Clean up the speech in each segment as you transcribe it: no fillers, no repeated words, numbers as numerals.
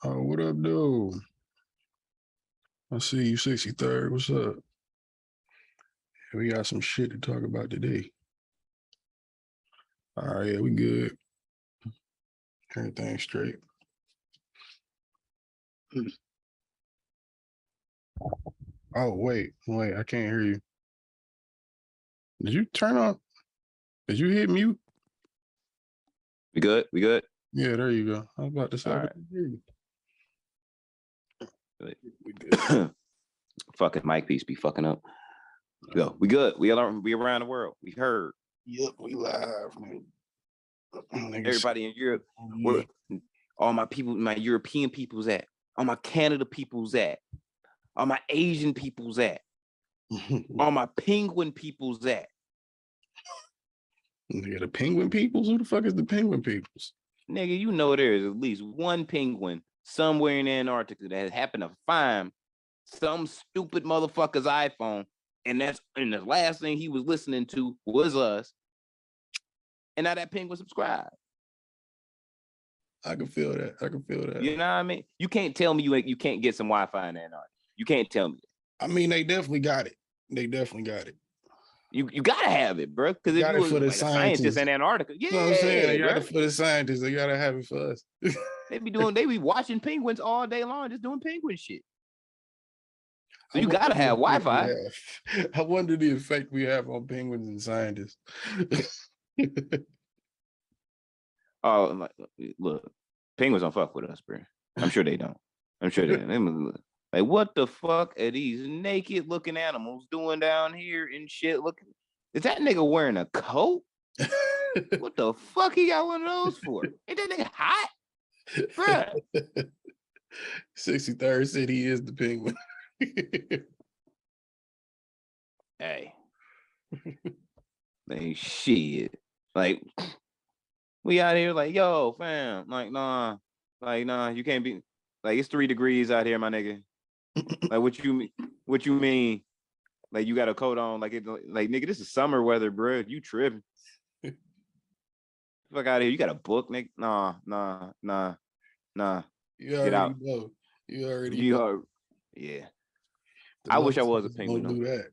Oh, what up, dude? I see you 63rd. What's up? We got some shit to talk about today. All right, yeah, we good. Everything straight. Oh, wait, I can't hear you. Did you turn on? Did you hit mute? We good? We good? Yeah, there you go. I was about to say, All I right. couldn't hear you. We good. Fucking mic piece be fucking up. Yo, we good. We around the world. We heard. Yep, we live, man. Everybody in Europe, where all my people, my European people's at, all my Canada people's at, all my Asian people's at, all my penguin people's at. Nigga, the penguin peoples? Who the fuck is the penguin peoples? Nigga, you know there's at least one penguin somewhere in Antarctica that happened to find some stupid motherfucker's iPhone, and the last thing he was listening to was us. And now that penguin subscribed. I can feel that. You know what I mean? You can't tell me you can't get some Wi-Fi in Antarctica. You can't tell me that. I mean, they definitely got it. You gotta have it, bro. Because if you were like a scientist in Antarctica, yeah, you know what I'm saying? They got it for the scientists. They gotta have it for us. they be watching penguins all day long, just doing penguin shit. So you gotta have Wi-Fi. I wonder the effect we have on penguins and scientists. Oh, look, penguins don't fuck with us, bro. I'm sure they don't. Like, what the fuck are these naked looking animals doing down here and shit? Look, is that nigga wearing a coat? What the fuck he got one of those for? Ain't that nigga hot? Bruh. 63rd said he is the penguin. Hey. Like, shit. Like, we out here like, yo, fam. Like, nah, you can't be. Like, it's 3 degrees out here, my nigga. Like, what you mean? Like, you got a coat on? Like, nigga, this is summer weather, bro. You tripping? Fuck out of here. You got a book, nigga? Nah. You already know. You already know. Yeah. I wish I was a penguin. Don't do that.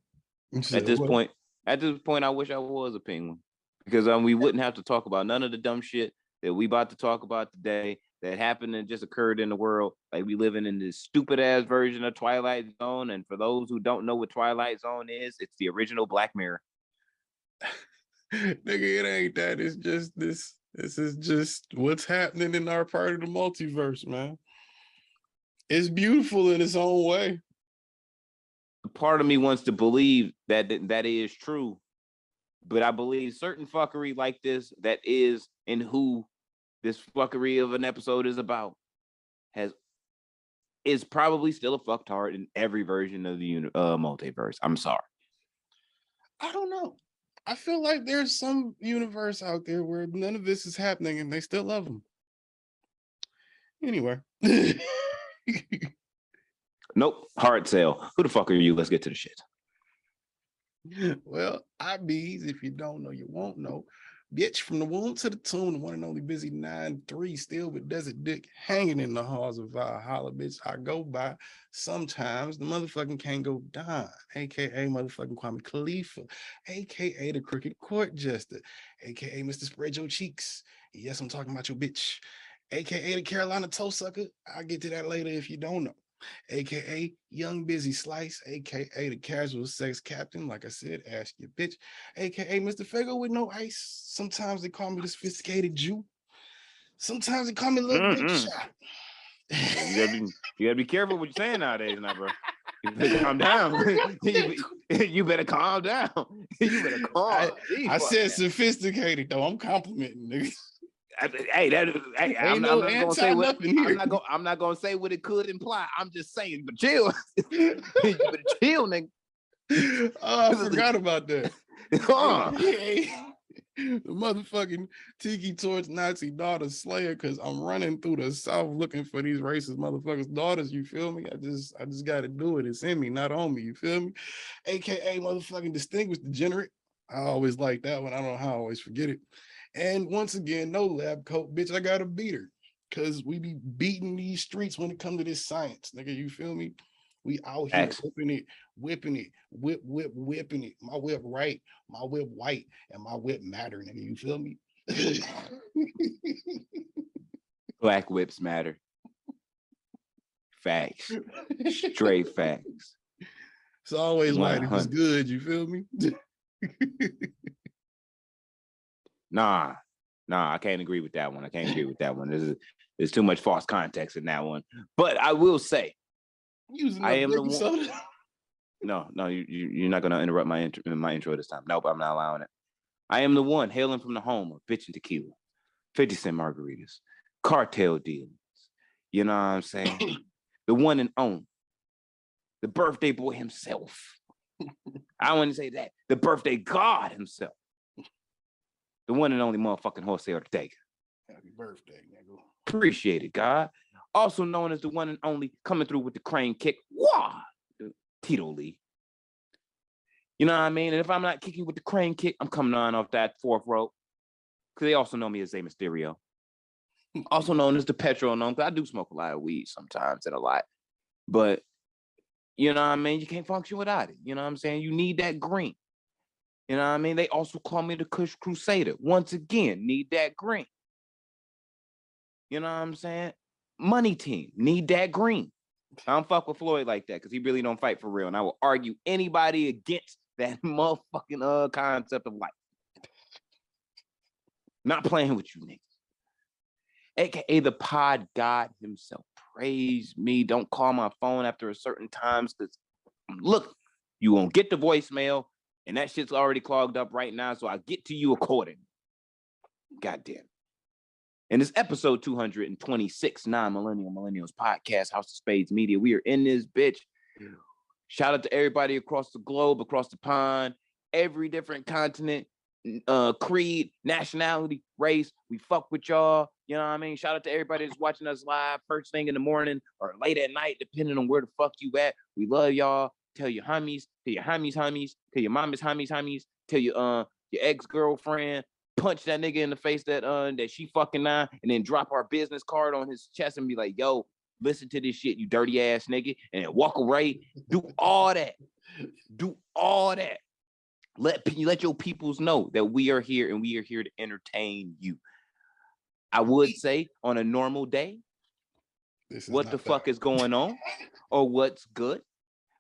At this point, I wish I was a penguin, because we wouldn't have to talk about none of the dumb shit that we about to talk about today that happened and just occurred in the world. Like, we living in this stupid ass version of Twilight Zone. And for those who don't know what Twilight Zone is, it's the original Black Mirror. Nigga, it ain't that. It's just this. This is just what's happening in our part of the multiverse, man. It's beautiful in its own way. Part of me wants to believe that is true, but I believe certain fuckery like this, that is in who this fuckery of an episode is about, is probably still a fucktard in every version of the multiverse. I'm sorry. I don't know. I feel like there's some universe out there where none of this is happening and they still love them. Anyway. Nope. Hard sell. Who the fuck are you? Let's get to the shit. Well, IBs, if you don't know, you won't know. Bitch, from the womb to the tomb, the one and only Busy 9-3, still with Desert Dick hanging in the halls of Valhalla, bitch. I go by sometimes. The motherfucking Kango Don, aka motherfucking Kwame Khalifa, aka the Crooked Court Jester, aka Mr. Spread Your Cheeks. Yes, I'm talking about your bitch, aka the Carolina Toe Sucker. I'll get to that later if you don't know. AKA Young Busy Slice, AKA the Casual Sex Captain, like I said, ask your bitch, AKA Mr. Fago with no ice. Sometimes they call me the Sophisticated Jew. Sometimes they call me Little Big Shot. You gotta be careful what you're saying nowadays, now, bro. You better calm down. You better calm down. You better calm. I said sophisticated though. I'm complimenting niggas. I'm not gonna say what it could imply. I'm just saying, but chill. You better chill, nigga. Oh, I forgot about that. The motherfucking Tiki Torch Nazi daughter slayer, because I'm running through the South looking for these racist motherfuckers' daughters. You feel me? I just gotta do it. It's in me, not on me. You feel me? AKA motherfucking distinguished degenerate. I always like that one. I don't know how I always forget it. And once again, no lab coat, bitch. I got a beater. Cause we be beating these streets when it comes to this science, nigga. You feel me? We out here Facts. whipping it, whipping it. My whip right, my whip white, and my whip matter, nigga. You feel me? Black whips matter. Facts. Straight facts. It's always white if it's 100. good, you feel me? Nah, I can't agree with that one. There's too much false context in that one. But I will say, Using I am the one. soda. No, you're not gonna interrupt my intro this time. Nope, I'm not allowing it. I am the one hailing from the home of bitch and tequila, 50 cent margaritas, cartel dealings. You know what I'm saying? The one and only, the birthday boy himself. I want to say that, the birthday God himself. The one and only motherfucking Jose Ortega. Happy birthday, nigga. Appreciate it, God. Also known as the one and only coming through with the crane kick. Wah! Tito Lee. You know what I mean? And if I'm not kicking with the crane kick, I'm coming on off that fourth rope. Because they also know me as Zay Mysterio. Also known as the Petro known, because I do smoke a lot of weed sometimes and a lot. But, you know what I mean? You can't function without it. You know what I'm saying? You need that green. You know what I mean? They also call me the Kush Crusader. Once again, need that green. You know what I'm saying? Money team, need that green. I don't fuck with Floyd like that because he really don't fight for real. And I will argue anybody against that motherfucking concept of life. Not playing with you niggas. AKA the pod God himself. Praise me. Don't call my phone after a certain times because look, you won't get the voicemail and that shit's already clogged up right now. So I'll get to you accordingly. Goddamn. And it's episode 226, Millennials Podcast, House of Spades Media. We are in this bitch. Shout out to everybody across the globe, across the pond, every different continent, creed, nationality, race. We fuck with y'all. You know what I mean? Shout out to everybody that's watching us live first thing in the morning or late at night, depending on where the fuck you at. We love y'all. Tell your homies, tell your homies, tell your mama's homies, tell your ex-girlfriend. Punch that nigga in the face that she fucking and then drop our business card on his chest and be like, yo, listen to this shit, you dirty ass nigga, and then walk away. Do all that. Let your peoples know that we are here and we are here to entertain you. I would say on a normal day, what the fuck is going on or what's good,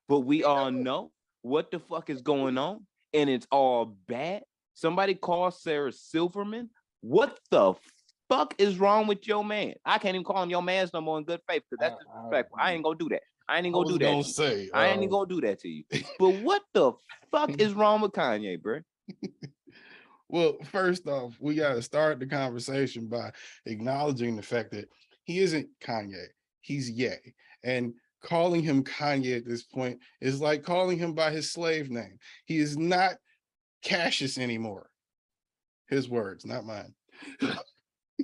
but we all know what the fuck is going on and it's all bad. Somebody call Sarah Silverman. What the fuck is wrong with your man? I can't even call him your man's no more in good faith because that's disrespectful. I ain't gonna do that. I ain't gonna do that to you. But what the fuck is wrong with Kanye, bro? Well, first off, we gotta start the conversation by acknowledging the fact that he isn't Kanye. He's Ye. And calling him Kanye at this point is like calling him by his slave name. He is not Cassius anymore. His words, not mine.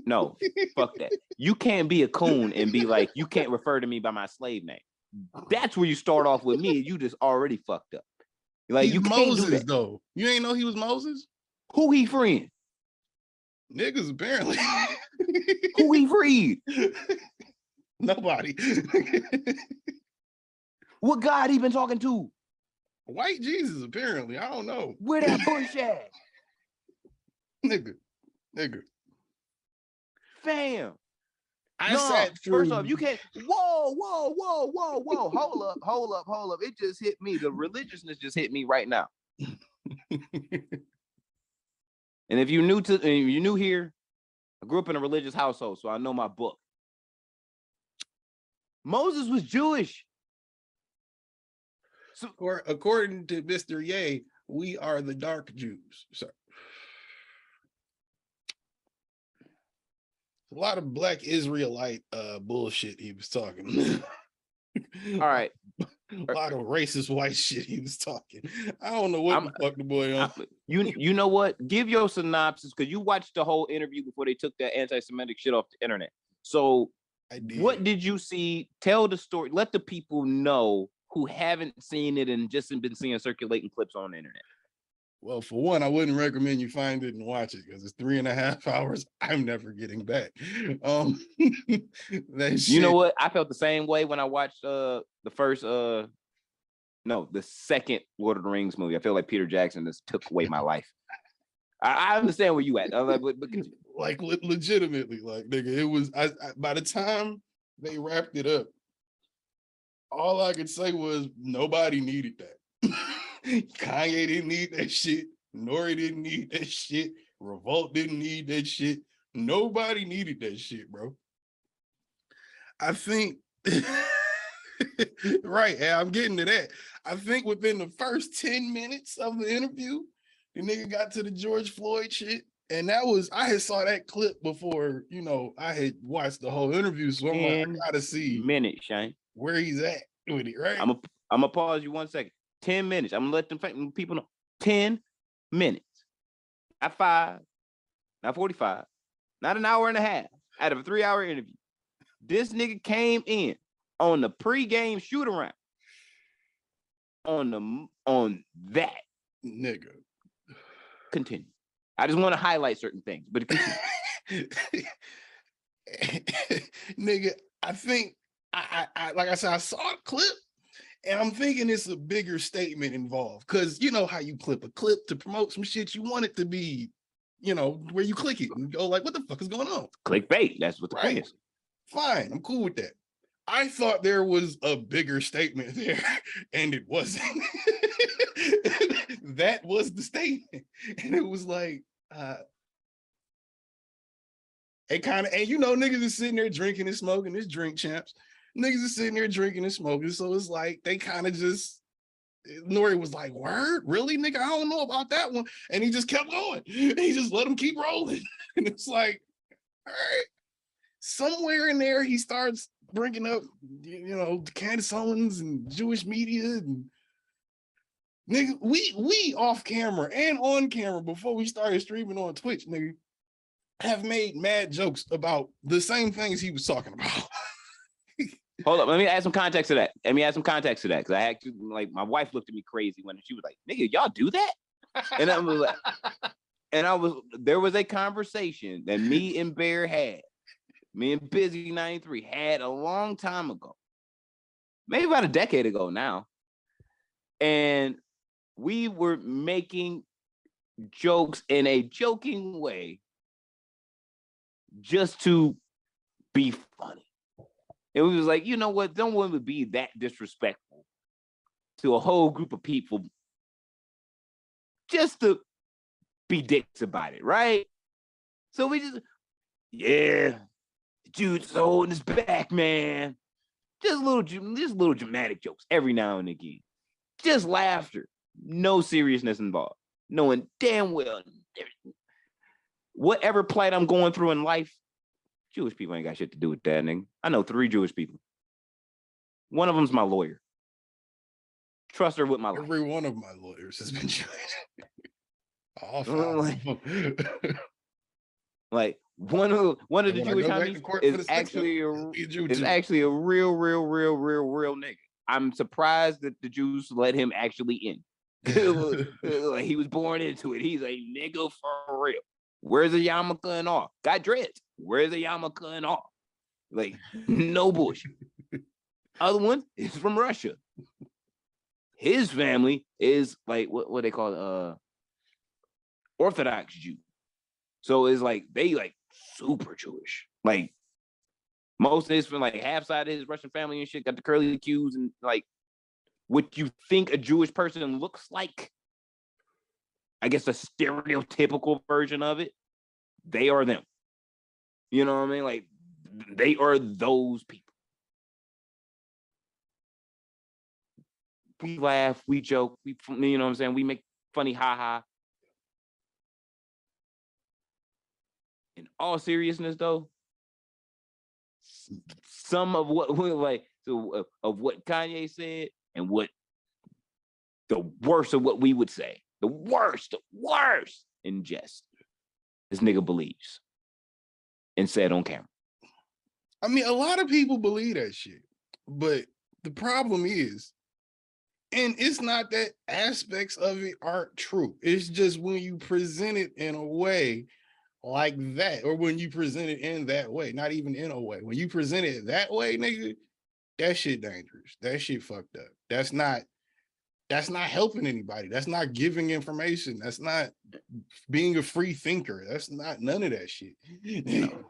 No, fuck that. You can't be a coon and be like, you can't refer to me by my slave name. That's where you start off with me. You just already fucked up. Like He's you can't Moses, do that. though. You ain't know he was Moses? Who he friend? Niggas, apparently. Who he freed? Nobody. What God he been talking to? White Jesus, apparently. I don't know. Where that bush at? Nigga. Fam. I sat through. First off, you can't. Whoa. Hold up. It just hit me. The religiousness just hit me right now. And if you're new here, I grew up in a religious household, so I know my book. Moses was Jewish. So, according to Mr. Ye, we are the dark Jews. So a lot of black Israelite bullshit he was talking. All right. A lot of racist white shit he was talking. I don't know what the fuck the boy on. You know what? Give your synopsis because you watched the whole interview before they took that anti-Semitic shit off the internet. So what did you see? Tell the story. Let the people know who haven't seen it and just been seeing circulating clips on the internet. Well, for one, I wouldn't recommend you find it and watch it because it's 3.5 hours. I'm never getting back. That shit. You know what? I felt the same way when I watched the second Lord of the Rings movie. I feel like Peter Jackson just took away my life. I understand where you at. But like legitimately, like nigga, it was. I by the time they wrapped it up, all I could say was nobody needed that. Kanye didn't need that shit. Nori didn't need that shit. Revolt didn't need that shit. Nobody needed that shit, bro. I think right, and I'm getting to that. I think within the first 10 minutes of the interview, the nigga got to the George Floyd shit. And that was, I had saw that clip before, you know, I had watched the whole interview. So I'm like, I gotta see minutes, Shane, where he's at with it, right? I'm gonna pause you 1 second. 10 minutes. I'm gonna let them people know. 10 minutes. Not 5, not 45, not an hour and a half out of a 3-hour interview. This nigga came in on the pregame shoot around. On that. Nigga. Continue. I just want to highlight certain things, but nigga, I think I like I said, I saw a clip and I'm thinking it's a bigger statement involved because you know how you clip a clip to promote some shit, you want it to be, you know, where you click it and go like, what the fuck is going on? Clickbait. That's what the point is. Fine, I'm cool with that. I thought there was a bigger statement there, and it wasn't. That was the statement, and it was like, it kind of, and you know, niggas is sitting there drinking and smoking. This drink champs, niggas is sitting there drinking and smoking. So it's like they kind of just. Nori was like, "Word, really, nigga? I don't know about that one," and he just kept going. He just let him keep rolling, and it's like, all right. Somewhere in there, he starts bringing up, you know, Candace Owens and Jewish media and nigga. We off camera and on camera before we started streaming on Twitch, nigga, have made mad jokes about the same things he was talking about. Hold up, let me add some context to that. Because I actually, like, my wife looked at me crazy when she was like, "Nigga, y'all do that?" And I was like, there was a conversation that me and Bear had. Me and Busy 93 had a long time ago, maybe about a decade ago now. And we were making jokes in a joking way just to be funny. And we was like, you know what? Don't want to be that disrespectful to a whole group of people just to be dicks about it, right? So we just, yeah. Jude's holding his back, man. Just little dramatic jokes every now and again. Just laughter. No seriousness involved. Knowing damn well whatever plight I'm going through in life, Jewish people ain't got shit to do with that, nigga. I know 3 Jewish people. One of them's my lawyer. Trust her with my life. Every one of my lawyers has been Jewish. All 5. Like one of the Jewish homies is actually a real nigga. I'm surprised that the Jews let him actually in. Like, he was born into it. He's a nigga for real. Where's the yarmulke and all? Got dreads. Where's the yarmulke and all? Like, no bullshit. Other one is from Russia. His family is like what they call Orthodox Jew. So it's like they like super Jewish. Like most of his from like half side of his Russian family and shit got the curly Q's and like what you think a Jewish person looks like. I guess a stereotypical version of it. They are them. You know what I mean? Like they are those people. We laugh, we joke, you know what I'm saying? We make funny haha. In all seriousness, though, some of what of what Kanye said and what the worst of what we would say, the worst in jest, this nigga believes and said on camera. I mean, a lot of people believe that shit, but the problem is And it's not that aspects of it aren't true. It's just when you present it in a way like that, or when you present it in that way, not even in a way. When you present it that way, nigga, that shit dangerous. That shit fucked up. That's not helping anybody. That's not giving information. That's not being a free thinker. That's not none of that shit. No.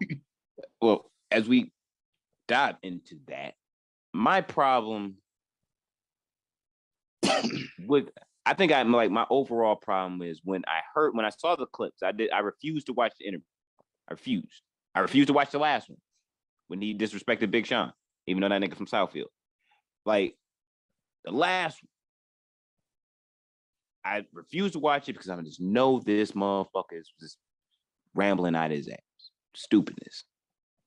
Well, as we dive into that, my problem with I think I'm like my overall problem is when I saw the clips, I refused to watch the interview. I refused to watch the last one when he disrespected Big Sean, even though that nigga from Southfield. Like the last one, I refused to watch it because I just know this motherfucker is just rambling out his ass. Stupidness.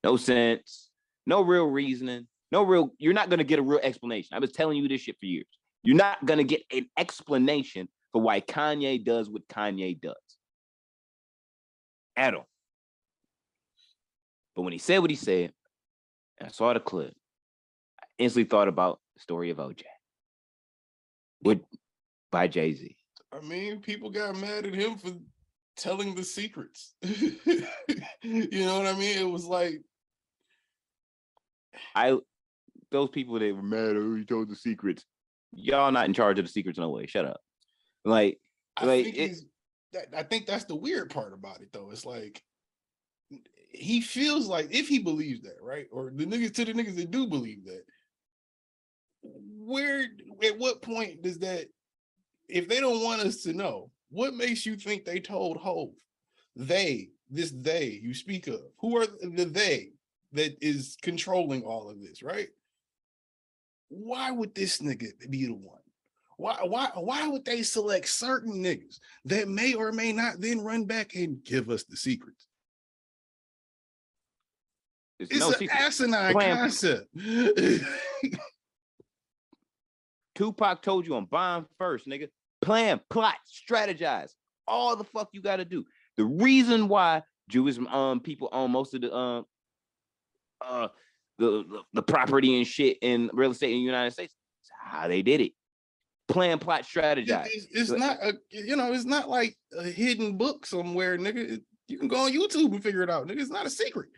No sense, no real reasoning, you're not gonna get a real explanation. I was telling you this shit for years. You're not gonna get an explanation for why Kanye does what Kanye does. At all. But when he said what he said, and I saw the clip, I instantly thought about the story of OJ by Jay-Z. I mean, people got mad at him for telling the secrets. You know what I mean? It was like, those people that were mad, oh, he told the secrets. Y'all not in charge of the secrets, no way. Shut up. I think that's the weird part about it, though. It's like he feels like, if he believes that, right? Or the niggas that do believe that, at what point does that, if they don't want us to know, what makes you think they told Hov? They you speak of, who are the they that is controlling all of this, right? Why would this nigga be the one? Why would they select certain niggas that may or may not then run back and give us the secrets? It's no an asinine concept. Tupac told you I'm buying first, nigga. Plan, plot, strategize. All the fuck you gotta do. The reason why Jewish people own most of the property and shit in real estate in the United States is how they did it. Plan, plot, strategize. It's not it's not like a hidden book somewhere, nigga. You can go on YouTube and figure it out, nigga. It's not a secret.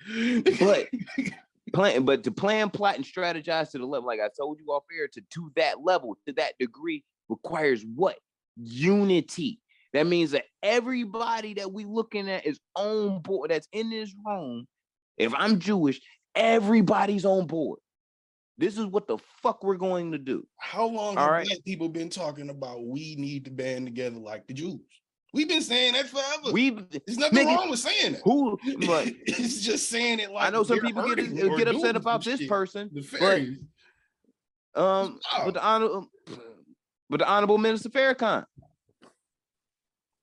But to plan, plot, and strategize to the level, like I told you off air, to that level, to that degree, requires what? Unity. That means that everybody that we looking at is on board, that's in this room. If I'm Jewish, everybody's on board. This is what the fuck we're going to do. How long have black people been talking about we need to band together like the Jews? We've been saying that forever. There's nothing wrong with saying that. It's just saying it like, I know some people get upset about this person, but the Honorable Minister Farrakhan,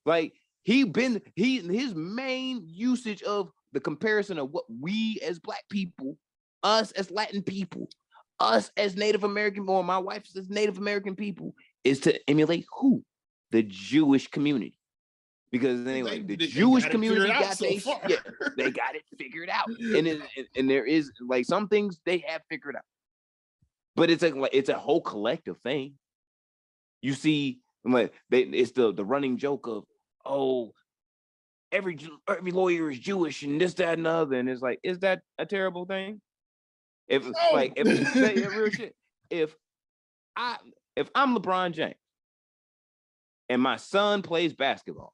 like his main usage of the comparison of what we as black people, us as Latin people, us as Native American, or my wife as Native American people, is to emulate who? The Jewish community. Because anyway, the Jewish community got they got it figured out, and there is like some things they have figured out, but it's a whole collective thing. You see, like it's the running joke of, oh, every lawyer is Jewish and this, that, and the other, and it's like, is that a terrible thing? If real shit, if I'm LeBron James and my son plays basketball,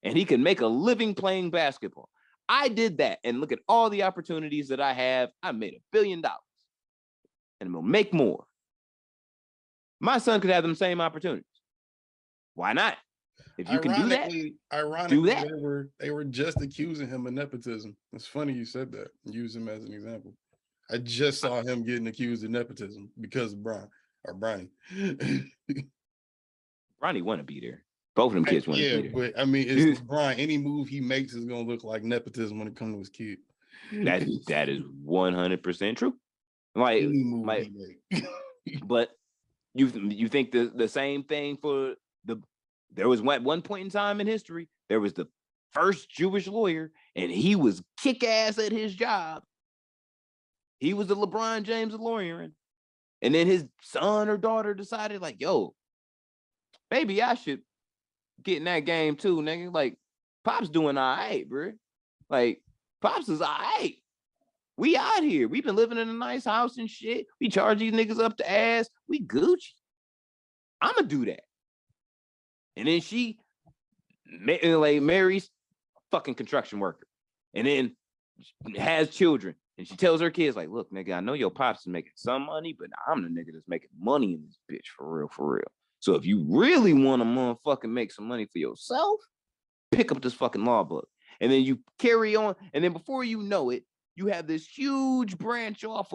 and he can make a living playing basketball. I did that, and look at all the opportunities that I have. I made $1 billion, and I'm gonna make more. My son could have them same opportunities. Why not? If you can do that, do that. They were just accusing him of nepotism. It's funny you said that. Use him as an example. I just saw him getting accused of nepotism because of Bronny. Bronny want to be there. Both of them kids want to be there. But I mean, it's LeBron. Any move he makes is gonna look like nepotism when it comes to his kid. That is 100% true. But you think the same thing for there was one point in time in history, there was the first Jewish lawyer, and he was kick ass at his job. He was the LeBron James of lawyering. And then his son or daughter decided, like, yo, maybe I should get in that game too, nigga. Like, Pop's doing all right, bro. Like, Pops is all right. We out here. We've been living in a nice house and shit. We charge these niggas up the ass. We Gucci. I'ma do that. And then she like marries a fucking construction worker. And then has children. And she tells her kids, like, look, nigga, I know your pops is making some money, but I'm the nigga that's making money in this bitch for real, for real. So if you really want to motherfucking make some money for yourself, pick up this fucking law book. And then you carry on. And then before you know it, you have this huge branch off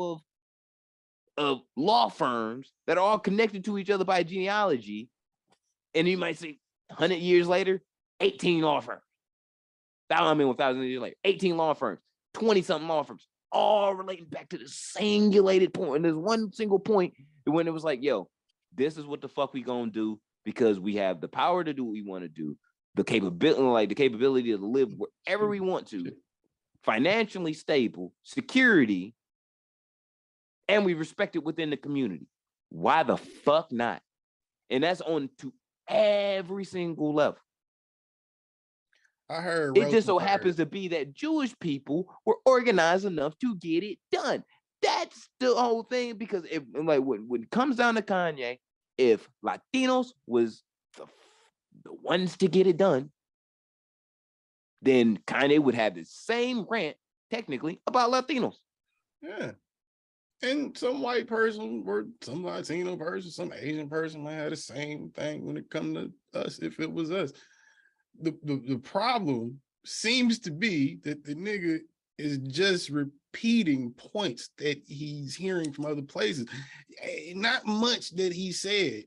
of law firms that are all connected to each other by genealogy. And you might say 100 years later, 18 law firms. 1,000 years later, 18 law firms, 20-something law firms, all relating back to the singulated point. And there's one single point when it was like, yo, this is what the fuck we gonna do because we have the power to do what we want to do, the capability to live wherever we want to, financially stable, security, and we respect it within the community. Why the fuck not? And that's on to every single level. I heard it just so happens to be that Jewish people were organized enough to get it done. That's the whole thing. Because if like when it comes down to Kanye, if Latinos was the ones to get it done, then Kanye would have the same rant technically about Latinos. Yeah. And some white person or some Latino person, some Asian person might have the same thing when it comes to us if it was us. The problem seems to be that the nigga is just repeating points that he's hearing from other places. Not much that he said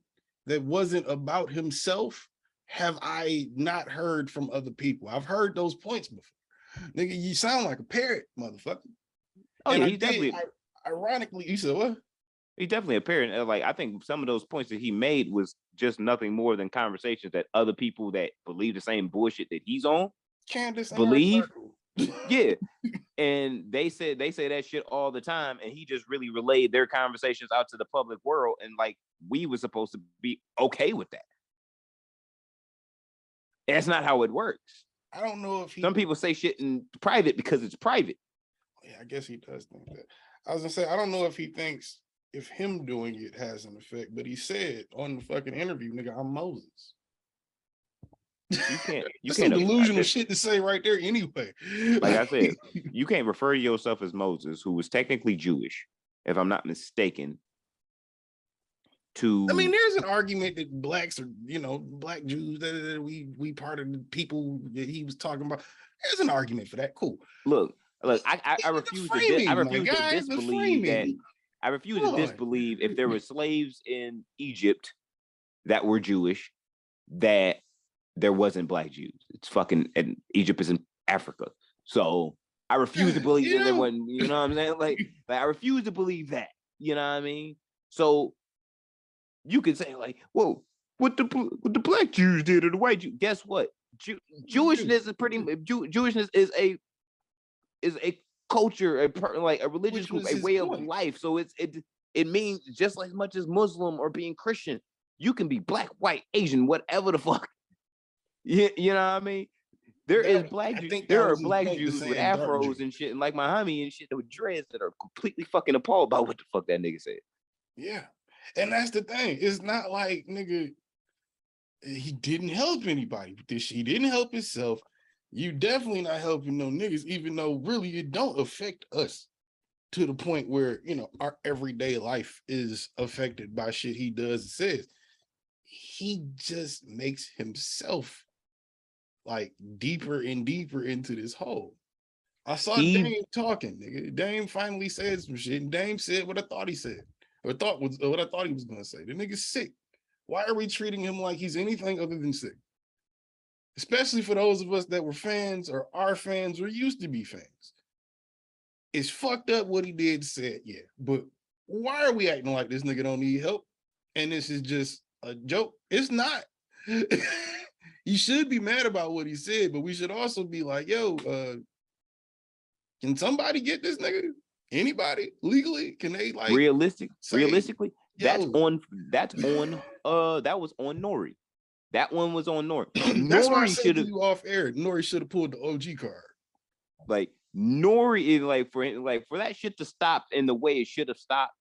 that wasn't about himself have I not heard from other people. I've heard those points before. Nigga, you sound like a parrot, motherfucker. Oh, yeah, he definitely. Ironically, you said what? He definitely a parent. Like, I think some of those points that he made was just nothing more than conversations that other people that believe the same bullshit that he's on Candace believe. Yeah. And they say that shit all the time. And he just really relayed their conversations out to the public world. And like, we were supposed to be okay with that. That's not how it works. I don't know if some people say shit in private because it's private. Yeah, I guess he does think that. I was gonna say, I don't know if he thinks if him doing it has an effect, but he said on the fucking interview, nigga, I'm Moses. You can't. That's some delusional shit to say right there anyway. Like I said, you can't refer to yourself as Moses, who was technically Jewish, if I'm not mistaken. I mean, there's an argument that blacks are, black Jews, that we part of the people that he was talking about. There's an argument for that. Cool. Look, I refuse to disbelieve that. I refuse to disbelieve if there were slaves in Egypt that were Jewish, that there wasn't black Jews. It's fucking, and Egypt is in Africa. So I refuse to believe that there wasn't, you know what I'm saying? Like I refuse to believe that, you know what I mean? So you could say like, whoa, what the black Jews did or the white Jews. Guess what? Jewishness is Jewishness is a culture, like a religious group, a way of life. So it means just as much as Muslim or being Christian, you can be black, white, Asian, whatever the fuck. You know what I mean? There are black Jews with afros and shit, and like my homie and shit with dreads that are completely fucking appalled by what the fuck that nigga said. Yeah. And that's the thing. It's not like, nigga, he didn't help anybody with this shit. He didn't help himself. You definitely not helping no niggas, even though really it don't affect us to the point where, our everyday life is affected by shit he does and says. He just makes himself like deeper and deeper into this hole. I saw Dame talking, nigga. Dame finally said some shit, and Dame said what I thought he said. What I thought he was gonna say. The nigga's sick. Why are we treating him like he's anything other than sick? Especially for those of us that were fans or are fans or used to be fans. It's fucked up what he did said, yeah. But why are we acting like this nigga don't need help? And this is just a joke? It's not. You should be mad about what he said, but we should also be like, yo, can somebody get this nigga? Anybody legally can they like realistically? That was on Nori. That one was on Nori. That's why I Nori said to you off air. Nori should have pulled the OG card. Like Nori is for that shit to stop in the way it should have stopped,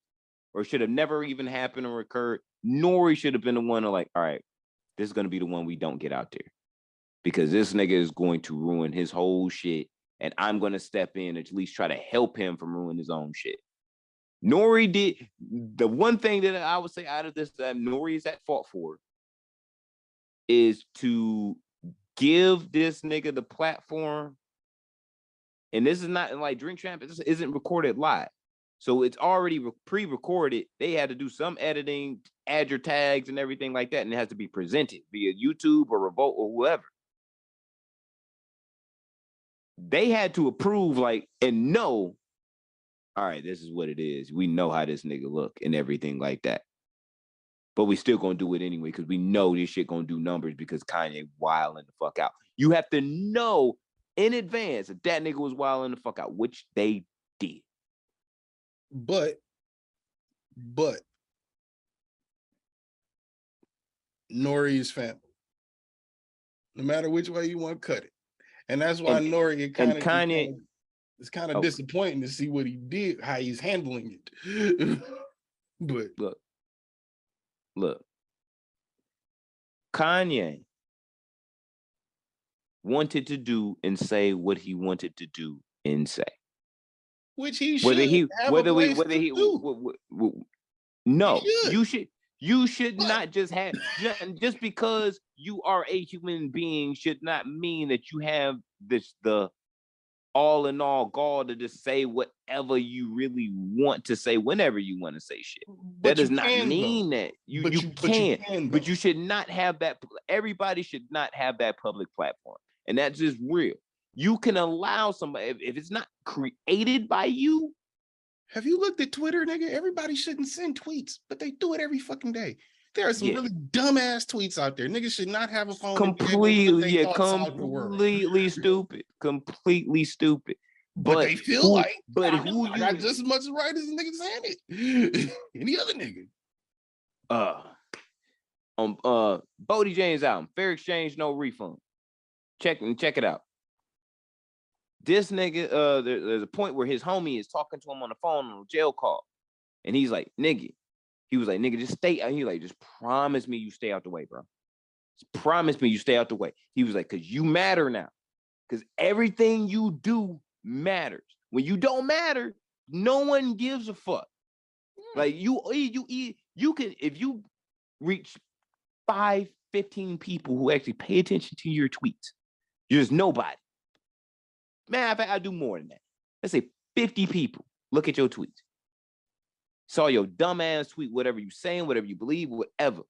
or should have never even happened or occurred. Nori should have been the one to like, all right, this is gonna be the one we don't get out there, because this nigga is going to ruin his whole shit, and I'm gonna step in and at least try to help him from ruining his own shit. Nori did the one thing that I would say out of this that Nori is at fault for is to give this nigga the platform. And this is not like Drink Champ, this isn't recorded live. So it's already pre-recorded. They had to do some editing, add your tags and everything like that, and it has to be presented via YouTube or Revolt or whoever. They had to approve, like, and know, all right, this is what it is. We know how this nigga look and everything like that. But we still gonna do it anyway because we know this shit gonna do numbers because Kanye wilding the fuck out. You have to know in advance that that nigga was wilding the fuck out, which they did. But Nori is family. No matter which way you want to cut it. And that's why Nori it's kind of disappointing to see what he did, how he's handling it. But look, Kanye wanted to do and say what he wanted to do and say, which he should. You should not just have just because you are a human being should not mean that you have the all in all gall to just say whatever you really want to say whenever you want to say shit. That does not mean that you can, but you should not have that. Everybody should not have that public platform, and that's just real. You can allow somebody if it's not created by you. Have you looked at Twitter, nigga? Everybody shouldn't send tweets, but they do it every fucking day. There are some really dumbass tweets out there. Niggas should not have a phone. Completely stupid. But they feel I got just as much right as the nigga saying it. Any other nigga. Bodie James album, Fair Exchange, No Refund. Check it out. This nigga, there's a point where his homie is talking to him on the phone on a jail call, and he's like, nigga, just stay. He like, just promise me you stay out the way, bro. Just promise me you stay out the way. He was like, cause you matter now, cause everything you do matters. When you don't matter, no one gives a fuck. Like you can, if you reach 5-15 people who actually pay attention to your tweets, you're just nobody. Matter of fact, I do more than that. Let's say 50 people look at your tweets. Saw your dumbass tweet, whatever you saying, whatever you believe, whatever.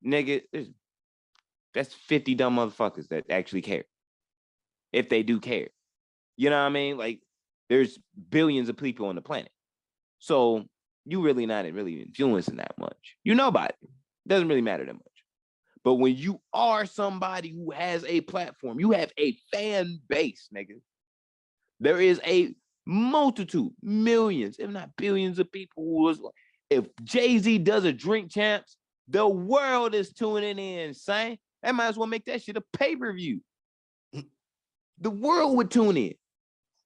Nigga, that's 50 dumb motherfuckers that actually care. If they do care. You know what I mean? Like, there's billions of people on the planet. So you really not really influencing that much. You know about it. Doesn't really matter that much. But when you are somebody who has a platform, you have a fan base, nigga. There is a multitude, millions, if not billions of people who was like, if Jay-Z does a Drink Champs, the world is tuning in, son. That might as well make that shit a pay-per-view. The world would tune in.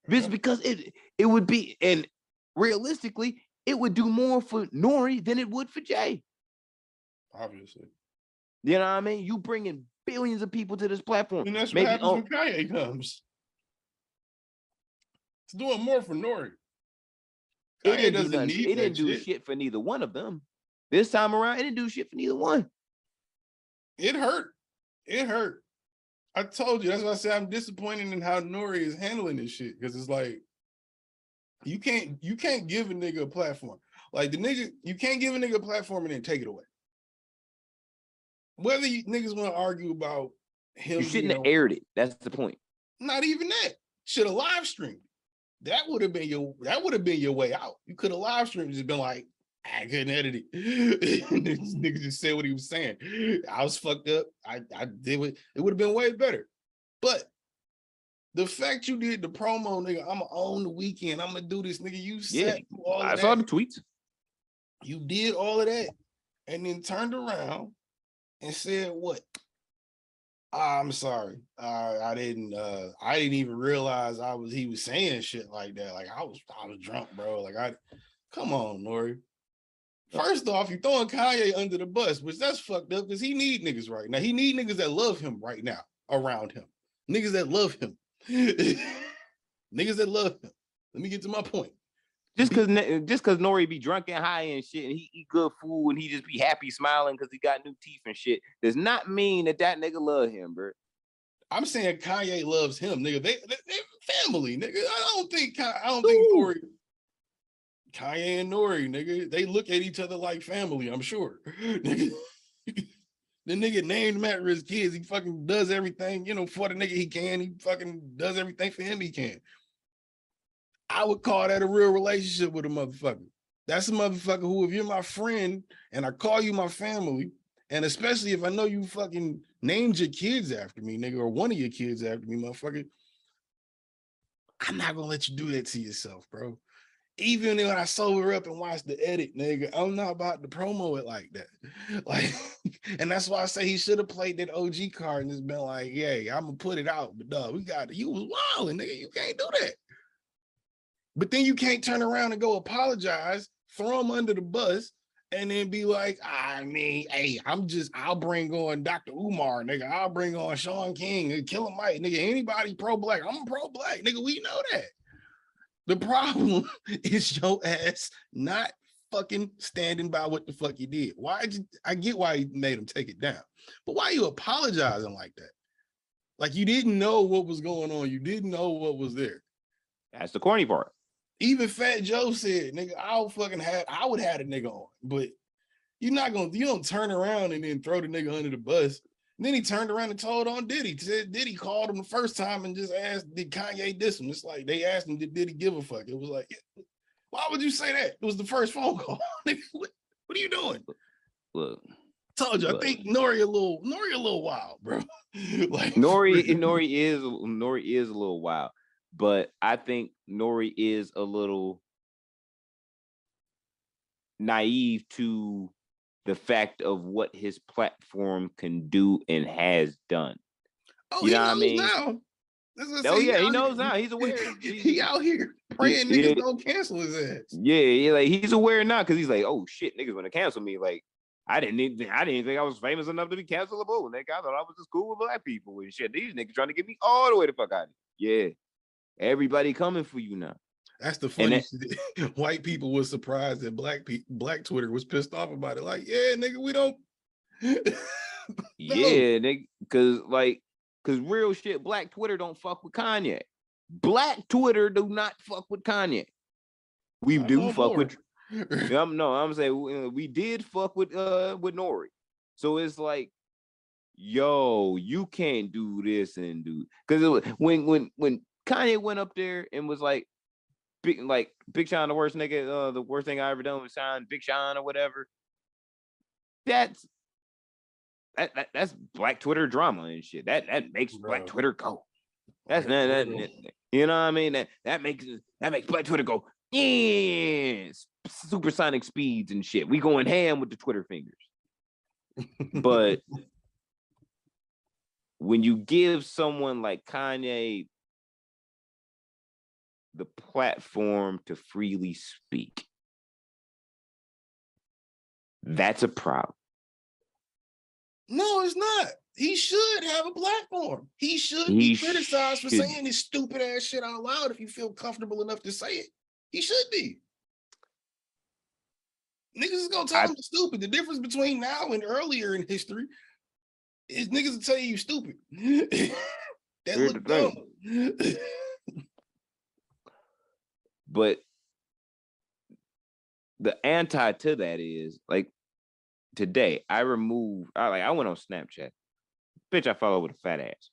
Just because it would be, and realistically, it would do more for Nori than it would for Jay. Obviously. You know what I mean? You bringing billions of people to this platform. And that's what happens when Kanye comes. It's doing more for Nori. It didn't do shit for neither one of them. This time around, it didn't do shit for neither one. It hurt. I told you, that's why I said I'm disappointed in how Nori is handling this shit. Because it's like, you can't give a nigga a platform. Like the nigga, you can't give a nigga a platform and then take it away. Whether you niggas want to argue about him, you shouldn't have aired it. That's the point. Not even that. Should have live streamed. That would have been your way out. You could have live streamed, just been like, I couldn't edit it. This nigga just said what he was saying. I was fucked up. I did it. It would have been way better. But The fact you did the promo, nigga, I'ma own the weekend. I'ma do this, nigga. You sat through all of I that. saw the tweets. You did all of that, and then turned around and said what? I'm sorry. I didn't even realize he was saying shit like that. Like I was drunk, bro. Like come on, Nori. First off, you throwing Kanye under the bus, which that's fucked up because he need niggas right now. He need niggas that love him right now around him. Niggas that love him. Niggas that love him. Let me get to my point. Just cause Nori be drunk and high and shit, and he eat good food and he just be happy smiling because he got new teeth and shit, does not mean that nigga love him, bro. I'm saying Kanye loves him, nigga. They family, nigga. I don't think Nori, Kanye and Nori, nigga, they look at each other like family. I'm sure, nigga. The nigga named Matt for his kids. He fucking does everything, for the nigga he can. He fucking does everything for him he can. I would call that a real relationship with a motherfucker. That's a motherfucker who, if you're my friend and I call you my family, and especially if I know you fucking named your kids after me, nigga, or one of your kids after me, motherfucker, I'm not gonna let you do that to yourself, bro. Even when I sober up and watch the edit, nigga, I'm not about to promo it like that. Like, and that's why I say he should have played that OG card and just been like, yeah, I'm gonna put it out, but dog, you was wilding, nigga. You can't do that. But then you can't turn around and go apologize, throw him under the bus, and then be like, I mean, hey, I'll bring on Dr. Umar, nigga. I'll bring on Sean King, Killer Mike, nigga. Anybody pro-black, I'm pro-black, nigga. We know that. The problem is your ass not fucking standing by what the fuck you did. I get why he made him take it down, but why are you apologizing like that? Like you didn't know what was going on. You didn't know what was there. That's the corny part. Even Fat Joe said, nigga, I would have a nigga on, but you don't turn around and then throw the nigga under the bus. And then he turned around and told on Diddy. Said Diddy called him the first time and just asked, did Kanye diss him? It's like they asked him, did Diddy give a fuck? It was like, why would you say that? It was the first phone call. What are you doing? Look. Told you, I think Nori a little wild, bro. Like Nori is a little wild. But I think Nori is a little naive to the fact of what his platform can do and has done. Oh, you know what I mean? Now. Oh yeah, he knows now. He's aware. He out here praying niggas don't cancel his ass. Yeah, like he's aware now because he's like, oh shit, niggas gonna cancel me. Like I didn't think I was famous enough to be cancelable. Nigga, I thought I was just cool with black people and shit. These niggas trying to get me all the way the fuck out of here. Yeah. Everybody coming for you now. That's the funny shit. White people was surprised that black Twitter was pissed off about it. Like, yeah, nigga, we don't. Yeah, nigga, cause real shit, black Twitter don't fuck with Kanye. Black Twitter do not fuck with Kanye. We do fuck with. I'm saying we did fuck with Nori. So it's like, yo, you can't do this and do because when Kanye went up there and was like Big Sean, the worst nigga, the worst thing I ever done was sign Big Sean or whatever. That's black Twitter drama and shit. That makes black Twitter go. That's that you know what I mean? That makes black Twitter go, yeah, supersonic speeds and shit. We going ham with the Twitter fingers. But when you give someone like Kanye the platform to freely speak, that's a problem. No, it's not. He should have a platform. He should be criticized for saying this stupid ass shit out loud if you feel comfortable enough to say it. He should be. Niggas is gonna tell him stupid. The difference between now and earlier in history is niggas will tell you stupid. That look dumb. But the anti to that is like today I went on Snapchat. Bitch, I follow with a fat ass.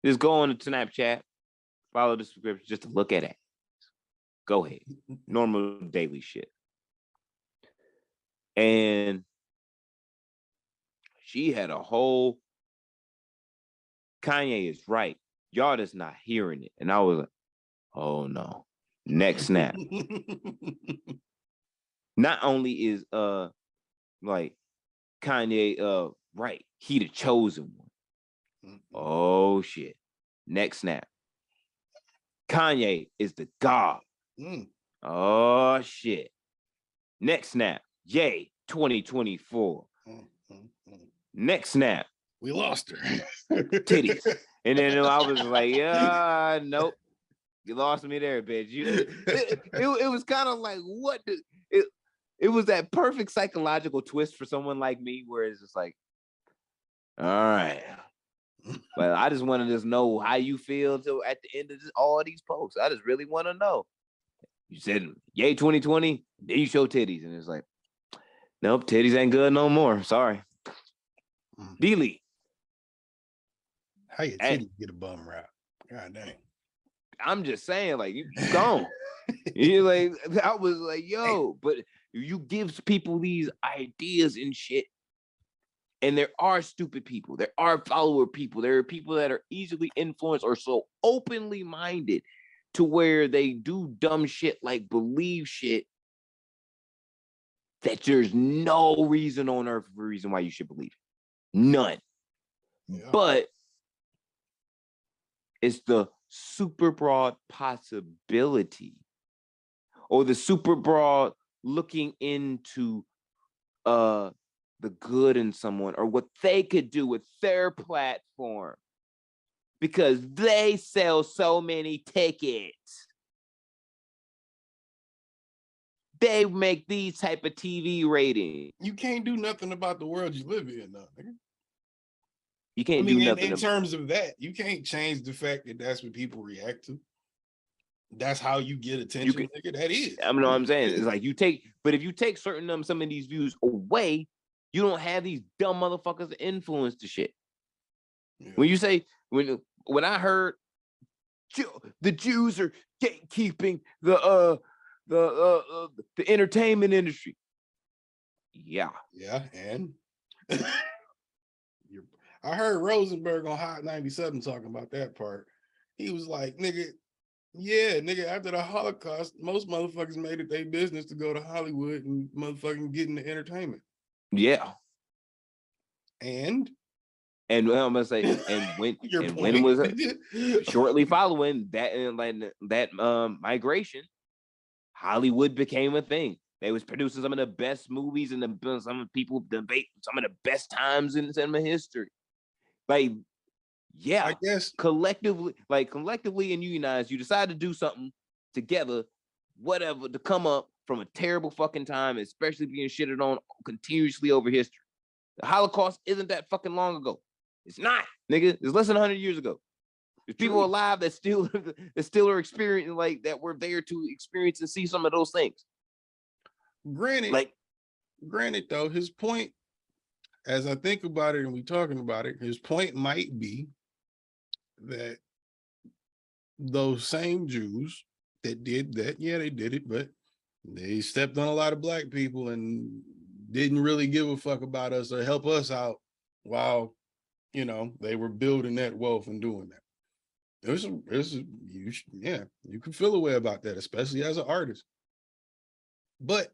Just go on to Snapchat, follow the subscription just to look at it. Go ahead. Normal daily shit. And she had a whole Kanye is right. Y'all just not hearing it. And I was like, oh no. Next snap. Not only is like Kanye right, he the chosen one. Oh shit. Next snap. Kanye is the God. Oh shit. Next snap. Yay, 2024. Next snap. We lost her. Titties. And then I was like, yeah, nope. You lost me there, bitch. It was kind of like, what? It was that perfect psychological twist for someone like me, where it's just like, all right. But I just want to just know how you feel till at the end of all these posts. I just really want to know. You said, yay, 2020, then you show titties. And it's like, nope, titties ain't good no more. Sorry. Delete. How your titties get a bum rap? God dang. I'm just saying, like, you gone. You like, I was like, yo, but you give people these ideas and shit. And there are stupid people. There are follower people. There are people that are easily influenced or so openly minded to where they do dumb shit like believe shit that there's no reason on earth for a reason why you should believe it. None. Yeah. But it's the super broad possibility or the super broad looking into the good in someone or what they could do with their platform because they sell so many tickets. They make these type of TV ratings. You can't do nothing about the world you live in, though. You can't do nothing in terms of that. You can't change the fact that that's what people react to. That's how you get attention, nigga. That is. I mean, what I'm saying is like but if you take some of these views away, you don't have these dumb motherfuckers to influence the shit. Yeah. When you say when I heard the Jews are gatekeeping the entertainment industry. Yeah. Yeah, and I heard Rosenberg on Hot 97 talking about that part. He was like, nigga, after the Holocaust, most motherfuckers made it their business to go to Hollywood and motherfucking get into entertainment. Yeah. And I'm gonna say, and when was it? Shortly following that migration, Hollywood became a thing. They was producing some of the best movies and some people debate some of the best times in cinema history. Like, yeah, I guess collectively and unionized, you decide to do something together, whatever, to come up from a terrible fucking time, especially being shitted on continuously over history. The Holocaust isn't that fucking long ago. It's not, nigga. It's less than 100 years ago. There's people alive that still are experiencing, like, that were there to experience and see some of those things. Granted, though, his point, as I think about it and we talking about it, his point might be that those same Jews that did that, yeah, they did it, but they stepped on a lot of black people and didn't really give a fuck about us or help us out while, they were building that wealth and doing that. You can feel a way about that, especially as an artist. But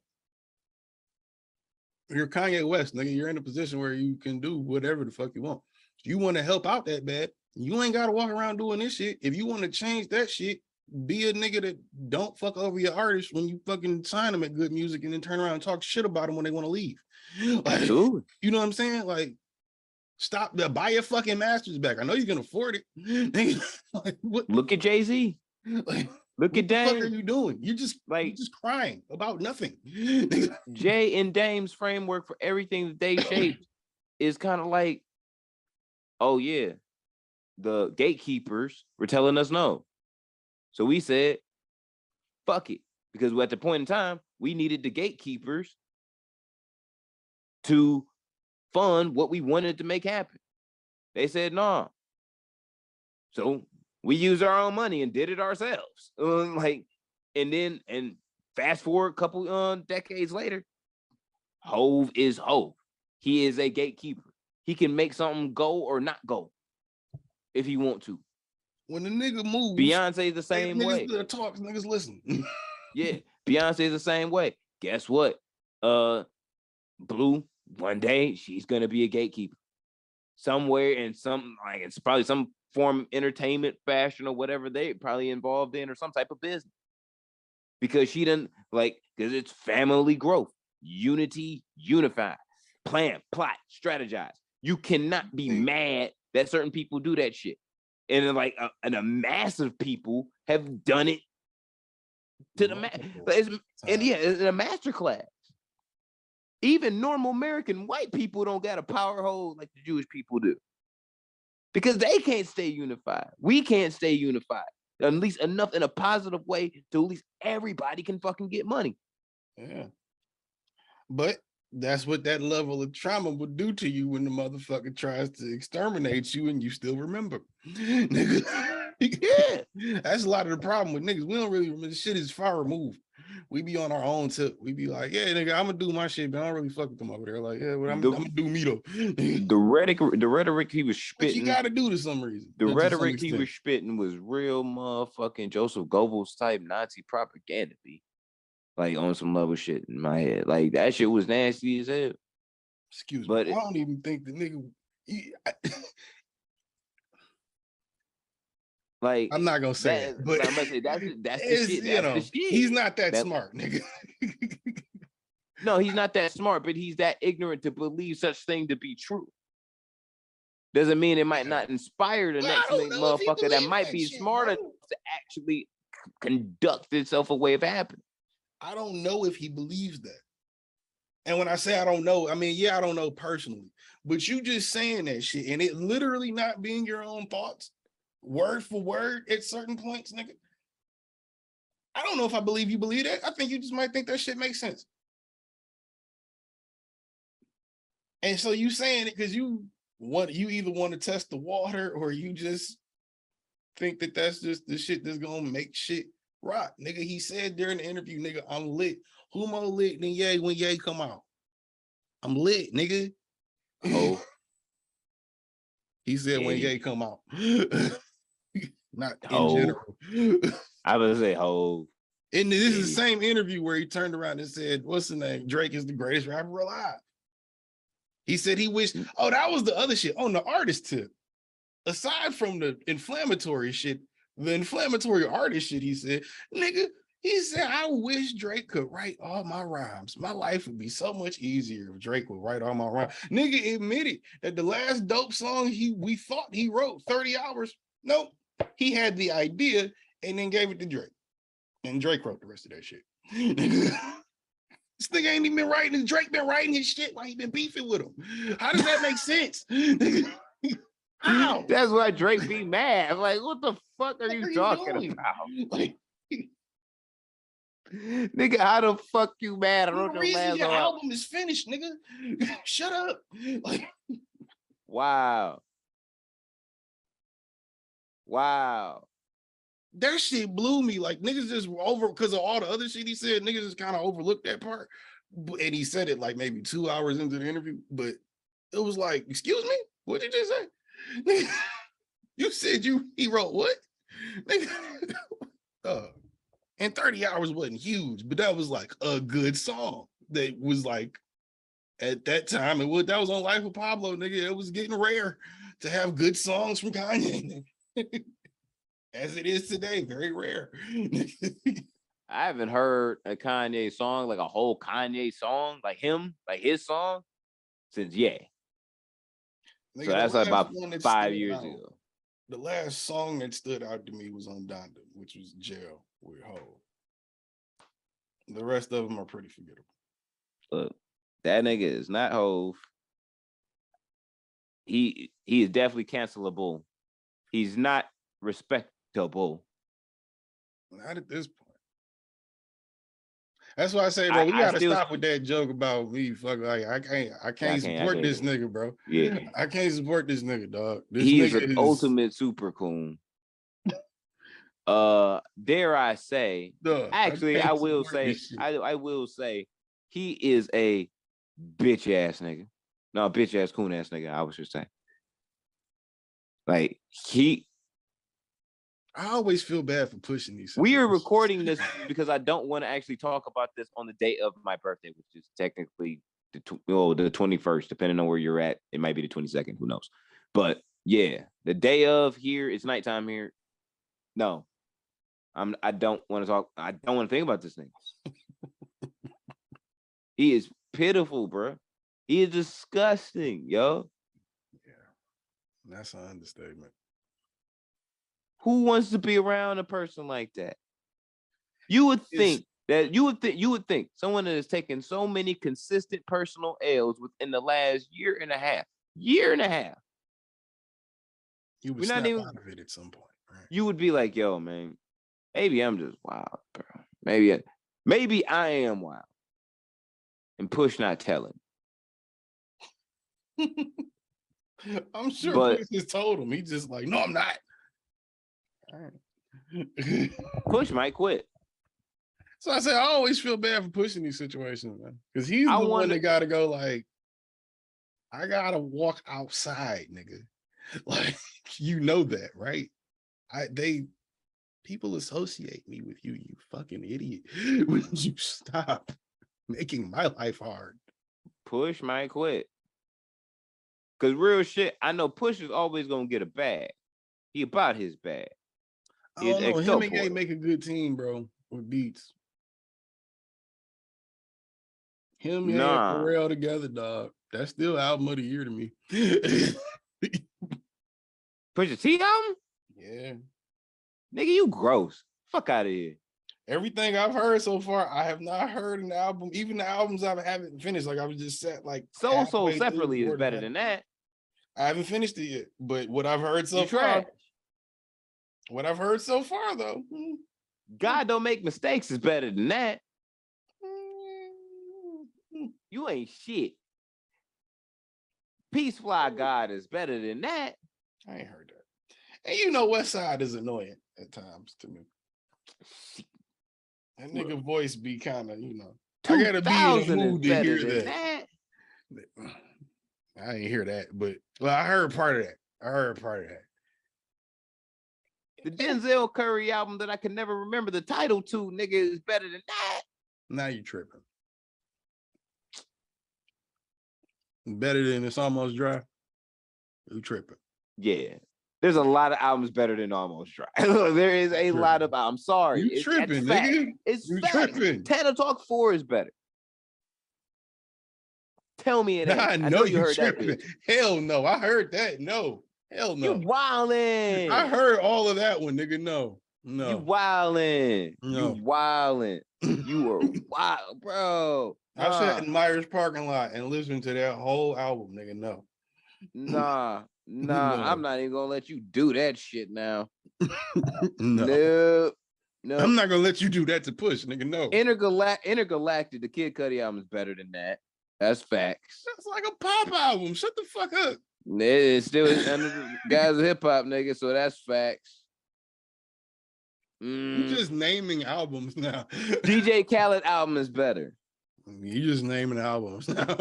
you're Kanye West, nigga. You're in a position where you can do whatever the fuck you want. If you want to help out that bad, you ain't got to walk around doing this shit. If you want to change that shit, be a nigga that don't fuck over your artists when you fucking sign them at good music and then turn around and talk shit about them when they want to leave. Like, you know what I'm saying? Like, stop, buy your fucking masters back. I know you can afford it. Like, what? Look at Jay-Z. Like, look at Dame. What are you doing? You're just crying about nothing. Jay and Dame's framework for everything that they shaped is kind of like, oh yeah, the gatekeepers were telling us no. So we said, fuck it. Because at the point in time, we needed the gatekeepers to fund what we wanted to make happen. They said, no. So we used our own money and did it ourselves. And fast forward a couple decades later, Hove is Hove. He is a gatekeeper. He can make something go or not go. if he want to. When the nigga moves, Beyonce's the same way. Niggas talks, niggas listen. Yeah, Beyonce's the same way. Guess what? Blue, one day she's gonna be a gatekeeper. Somewhere in some, like, it's probably some form of entertainment, fashion, or whatever they probably involved in, or some type of business. Because she didn't because it's family growth, unity, unify, plan, plot, strategize. You cannot be mad that certain people do that shit. And then, like, a massive people have done it to the it's a master class. Even normal American white people don't got a power hold like the Jewish people do, because they can't stay unified. We can't stay unified, at least enough in a positive way to at least everybody can fucking get money. Yeah, but that's what that level of trauma would do to you when the motherfucker tries to exterminate you and you still remember. Yeah, that's a lot of the problem with niggas. We don't really remember. Shit is far removed. We be on our own tip. We be like, yeah, nigga, I'm gonna do my shit, but I don't really fuck with them over there. Like, yeah, but I'm gonna do me though. The rhetoric he was spitting. But you gotta do to some reason. The rhetoric he was spitting was real motherfucking Joseph Goebbels type Nazi propaganda, like on some level shit in my head. Like that shit was nasty as hell. Excuse me. I don't even think the nigga. Like, I'm not gonna say that, but I'm gonna say that's the shit. That's the shit. He's not that smart, nigga. No, he's not that smart, but he's that ignorant to believe such thing to be true. Doesn't mean it might not inspire the next motherfucker that might be smarter to actually conduct itself a way of happening. I don't know if he believes that. And when I say I don't know, I mean, yeah, I don't know personally, but you just saying that shit and it literally not being your own thoughts, word for word at certain points, nigga. I don't know if I believe you believe that. I think you just might think that shit makes sense. And so you saying it because you either want to test the water or you just think that that's just the shit that's gonna make shit rock. Nigga, he said during the interview, nigga, I'm lit. Who more lit than Ye when Ye come out? I'm lit, nigga. Oh. He said when Ye come out. Not in general. I was gonna say ho. And this is the same interview where he turned around and said, what's the name? Drake is the greatest rapper alive. He said he wished, that was the other shit on the artist tip. Aside from the inflammatory shit, the inflammatory artist shit, he said, nigga, he said, I wish Drake could write all my rhymes. My life would be so much easier if Drake would write all my rhymes. Nigga admitted that the last dope song we thought he wrote 30 hours. Nope. He had the idea and then gave it to Drake. And Drake wrote the rest of that shit. This nigga ain't even been writing. Drake been writing his shit while he been beefing with him. How does that make sense? How? That's why Drake be mad. Like, what the fuck are you talking about? Like, nigga, how the fuck you mad? I wrote the reason your album is finished, nigga. Shut up. Like, wow. That shit blew me. Like, niggas just over because of all the other shit he said. Niggas just kind of overlooked that part. And he said it like maybe 2 hours into the interview, but it was like, excuse me, what did you just say? Nigga, you said he wrote what? Nigga, and 30 hours wasn't huge, but that was like a good song. That was like at that time, that was on Life of Pablo, nigga. It was getting rare to have good songs from Kanye. As it is today, very rare. I haven't heard a Kanye song, like a whole Kanye song, like his song, since Nigga, so that's like about 5 years ago. The last song that stood out to me was on Donda, which was Jail with Hov. The rest of them are pretty forgettable. Look, that nigga is not Hov. He is definitely cancelable. He's not respectable. Not at this point. That's why I say, bro, we gotta stop with that joke about me. Fuck, like I can't support this nigga, bro. Yeah, I can't support this nigga, dog. He is an ultimate super coon. Dare I say? Actually, I will say. I will say, he is a bitch ass nigga. No, bitch ass coon ass nigga. I was just saying. Like I always feel bad for pushing these. We are recording this because I don't want to actually talk about this on the day of my birthday, which is technically the 21st, depending on where you're at. It might be the 22nd, who knows? But yeah, the day of here, it's nighttime here. No, I don't want to talk. I don't want to think about this thing. He is pitiful, bro. He is disgusting, yo. Yeah, that's an understatement. Who wants to be around a person like that? You would think someone that has taken so many consistent personal L's within the last year and a half. You would snap out of it at some point, right? You would be like, yo, man, maybe I'm just wild, bro. Maybe I am wild. And Push not telling. I'm sure Push just told him. He just like, no, I'm not. All right. Push might quit. So I say I always feel bad for pushing these situations, man. Because he's the one that gotta go like, I gotta walk outside, nigga. Like, you know that, right? People associate me with you, you fucking idiot. When you stop making my life hard? Push might quit. Cause real shit, I know Push is always gonna get a bag. He about his bag. I don't know. Him and Ye make a good team, bro, with beats. Him and Pharrell together, dog. That's still album of the year to me. Pusha T album? Yeah. Nigga, you gross. Fuck out of here. Everything I've heard so far, I have not heard an album. Even the albums I haven't finished. Like I was just set like Soul Separately is better than that. I haven't finished it yet, but what I've heard so far. What I've heard so far, though. God Don't Make Mistakes is better than that. You ain't shit. Peace Fly God is better than that. I ain't heard that. And you know, West Side is annoying at times to me. That nigga voice be kind of, you know. I gotta be in a mood to hear that. I ain't hear that, but well, I heard part of that. The Denzel Curry album that I can never remember the title to, nigga, is better than that. Now you tripping. Better than It's Almost Dry. You tripping. Yeah. There's a lot of albums better than Almost Dry. There is a lot of, I'm sorry. You tripping, nigga. It's tripping. Tana Talk 4 is better. Tell me it ain't. I know you heard tripping. That. Hell no. I heard that. No. Hell no. You wildin'. I heard all of that one, nigga. No. You wildin'. No. You wildin'. You were wild, bro. I sat in Myers parking lot and listened to that whole album, nigga. No. Nah. No. I'm not even gonna let you do that shit now. No. I'm not gonna let you do that to Push, nigga. No. Intergalactic, the Kid Cudi album is better than that. That's facts. That's like a pop album. Shut the fuck up. It's still under the guys of hip hop, nigga. So that's facts. You're just naming albums now. DJ Khaled album is better. You just naming albums now.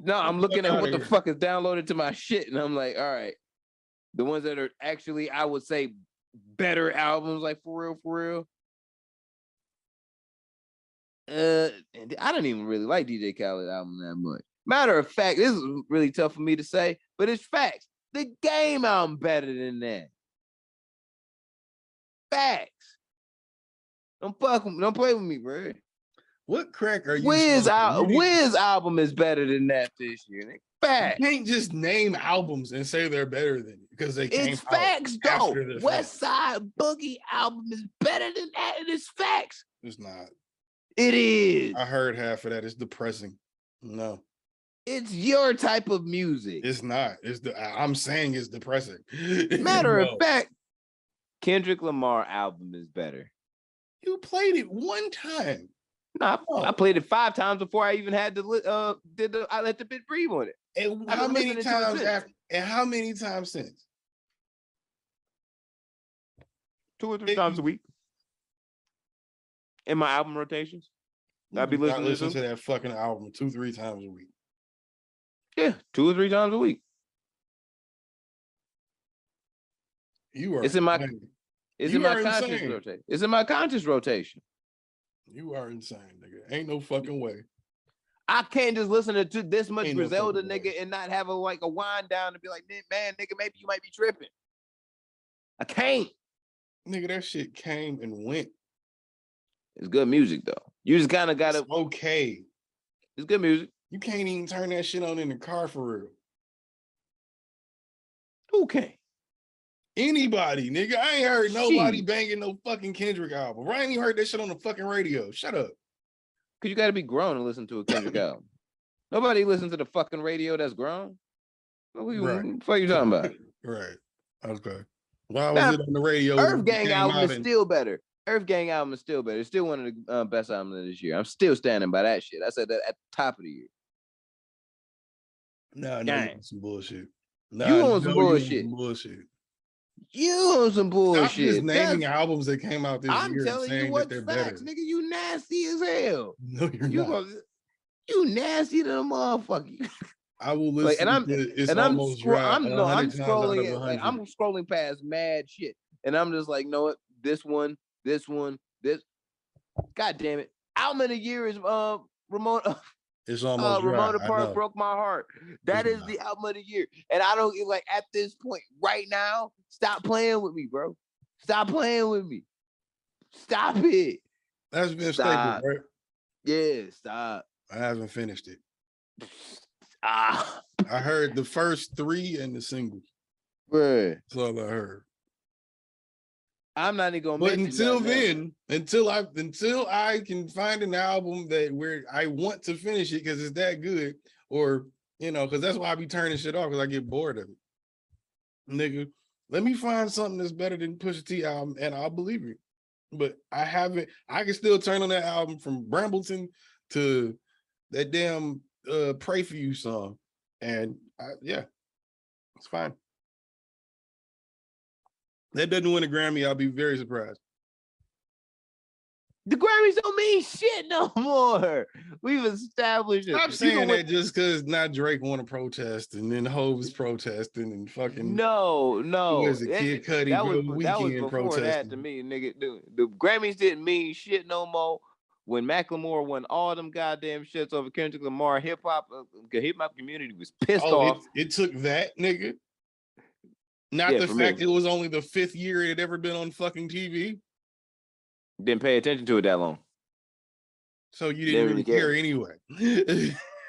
No, I'm looking at what the fuck is downloaded to my shit, and I'm like, all right, the ones that are actually, I would say, better albums, like for real. I don't even really like DJ Khaled album that much. Matter of fact, this is really tough for me to say, but it's facts. The Game album better than that. Facts. Don't play with me, bro. What crack are you? Wiz album is better than that this year. Facts. You can't just name albums and say they're better than you because they came It's facts, though. West Side Boogie album is better than that, and it's facts. It's not. It is. I heard half of that. It's depressing. No. It's your type of music. It's not. I'm saying it's depressing. Matter of fact, Kendrick Lamar album is better. You played it one time. No, I played it 5 times before I even had to I let the bit breathe on it. And how many times after? And how many times since? 2 or 3 times a week. In my album rotations. I'd be listening to that fucking album 2-3 times a week. Yeah, 2 or 3 times a week. You are It's in my insane. it's You in my are conscious insane. rotation. It's in my conscious rotation. You are insane, nigga. Ain't no fucking way. I can't just listen to this much Ain't no Griselda, fucking nigga, way. and not have a like a wind down and be like, man, nigga, maybe you might be tripping. I can't. Nigga, that shit came and went. It's good music though. You just kind of gotta. It's okay. It's good music. You can't even turn that shit on in the car for real. Who can? Anybody, nigga. I ain't heard nobody Shit. banging no fucking Kendrick album. I ain't even heard that shit on the fucking radio. Shut up. Cause you gotta be grown to listen to a Kendrick album. Nobody listens to the fucking radio that's grown. What the fuck you talking about? Right. Okay. Why was Now, it on the radio? Earth Gang album is still better. Earth Gang album is still better. It's still one of the best albums of this year. I'm still standing by that shit. I said that at the top of the year. No, you want some bullshit. You on some bullshit. You on some bullshit. Stop just naming albums that came out this year. I'm telling you what's facts, nigga. You nasty as hell. No, you're not. You nasty to the motherfucker. I will listen. I'm scrolling. I'm scrolling past mad shit, and I'm just like, know what? This one. God damn it! Album of the year is Ramona. It's almost Ramona Park broke my heart. That is the album of the year, and I don't like at this point right now. Stop playing with me, bro. Stop playing with me. Stop it. That's been staple, right? Yeah, stop. I haven't finished it. I heard the first 3 and the singles. Right. That's all I heard. I'm not even gonna. But until then, until I can find an album where I want to finish it because it's that good, or because that's why I be turning shit off because I get bored of it. Nigga, let me find something that's better than Pusha T album, and I'll believe it. But I haven't. I can still turn on that album from Brambleton to that damn Pray For You song, and it's fine. That doesn't win a Grammy, I'll be very surprised. The Grammys don't mean shit no more. We've established it. Stop saying that just because not Drake want to protest and then Hov is protesting and fucking no. Was it Kid Cudi? That was before protesting. That to me, nigga. The Grammys didn't mean shit no more. When Macklemore won all them goddamn shits over Kendrick Lamar, hip hop community was pissed off. It took that, nigga. Not the fact it was only the 5th year it had ever been on fucking TV. Didn't pay attention to it that long. So you didn't really care anyway.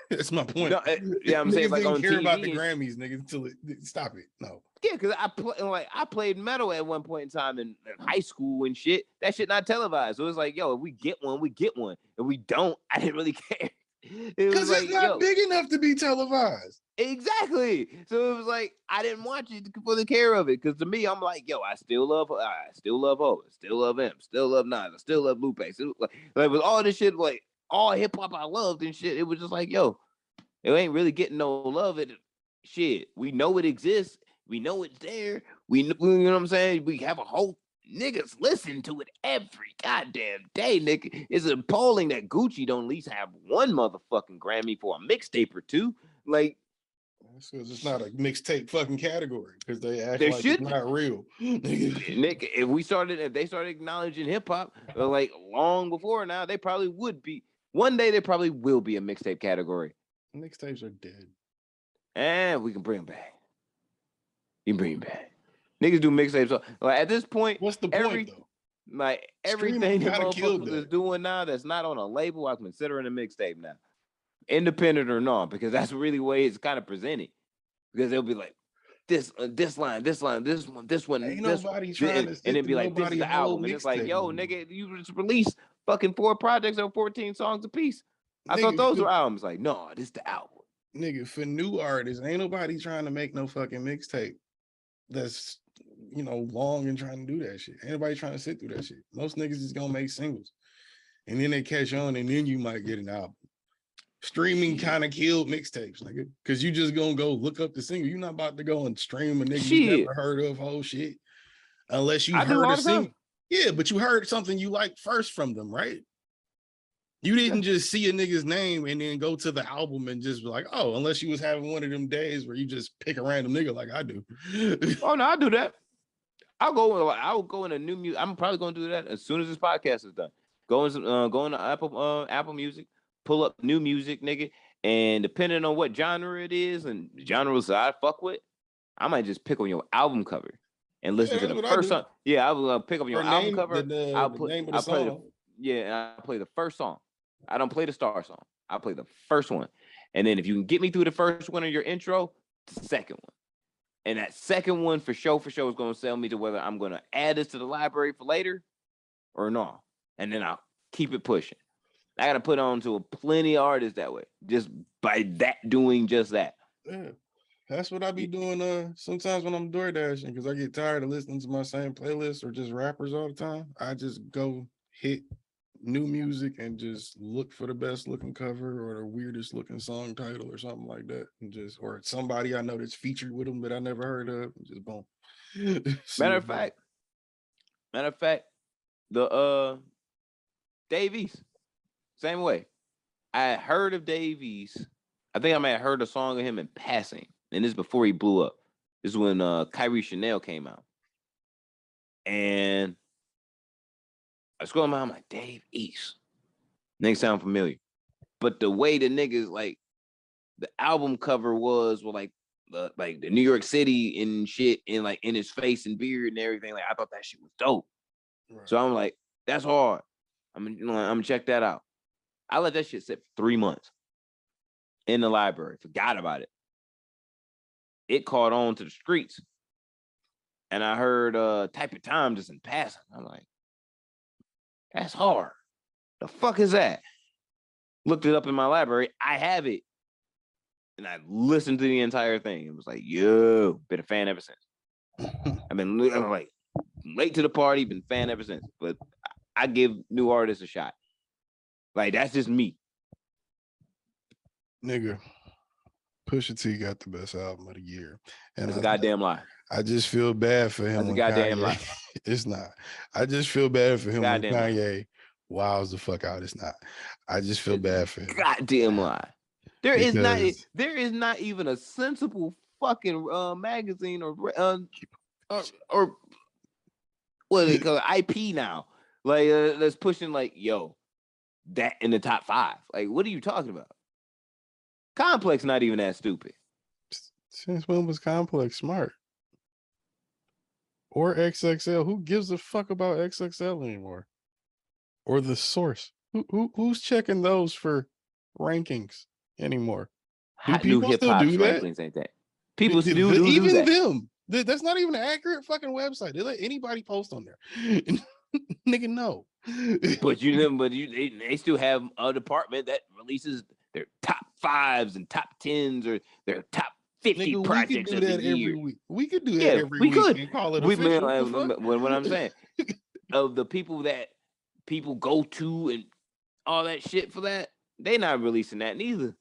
That's my point. No, I'm saying like didn't on care TV, about the Grammys, nigga, until stop it. No. Yeah, because I played metal at one point in time in high school and shit. That shit not televised. So it was like, yo, if we get one, we get one. If we don't, I didn't really care. Because it's not big enough to be televised. Exactly. So it was like I didn't watch it for the care of it. Because to me, I'm like, yo, I still love Ho, I still love him, still love Nas, I still love Lupe. So, like with all this shit, like all hip hop I loved and shit, it was just like, yo, it ain't really getting no love. Shit, we know it exists. We know it's there. You know what I'm saying? We have a whole niggas listen to it every goddamn day, nigga. It's appalling that Gucci don't at least have one motherfucking Grammy for a mixtape or two. Like, because it's not a mixtape fucking category because they act like it's not real. Nick, if they started acknowledging hip hop like long before now, they probably would be. One day there probably will be a mixtape category. Mixtapes are dead. And we can bring them back. You can bring them back. Niggas do mixtapes. Like at this point, what's the point though? Like everything that motherfuckers is doing now that's not on a label, I consider it a mixtape now. Independent or not, because that's really the way it's kind of presented. Because they'll be like, this line, this one, this one, Ain't nobody trying to and it'd be like, this is the album. And it's like, yo, nigga, you just released fucking 4 projects on 14 songs a piece. I thought those were albums. Like, no, this is the album. Nigga, for new artists, ain't nobody trying to make no fucking mixtape that's long and trying to do that shit. Ain't nobody trying to sit through that shit. Most niggas is gonna make singles. And then they catch on and then you might get an album. Streaming kind of killed mixtapes, nigga. Cause you just gonna go look up the single. You're not about to go and stream a nigga you never heard of whole shit. Unless you heard a single. Yeah, but you heard something you liked first from them, right? You didn't just see a nigga's name and then go to the album and just be like, oh, unless you was having one of them days where you just pick a random nigga like I do. Oh no, I do that. I'll go in a new music. I'm probably gonna do that as soon as this podcast is done. Go into Apple Music, pull up new music, nigga, and depending on what genre it is and genres that I fuck with, I might just pick on your album cover and listen to that's the what I first do. song. Yeah, I will pick up your Or album name cover. the name of the song. And I play the first song. I don't play the star song. I play the first one, and then if you can get me through the first one of your intro, the second one. And that second one for sure is going to sell me to whether I'm going to add this to the library for later or no. And then I'll keep it pushing. I got to put on to plenty of artists that way, just by that doing just that. Yeah, that's what I be doing. Sometimes when I'm door dashing, because I get tired of listening to my same playlist or just rappers all the time. I just go hit new music and just look for the best looking cover or the weirdest looking song title or something like that, and just or somebody I know that's featured with them that I never heard of, and just boom. Matter of fact, the Dave East, same way. I heard of Dave East. I think I might have heard a song of him in passing, and this is before he blew up. This is when Kyrie Chanel came out, and I scroll my, I'm like, Dave East. Nigga sound familiar. But the way the niggas, like, the album cover was with, like the New York City and shit, and, like, in his face and beard and everything, like, I thought that shit was dope. Right. So I'm like, that's hard. I'm gonna check that out. I let that shit sit for 3 months in the library. Forgot about it. It caught on to the streets. And I heard Type of Time just in passing. I'm like, that's hard. The fuck is that? Looked it up in my library. I have it. And I listened to the entire thing. It was like, yo, been a fan ever since. I'm like late to the party, been a fan ever since. But I give new artists a shot. Like, that's just me. Nigga, Pusha T got the best album of the year. And that's a goddamn lie. I just feel bad for him. That's a goddamn lie. It's not. I just feel bad for him when Kanye lie. wows the fuck out. It's not. I just feel bad for him. Goddamn lie. There is not even a sensible fucking magazine or what they call it, IP now. Like that's pushing like, yo, that in the top 5. Like, what are you talking about? Complex not even that stupid. Since when was Complex smart? Or XXL? Who gives a fuck about XXL anymore? Or The Source? Who's checking those for rankings anymore? Do people still do that? Ain't that? People still do even that. Them. That's not even an accurate fucking website. They let anybody post on there. Nigga, no. But they still have a department that releases their top 5s and top 10s or their top 50 Nigga, projects we could do that every week. We could do that every week. Could. And call it official. What I'm saying, of the people that people go to and all that shit for that, they not releasing that neither.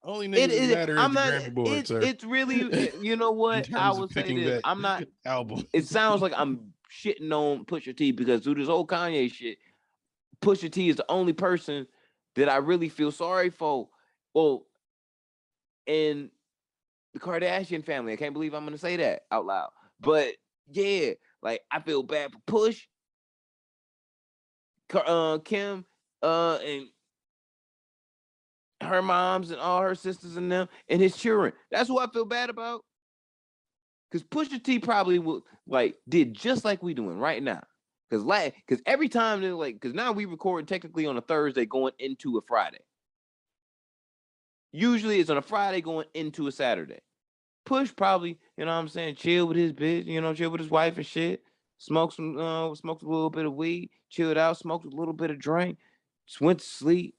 Only niggas that matter is the Grammy board, sir. It's really, you know what? I would say this. I'm not album. It sounds like I'm shitting on Pusha T because through this whole Kanye shit, Pusha T is the only person that I really feel sorry for. Well, in the Kardashian family, I can't believe I'm gonna say that out loud. But yeah, like I feel bad for Push, Kim, and her moms and all her sisters and them and his children. That's who I feel bad about. Because Pusha T probably would did just like we doing right now. Because every time they're because now we record technically on a Thursday going into a Friday. Usually it's on a Friday going into a Saturday. Push probably, you know what I'm saying, chill with his bitch, chill with his wife and shit. Smoked a little bit of weed, chilled out, smoked a little bit of drink, just went to sleep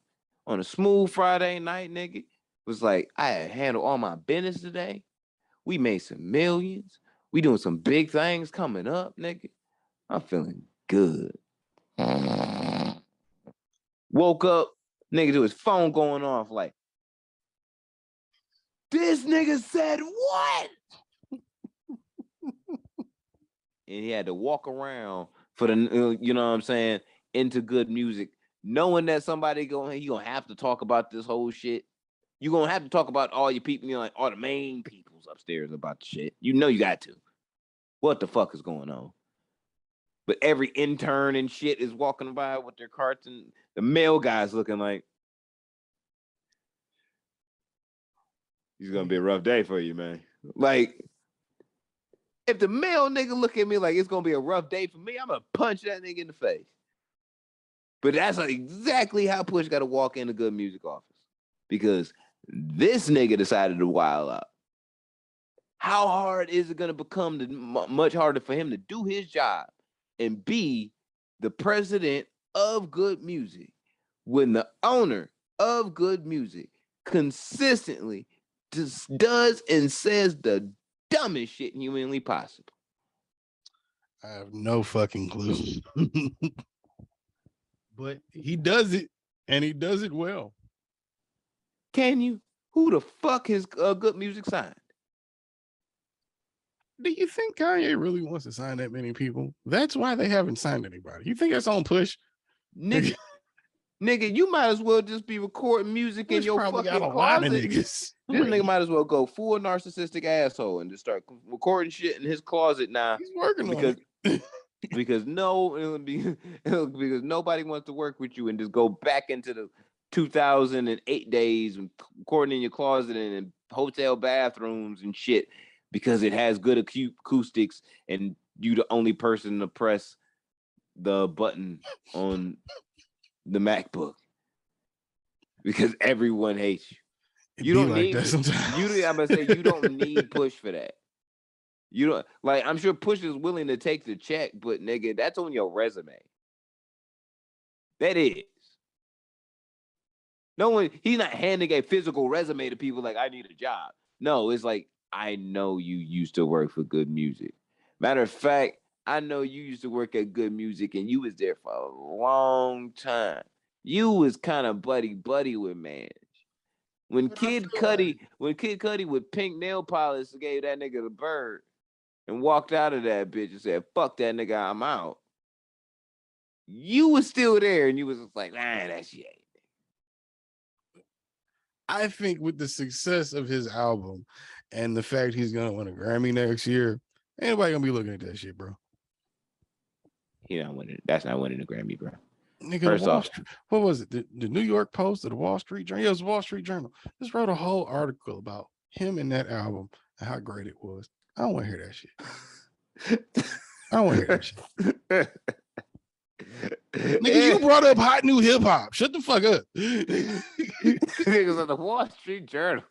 on a smooth Friday night, nigga. Was like, I had handled all my business today. We made some millions. We doing some big things coming up, nigga. I'm feeling good. Woke up, nigga, to his phone going off like, this nigga said what? And he had to walk around for the, you know what I'm saying, into good music, knowing that somebody he gonna have to talk about this whole shit. You're gonna have to talk about all your people, all the main peoples upstairs about the shit. You know you got to. What the fuck is going on? But every intern and shit is walking by with their carts, and the male guy's looking like it's gonna be a rough day for you, man. Like, if the male nigga look at me like it's gonna be a rough day for me, I'm gonna punch that nigga in the face. But that's like exactly how Push got to walk in a good music office, because this nigga decided to wild out. How hard is it gonna become much harder for him to do his job and be the president of good music when the owner of good music consistently just does and says the dumbest shit humanly possible? I have no fucking clue. But he does it, and he does it well. Can you? Who the fuck is good music signed? Do you think Kanye really wants to sign that many people? That's why they haven't signed anybody. You think that's on Push? Nigga, nigga, you might as well just be recording music in your fucking got a closet. lot of niggas. This nigga might as well go full narcissistic asshole and just start recording shit in his closet now. He's working because on it. because nobody wants to work with you, and just go back into the 2008 days and recording in your closet and in hotel bathrooms and shit, because it has good acoustics and you the only person to press the button on the MacBook because everyone hates you. You don't need that sometimes. I'm gonna say you don't need Push for that. You don't, like, I'm sure Push is willing to take the check, but nigga, that's on your resume. That is. No one, he's not handing a physical resume to people like, I need a job. No, it's like, I know you used to work for good music. Matter of fact, I know you used to work at good music and you was there for a long time. You was kind of buddy with Mange. When Kid Cudi with pink nail polish gave that nigga the bird and walked out of that bitch and said, fuck that nigga, I'm out. You was still there and you was just like, that shit. I think with the success of his album and the fact he's gonna win a Grammy next year, ain't nobody gonna be looking at that shit, bro. He not winning. That's not winning a Grammy, bro. Nigga, First off, what was it? The New York Post or the Wall Street Journal? Yeah, it was Wall Street Journal. Just wrote a whole article about him and that album and how great it was. I don't want to hear that shit. I don't want to hear that shit. Nigga, you brought up hot new hip hop. Shut the fuck up. Niggas on the Wall Street Journal.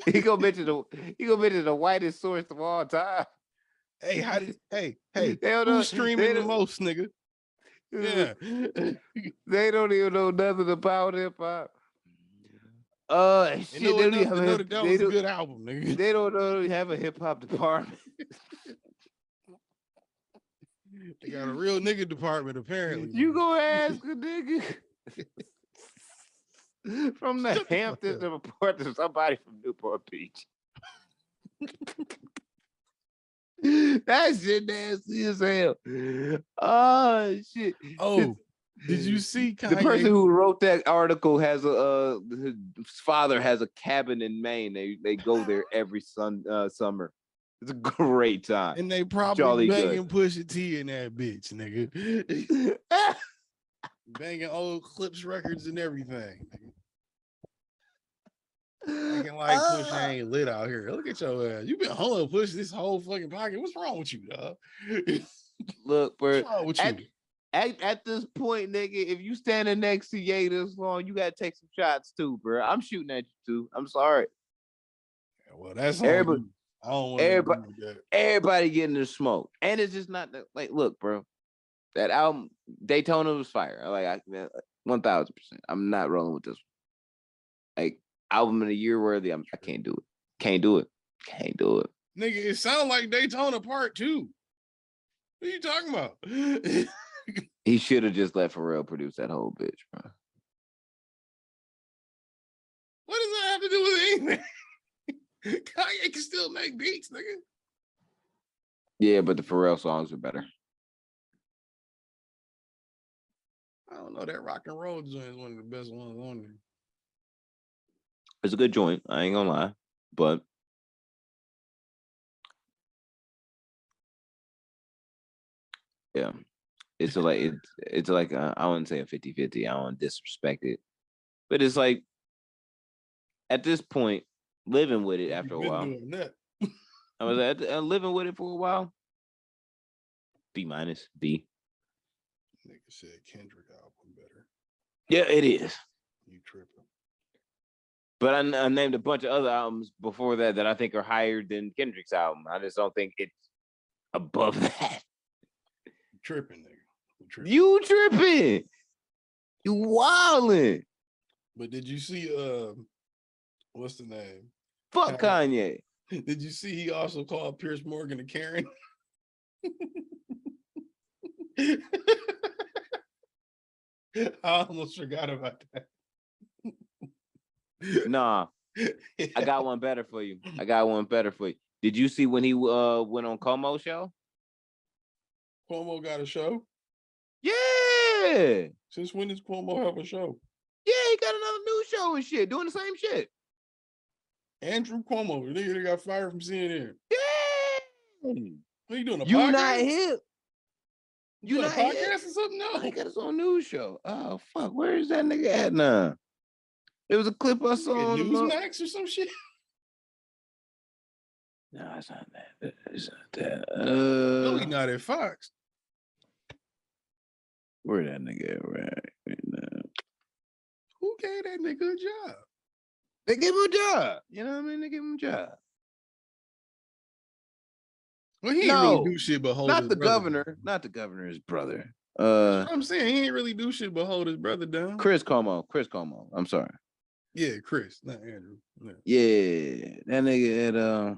He gonna mention the whitest source of all time. Hey, who's streaming the most, nigga? Yeah. They don't even know nothing about hip hop. Shit, they don't know that was a good album, nigga. They don't know they have a hip hop department. They got a real nigga department, apparently. You gonna ask a nigga from the Hamptons to report to somebody from Newport Beach? That shit nasty as hell. Oh shit. Oh, did you see Kanye? The person who wrote that article has his father has a cabin in Maine. They go there every summer. It's a great time. And they probably banging Pusha T in that bitch, nigga. Banging old Clips records and everything. Acting like Push ain't lit out here. Look at your ass. You been holding Push this whole fucking pocket. What's wrong with you, dog? Look, bro. What's wrong with you? At this point, nigga, if you standing next to Ye this long, you gotta take some shots too, bro. I'm shooting at you too. I'm sorry. Yeah, well, that's everybody. I don't want everybody getting the smoke, and it's just not like, look, bro. That album Daytona was fire. Like 1000%. I'm not rolling with this one. Like, album of the year worthy. I can't do it. Can't do it. Nigga, it sounds like Daytona Part 2. What are you talking about? He should have just let Pharrell produce that whole bitch, bro. What does that have to do with anything? Kanye can still make beats, nigga. Yeah, but the Pharrell songs are better. I don't know. That rock and roll joint is one of the best ones on there. It's a good joint. I ain't gonna lie, but Yeah. It's like I wouldn't say a 50-50. I don't disrespect it. But it's like at this point, living with it after a while. Doing that. I was living with it for a while. B-, B. Nigga said Kendrick album better. Yeah, it is. You tripping. But I named a bunch of other albums before that I think are higher than Kendrick's album. I just don't think it's above that. You tripping, nigga. You tripping. You wildin'. But did you see what's the name? Fuck Kanye. Did you see he also called Pierce Morgan a Karen? I almost forgot about that. Nah, I got one better for you. Did you see when he went on Cuomo's show? Cuomo got a show? Yeah. Since when does Cuomo have a show? Yeah, he got another new show and shit, doing the same shit. Andrew Cuomo, the nigga that got fired from CNN. Yeah. What are you doing? A you podcast? Not hip. You not a podcast or something? No, he got his own news show. Oh fuck, where is that nigga at now? There was a clip I saw on Newsmax or some shit. No, it's not that. It's not that. No, he not at Fox. Where that nigga at right now? Who gave that nigga a job? They gave him a job. You know what I mean? They gave him a job. Well, he ain't really do shit but hold not his the brother governor. down. Not the governor's brother. That's what I'm saying, he ain't really do shit but hold his brother down. Chris Cuomo. I'm sorry. Yeah, Chris, not Andrew. Yeah, that nigga at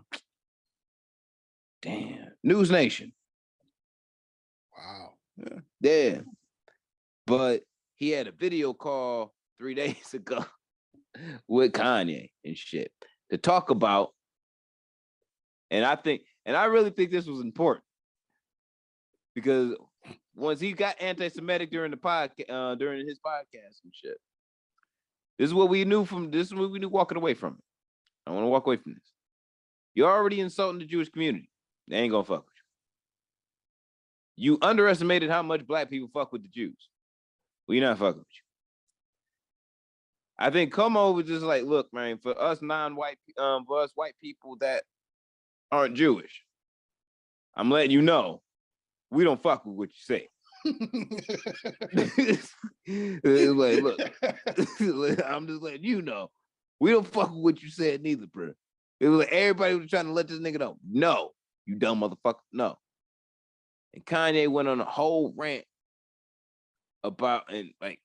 damn News Nation. Wow. Yeah. But he had a video call 3 days ago with Kanye and shit to talk about, and I really think this was important because once he got anti-Semitic during his podcast and shit, this is what we knew walking away from it. I want to walk away from this. You're already insulting the Jewish community. They ain't gonna fuck with you. You underestimated how much black people fuck with the Jews. We're not fucking with you. I think Como was just like, look, man, for us non-white, for us white people that aren't Jewish, I'm letting you know, we don't fuck with what you say. Like, look, I'm just letting you know, we don't fuck with what you said neither, bro. It was like everybody was trying to let this nigga know, no, you dumb motherfucker, no. And Kanye went on a whole rant about, and like,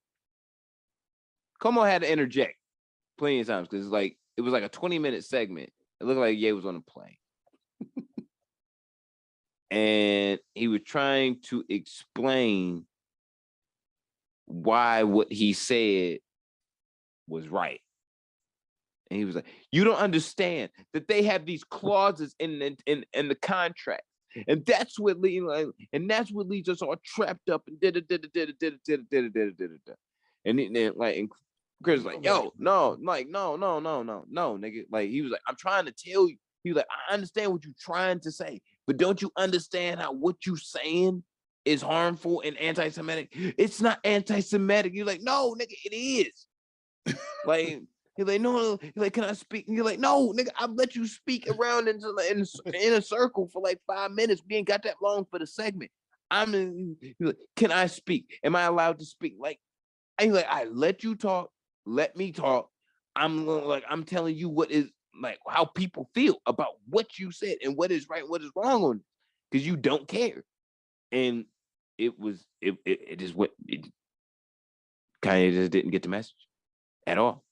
Como had to interject plenty of times because it was like a 20-minute segment. It looked like Ye was on a plane. And he was trying to explain why what he said was right. And he was like, you don't understand that they have these clauses in the contract. And that's what leads us all trapped up and and Chris was like, yo, no, like, no, nigga. Like, he was like, I'm trying to tell you. He was like, I understand what you're trying to say, but don't you understand how what you saying is harmful and anti-Semitic? It's not anti-Semitic. You're like, no, nigga, it is. Like, he's like, no, he's like, can I speak? And you're like, no, nigga, I've let you speak around in a circle for like 5 minutes. We ain't got that long for the segment. He's like, can I speak? Am I allowed to speak? Like, I let you talk. Let me talk. I'm telling you what is like how people feel about what you said and what is right and what is wrong on it, because you don't care. And it just went. Kanye just didn't get the message at all.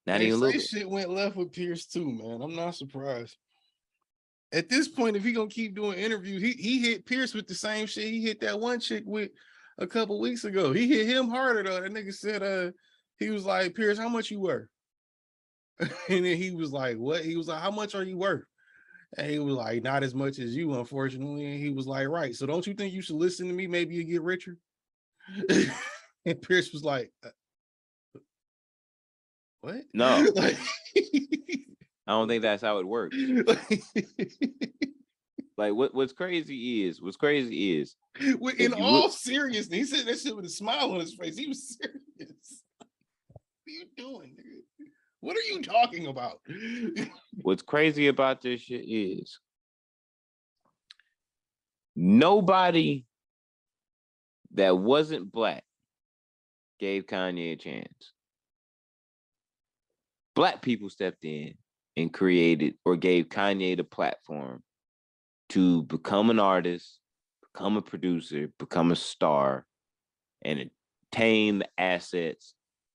Not even a little bit. Shit went left with Pierce too, man. I'm not surprised. At this point, if he gonna keep doing interviews, he hit Pierce with the same shit he hit that one chick with a couple weeks ago. He hit him harder though. That nigga said, he was like, Pierce, how much you worth? And then he was like, what? He was like, how much are you worth? And he was like, not as much as you, unfortunately. And he was like, right. So don't you think you should listen to me? Maybe you get richer. And Pierce was like, what? No. I don't think that's how it works. Like what's crazy is In all seriousness, he said that shit with a smile on his face. He was serious. What are you doing, nigga? What are you talking about? What's crazy about this shit is nobody that wasn't black gave Kanye a chance. Black people stepped in and created or gave Kanye the platform to become an artist, become a producer, become a star, and attain the assets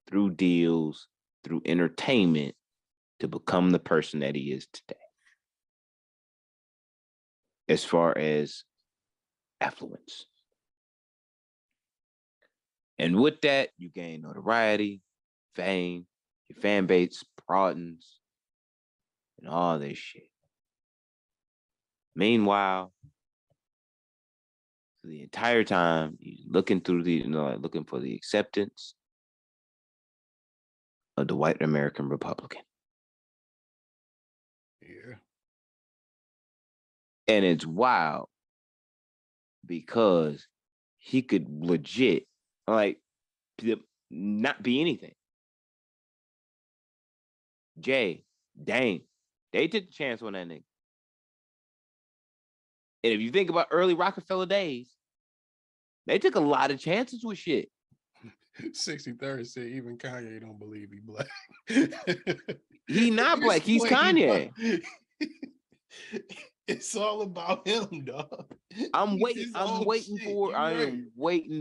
through deals, through entertainment to become the person that he is today. As far as affluence. And with that, you gain notoriety, fame, your fan base broadens, and all this shit. Meanwhile, the entire time, you're looking through looking for the acceptance of the white American Republican. Yeah. And it's wild because he could legit, like, not be anything. Jay, Dame, they took the chance on that nigga. And if you think about early Rockefeller days, they took a lot of chances with shit. 63rd said even Kanye don't believe he black. He not black. He's Kanye. It's all about him, dog. I'm waiting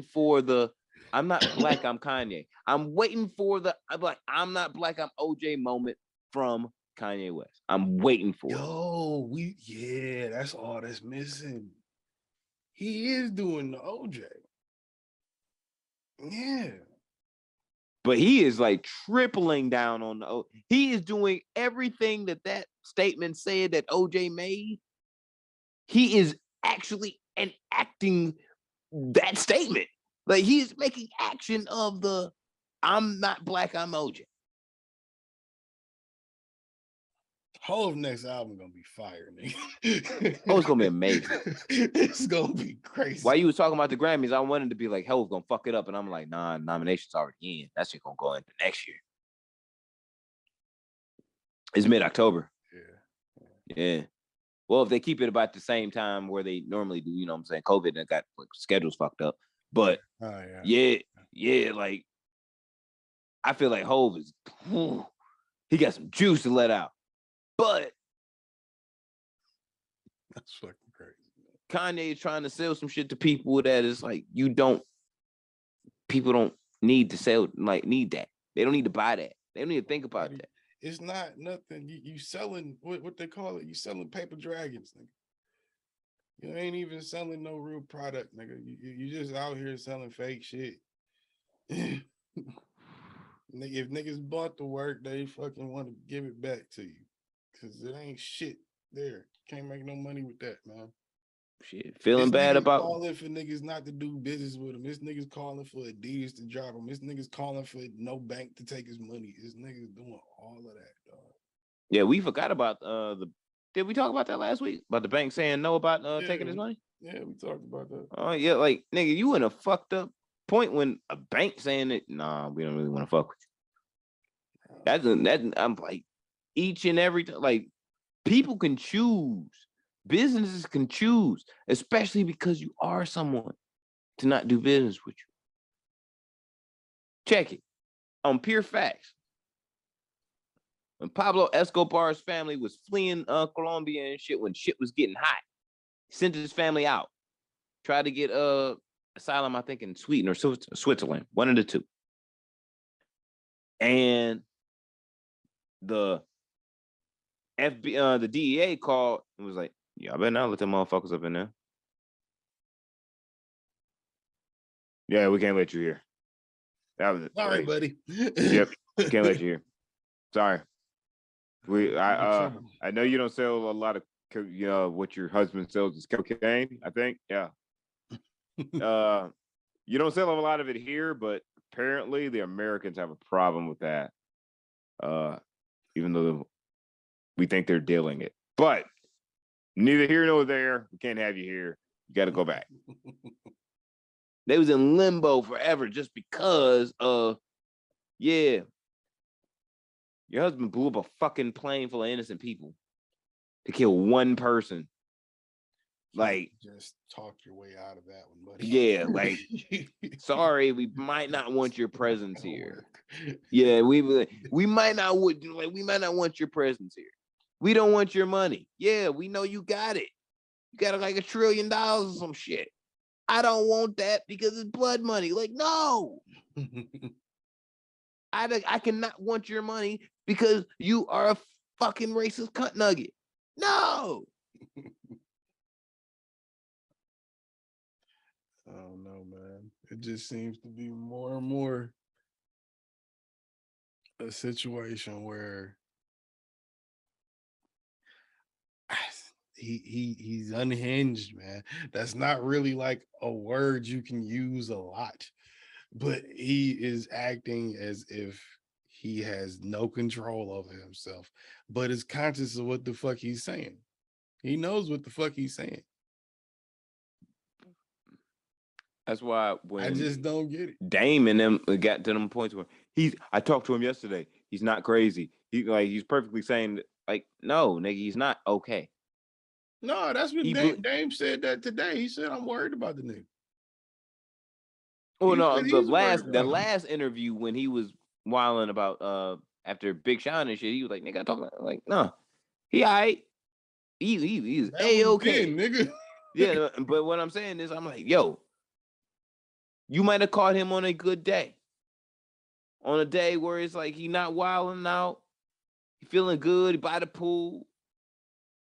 for the I'm not black, I'm Kanye. I'm waiting for the I'm not black, I'm OJ moment from Kanye West. I'm waiting for it. That's all that's missing. He is doing the OJ. Yeah. But he is like tripling down on the he is doing everything that statement said that OJ made. He is actually enacting that statement. Like he's making action of the I'm not black, I'm OJ. Hov next album gonna be fire, nigga. Oh, it's gonna be amazing. It's gonna be crazy. While you was talking about the Grammys, I wanted to be like, Hov gonna fuck it up, and I'm like, nah, nominations already in. That shit gonna go into next year. It's mid-October. Yeah. Well, if they keep it about the same time where they normally do, you know what I'm saying? COVID and got like schedules fucked up. But yeah, like I feel like Hov is he got some juice to let out. But that's fucking crazy. Kanye is trying to sell some shit to people that is like people don't need to sell, like need that. They don't need to buy that. They don't need to think about that. It's not nothing. You selling what they call it. You selling paper dragons, nigga. You ain't even selling no real product, nigga. You just out here selling fake shit. If niggas bought the work, they fucking want to give it back to you. Cause it ain't shit there. Can't make no money with that, man. Shit, feeling bad about calling for niggas not to do business with him. This niggas calling for Adidas to drop him. This niggas calling for no bank to take his money. This niggas doing all of that, dog. Yeah, we forgot about did we talk about that last week? About the bank saying no about taking his money? Yeah, we talked about that. Oh yeah, like nigga, you in a fucked up point when a bank saying that nah, we don't really want to fuck with you. That I'm like each and every like people can choose. Businesses can choose, especially because you are someone to not do business with you. Check it on pure facts. When Pablo Escobar's family was fleeing Colombia and shit, when shit was getting hot, he sent his family out, tried to get asylum, I think, in Sweden or Switzerland, one of the two. And the the DEA called and was like, y'all better not let them motherfuckers up in there. Yeah, we can't let you here. That was all right, buddy. Yep, can't let you here. Sorry. I know you don't sell a lot of what your husband sells is cocaine, I think. Yeah. You don't sell a lot of it here, but apparently the Americans have a problem with that. Even though we think they're dealing it. But Neither here nor there. We can't have you here. You got to go back. They was in limbo forever just because of, yeah, your husband blew up a fucking plane full of innocent people to kill one person. Like, just talk your way out of that one, buddy. Yeah, like, sorry, we might not want your presence here. Yeah, we might not want your presence here. We don't want your money. Yeah, we know you got it. You got like $1 trillion or some shit. I don't want that because it's blood money. Like, no. I cannot want your money because you are a fucking racist cunt nugget. No. I don't know, man. It just seems to be more and more a situation where he's unhinged, man. That's not really like a word you can use a lot, but he is acting as if he has no control over himself, but is conscious of what the fuck he's saying. He knows what the fuck he's saying. That's why when I just don't get it. Dame and them got to them points where I talked to him yesterday. He's not crazy. He's perfectly saying like, no, nigga, he's not okay. No, that's what Dame said that today. He said, I'm worried about the nigga. Oh no, the last interview when he was wilding about after Big Sean and shit, he was like, nigga, I talk like, no, he all right. He's A-okay, nigga. Yeah, but what I'm saying is, I'm like, yo, you might have caught him on a good day. On a day where it's like he not wilding out, he feeling good, he by the pool.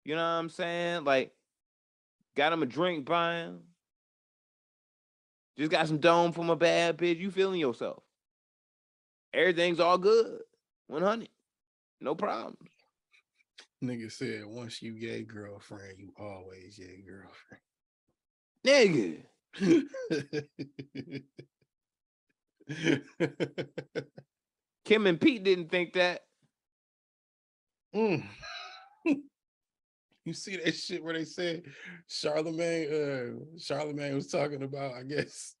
You know what I'm saying? Like, got him a drink by him. Just got some dome from a bad bitch. You feeling yourself. Everything's all good. 100. No problem. Nigga said, once you gay girlfriend, you always gay girlfriend. Nigga. Kim and Pete didn't think that. You see that shit where they said Charlemagne was talking about, I guess,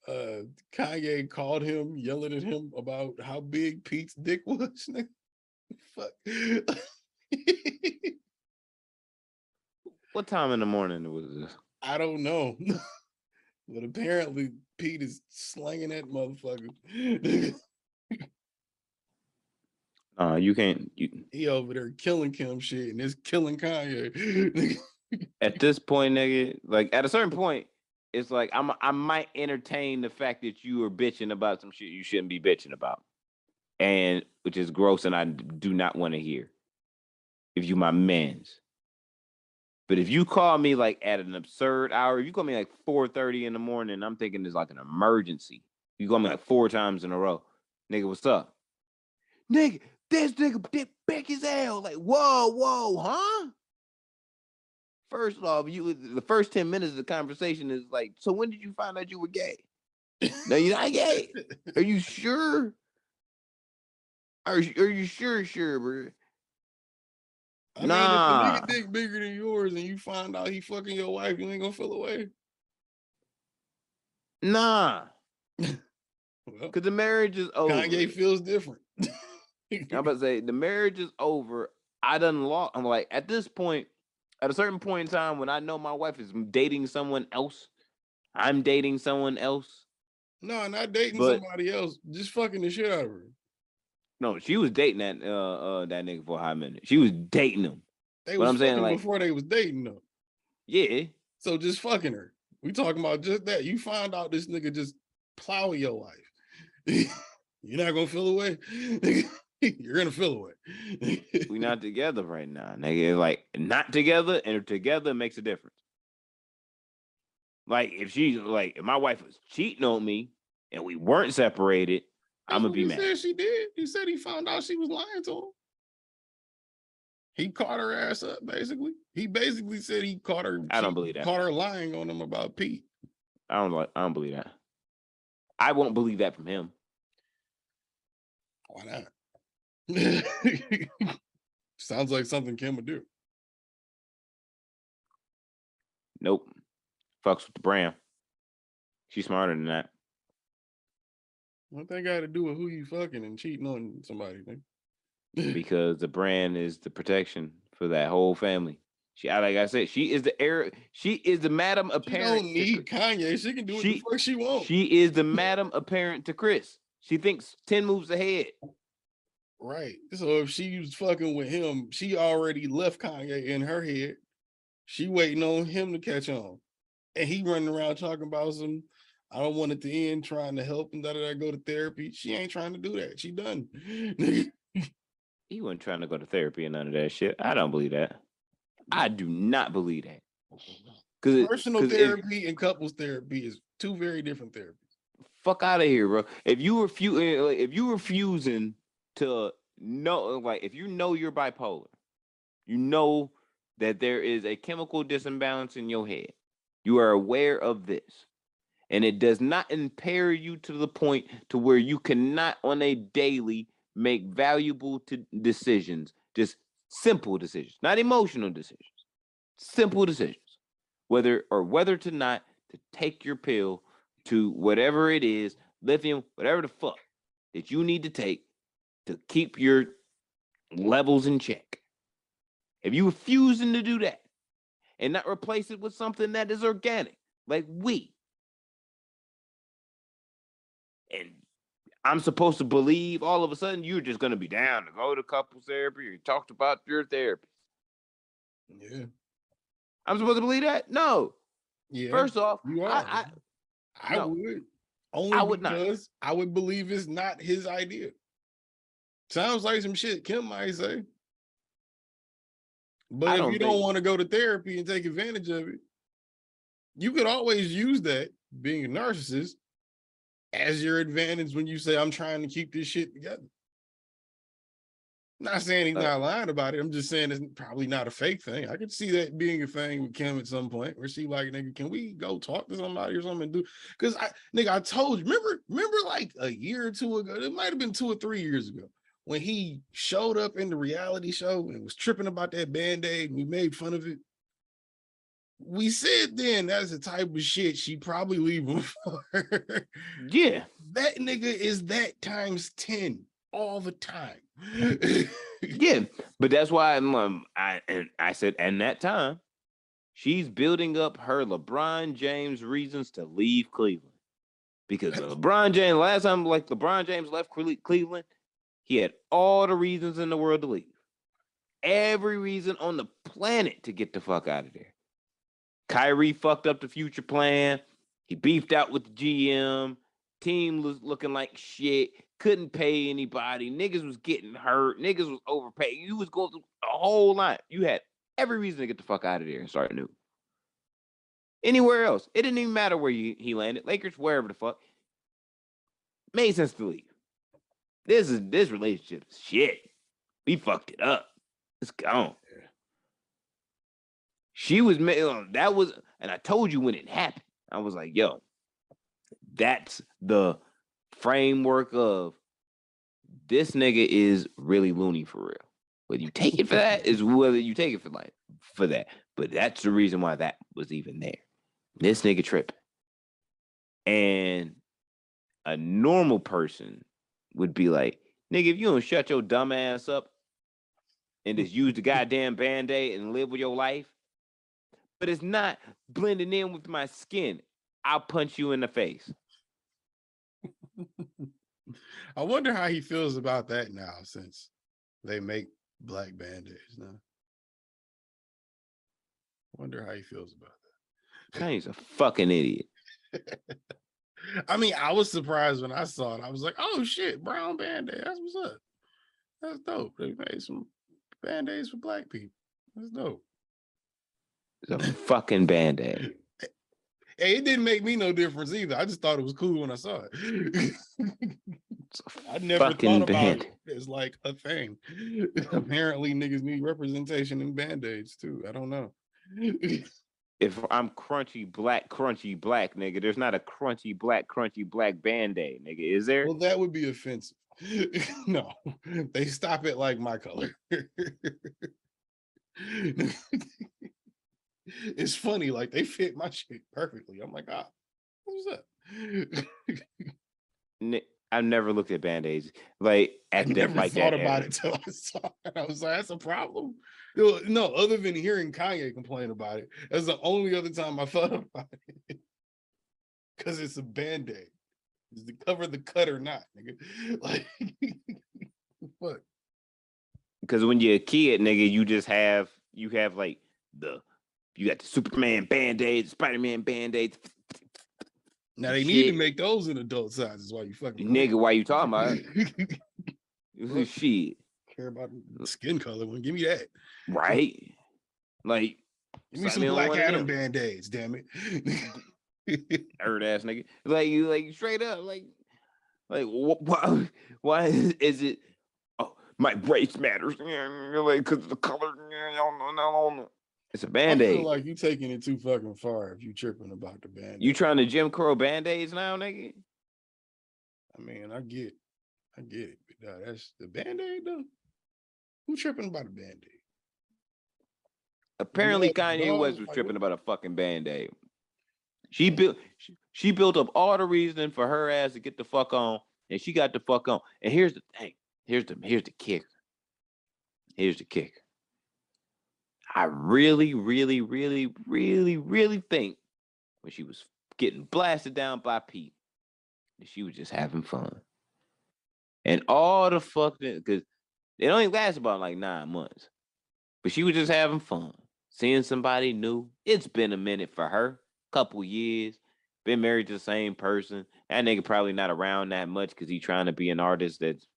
Kanye called him, yelling at him about how big Pete's dick was. Fuck. What time in the morning was this? I don't know. But apparently Pete is slanging that motherfucker. You can't. He over there killing Kim shit and it's killing Kanye. At this point, nigga, like at a certain point, it's like I might entertain the fact that you are bitching about some shit you shouldn't be bitching about, and which is gross, and I do not want to hear. If you my mans, but if you call me like at an absurd hour, if you call me like 4:30 in the morning, I'm thinking it's like an emergency. You call me like 4 times in a row, nigga, what's up? Nigga, this nigga big as hell. Like, whoa, huh? First off, the first 10 minutes of the conversation is like, so when did you find out you were gay? No, you're not gay. Are you sure? Are you sure, bro? I mean, if the nigga dick bigger than yours and you find out he fucking your wife, you ain't gonna feel away. Nah. Because the marriage is over. Kanye feels different. I'm about to say, the marriage is over. I'm like, at this point, at a certain point in time, when I know my wife is dating someone else, I'm dating someone else. No, not dating somebody else. Just fucking the shit out of her. No, she was dating that nigga for a hot minute. She was dating him. They was fucking before they was dating though. Yeah. So just fucking her. We talking about just that. You find out this nigga just plowing your wife. You're not gonna feel away. You're gonna feel away. We not together right now, nigga. Like, not together and together makes a difference. Like, if my wife was cheating on me and we weren't separated, I'm gonna be mad. He said she did. He said he found out she was lying to him. He caught her ass up, basically. He basically said he caught her. I don't believe that. Caught her lying on him about Pete. I don't believe that. I won't believe that from him. Why not? Sounds like something Kim would do. Nope. Fucks with the brand. She's smarter than that. What that got to do with who you fucking and cheating on somebody? Because the brand is the protection for that whole family. She, like I said, she is the heir. She is the madam apparent. She don't need Kanye. She can do what the fuck she wants. She is the madam apparent to Chris. She thinks 10 moves ahead. Right. So if she was fucking with him, she already left Kanye in her head. She waiting on him to catch on. And he running around talking about some, I don't want it to end, trying to help him, go to therapy. She ain't trying to do that. She done. He wasn't trying to go to therapy and none of that shit. I don't believe that. I do not believe that. Personal therapy and couples therapy is two very different therapies. Fuck out of here, bro. If you refusing to know, like, if you know you're bipolar, you know that there is a chemical disimbalance in your head. You are aware of this. And it does not impair you to the point to where you cannot on a daily make valuable decisions, just simple decisions, not emotional decisions, simple decisions, whether to not to take your pill to whatever it is, lithium, whatever the fuck that you need to take to keep your levels in check. If you refusing to do that and not replace it with something that is organic, like weed, and I'm supposed to believe all of a sudden you're just going to be down to go to couples therapy or you talked about your therapist. Yeah. I'm supposed to believe that? No. Yeah. First off, you are. I no, would. Only I would because not. I would believe it's not his idea. Sounds like some shit Kim might say. But if you don't want to go to therapy and take advantage of it, you could always use that, being a narcissist, as your advantage when you say, I'm trying to keep this shit together. Not saying he's not lying about it. I'm just saying it's probably not a fake thing. I could see that being a thing with Kim at some point where she like, nigga, can we go talk to somebody or something and do? Because I told you, remember like a year or two ago, it might have been 2 or 3 years ago, when he showed up in the reality show and was tripping about that Band-Aid and we made fun of it. We said then that's the type of shit she probably leave him for. Yeah. That nigga is that times 10 all the time. Yeah, but that's why I said, and that time, she's building up her LeBron James reasons to leave Cleveland. Because LeBron James, last time like LeBron James left Cleveland, he had all the reasons in the world to leave. Every reason on the planet to get the fuck out of there. Kyrie fucked up the future plan. He beefed out with the GM. Team was looking like shit. Couldn't pay anybody. Niggas was getting hurt. Niggas was overpaid. You was going through a whole lot. You had every reason to get the fuck out of there and start new. Anywhere else. It didn't even matter where he landed. Lakers, wherever the fuck. Made sense to leave. This relationship is shit. We fucked it up. It's gone. She was, that was, and I told you when it happened, I was like, yo, that's the framework of this nigga is really loony for real. Whether you take it for that is whether you take it for that. But that's the reason why that was even there. This nigga tripping. And a normal person would be like, nigga, if you don't shut your dumb ass up and just use the goddamn Band-Aid and live with your life, but it's not blending in with my skin, I'll punch you in the face. I wonder how he feels about that now, since they make black Band-Aids now. Wonder how he feels about that. He's a fucking idiot. I mean, I was surprised when I saw it. I was like, oh shit, brown Band-Aid. That's what's up. That's dope. They made some Band-Aids for black people. That's dope. It's a fucking Band-Aid. Hey, it didn't make me no difference either. I just thought it was cool when I saw it. I never thought about it as like a thing. Apparently, niggas need representation in Band-Aids too. I don't know. If I'm crunchy black, nigga, there's not a crunchy black Band-Aid, nigga. Is there? Well, that would be offensive. No, they stop it like my color. It's funny, like they fit my shit perfectly. I'm like, what's up? I've never looked at band-aids like I at that never like thought that. about it till I saw it. I was like, that's a problem. No, other than hearing Kanye complain about it, that's the only other time I thought about it. Because it's a band-aid. Is to cover the cut or not, nigga? Like, what? Because when you're a kid, nigga, you have like you got the Superman band-aids, Spider-Man band-aids. Now they need to make those in adult sizes while you fucking nigga. Why you talking about it? Shit. Care about skin color one. Give me that. Right? Like, give me some Black Adam band-aids, damn it. Nerd ass nigga. Like straight up, like why is it? Oh, my race matters. Like, cause the color. It's a band-aid. I feel like you taking it too fucking far if you tripping about the band-aid. You trying to Jim Crow band-aids now, nigga? I mean, I get it. But that's the band-aid though. Who tripping about a band-aid? Apparently, Kanye West was tripping about a fucking band-aid. She built up all the reasoning for her ass to get the fuck on, and she got the fuck on. And here's the thing. Here's the kicker. Here's the kicker. I really, really, really, really, really think when she was getting blasted down by Pete, that she was just having fun. And all the fucking, because it only lasted about like 9 months. But she was just having fun. Seeing somebody new. It's been a minute for her. Couple years. Been married to the same person. That nigga probably not around that much because he's trying to be an artist that's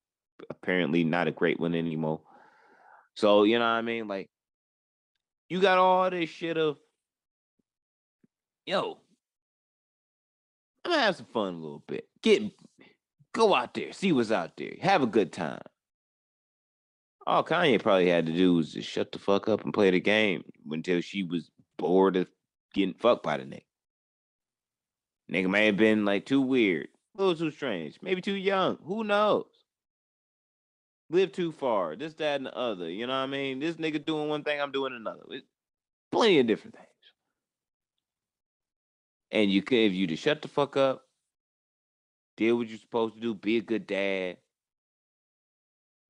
apparently not a great one anymore. So, you know what I mean? Like, you got all this shit of, yo, I'm gonna have some fun a little bit. Go out there, see what's out there, have a good time. All Kanye probably had to do was just shut the fuck up and play the game until she was bored of getting fucked by the nigga. Nigga may have been like too weird, a little too strange, maybe too young. Who knows? Live too far, this, that, and the other. You know what I mean? This nigga doing one thing, I'm doing another. It's plenty of different things. And you could, if you just shut the fuck up, did what you're supposed to do, be a good dad,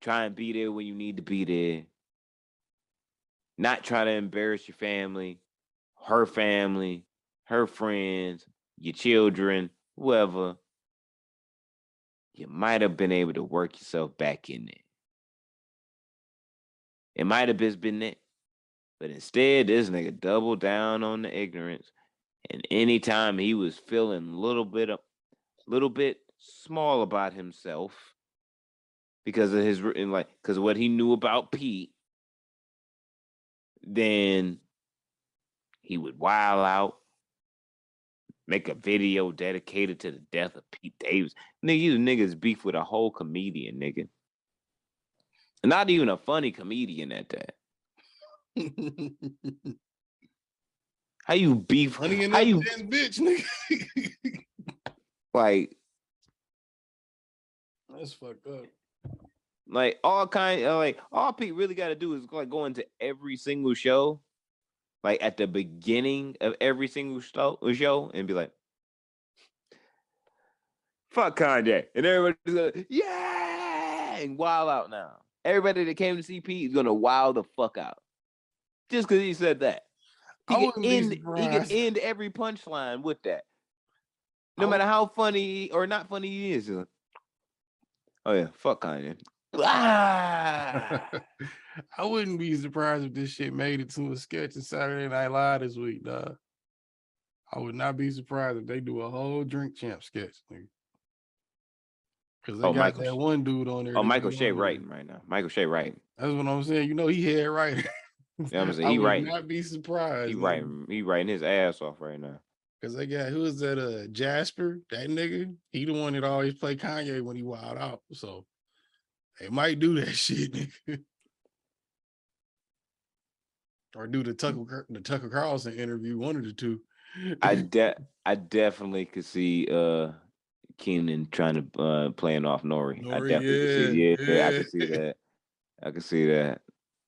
try and be there when you need to be there, not try to embarrass your family, her friends, your children, whoever, you might have been able to work yourself back in there. It might have just been it. But instead, this nigga doubled down on the ignorance. And anytime he was feeling a little bit small about himself because of because of what he knew about Pete, then he would wild out, make a video dedicated to the death of Pete Davis. Nigga, you niggas beef with a whole comedian, nigga. Not even a funny comedian at that. How you beef? Funny enough, this bitch, nigga. Like, that's fucked up. Like all Pete really got to do is like go into every single show, like at the beginning of every single show, and be like, "Fuck Kanye," and everybody's gonna yeah, and wild out now. Everybody that came to see Pete is gonna wild the fuck out just because he said that. He can end every punchline with that, no matter how funny or not funny he is. Oh yeah, fuck Kanye. I wouldn't be surprised if this shit made it to a sketch in Saturday Night Live this week, dog. I would not be surprised if they do a whole Drink Champ sketch, nigga. Because they got that one dude on there. Oh, Michael Shea writing right now. Michael Shea writing. That's what I'm saying. You know, he had writing. Yeah, I'm saying I he would writing. not be surprised. He writing his ass off right now. Because they got, who is that? Jasper, that nigga. He the one that always play Kanye when he wild out. So they might do that shit, nigga. Or do the Tucker Carlson interview, one of the two. I definitely could see Keenan trying to playing off Nori. I definitely could see. Yeah, I could see that. I could see that.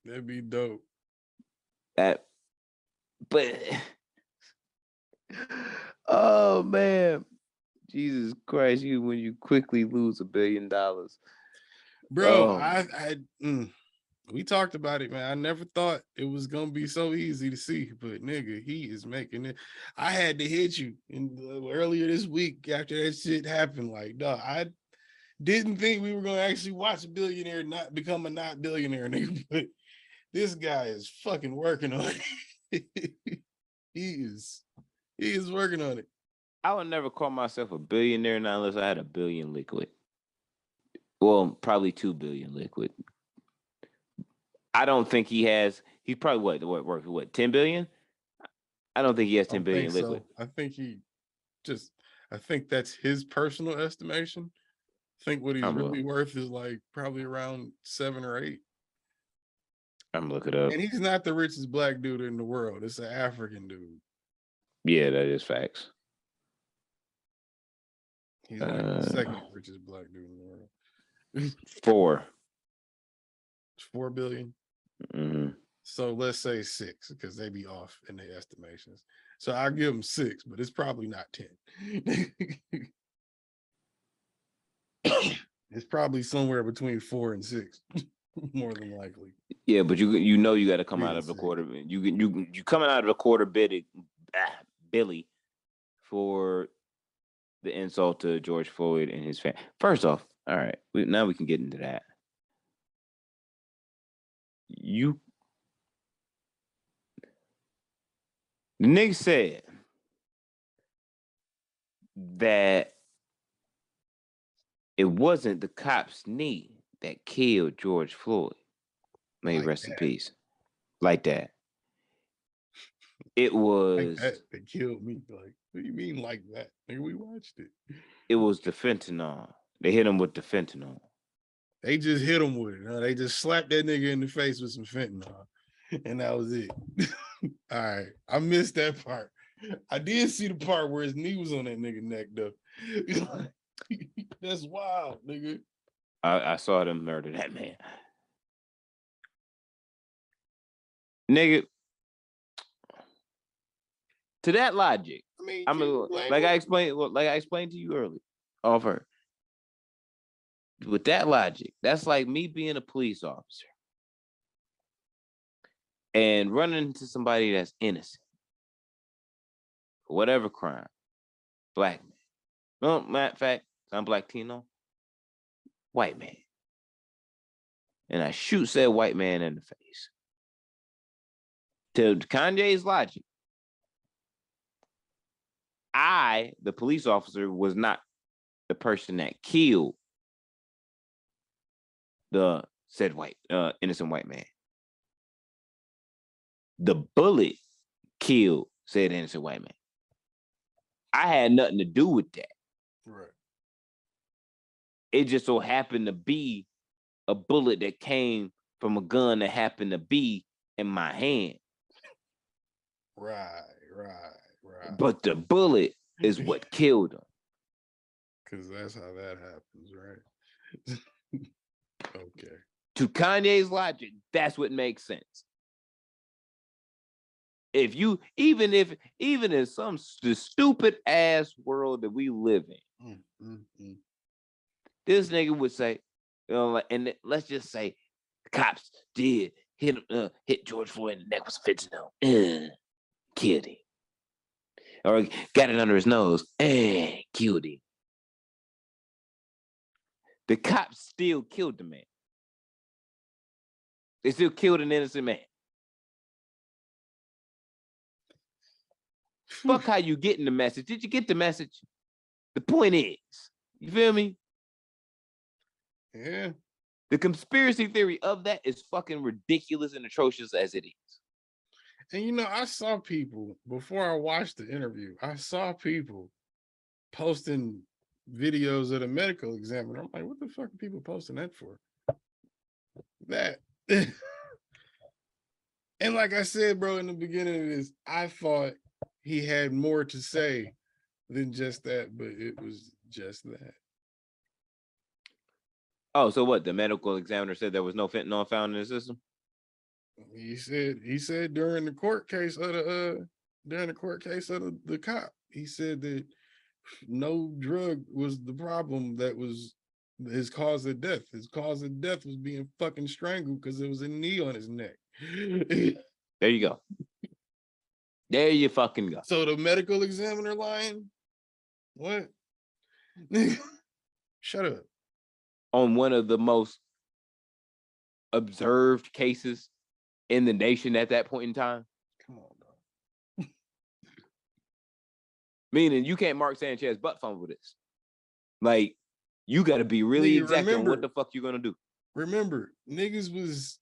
That'd be dope. That But oh man, Jesus Christ! When you quickly lose $1 billion, bro. We talked about it, man. I never thought it was gonna be so easy to see, but nigga, he is making it. I had to hit you earlier this week after that shit happened. Like, dog, I didn't think we were gonna actually watch a billionaire not become a not billionaire, nigga. But this guy is fucking working on it. he is working on it. I would never call myself a billionaire now unless I had $1 billion liquid. Well, probably 2 billion liquid. I don't think he has. He's probably what 10 billion? I don't think he has 10 billion liquid. So. I think that's his personal estimation. I think what he's really worth is like probably around 7 or 8. I'm gonna look it up. And he's not the richest black dude in the world. It's an African dude. Yeah, that is facts. He's like the second richest black dude in the world. 4. 4 billion. Mm-hmm. So let's say 6 because they be off in their estimations. So I'll give him 6, but it's probably not 10. It's probably somewhere between 4 and 6, more than likely. Yeah, but you know you got to come out of the quarter. You coming out of the quarter Billy for the insult to George Floyd and his family. First off, all right, now we can get into that. The nigga said that it wasn't the cop's knee that killed George Floyd. May he rest in peace. Like that. It was like that. They killed me. Like, what do you mean like that? Nigga, we watched it. It was the fentanyl. They hit him with the fentanyl. They just hit him with it. Huh? They just slapped that nigga in the face with some fentanyl. And that was it. All right. I missed that part. I did see the part where his knee was on that nigga neck, though. That's wild, nigga. I saw them murder that man. Nigga, to that logic, like I explained to you earlier, offer. With that logic, that's like me being a police officer and running into somebody that's innocent for whatever crime, black man. No, matter of fact, I'm black Tino, white man, and I shoot said white man in the face. To Kanye's logic, I, the police officer, was not the person that killed the said innocent white man. The bullet killed said innocent white man. I had nothing to do with that. Right. It just so happened to be a bullet that came from a gun that happened to be in my hand. Right. But the bullet is what killed him. Because that's how that happens, right? Okay. To Kanye's logic, that's what makes sense. If you, even in some stupid ass world that we live in, this nigga would say, and let's just say the cops did hit George Floyd in the neck with fentanyl, killed him, or got it under his nose and killed him. The cops still killed the man. They still killed an innocent man. Fuck how you getting the message. Did you get the message? The point is, you feel me? Yeah. The conspiracy theory of that is fucking ridiculous and atrocious as it is. And I saw people before I watched the interview. I saw people posting videos of the medical examiner. I'm like, what the fuck are people posting that for? That. And like I said, bro, in the beginning of this, I thought he had more to say than just that, but it was just that. Oh, so what? The medical examiner said there was no fentanyl found in the system? He said during the court case of the cop, he said that no drug was the problem that was his cause of death. His cause of death was being fucking strangled because there was a knee on his neck. There you go. There you fucking go. So the medical examiner lying? What? Shut up. On one of the most observed cases in the nation at that point in time. Come on, dog. Meaning you can't Mark Sanchez butt fumble this. Like, you got to be really exact on what the fuck you're going to do. Remember, niggas was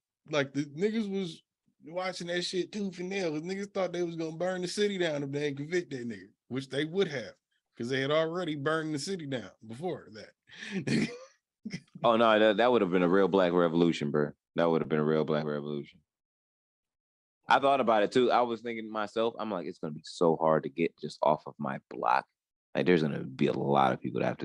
watching that shit tooth and nail. Niggas thought they was going to burn the city down if they ain't convict that nigga, which they would have, because they had already burned the city down before that. Oh, no, that would have been a real black revolution, bro. That would have been a real black revolution. I thought about it too. I was thinking to myself, I'm like, it's going to be so hard to get just off of my block. Like, there's going to be a lot of people that have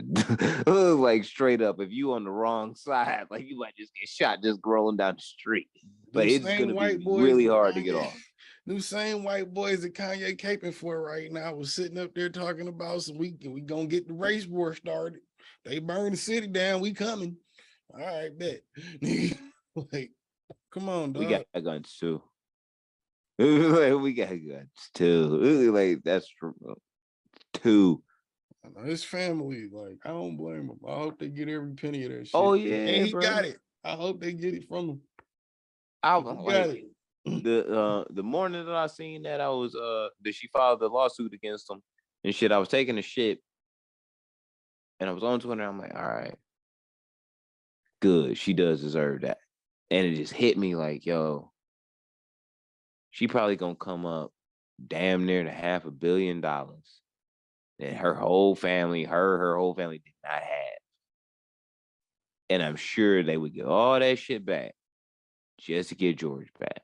to, like, straight up, if you on the wrong side, like, you might just get shot just rolling down the street. But it's going to be really hard to get off. Them same white boys that Kanye caping for right now was sitting up there talking about, so we going to get the race war started. They burn the city down, we coming. All right, bet. Like, come on, dog. We got guns too. Like, we got guns too. Like, that's two. His family, like, I don't blame him. I hope they get every penny of that shit. Oh yeah, and he bro. got it. I hope they get it from him. I got it. The morning that I seen that, I was that she filed the lawsuit against him and shit. I was taking a shit, and I was on Twitter. I'm like, all right, good. She does deserve that. And it just hit me like, yo, she probably gonna come up damn near to $500 million that her whole family, her whole family did not have. And I'm sure they would get all that shit back just to get George back.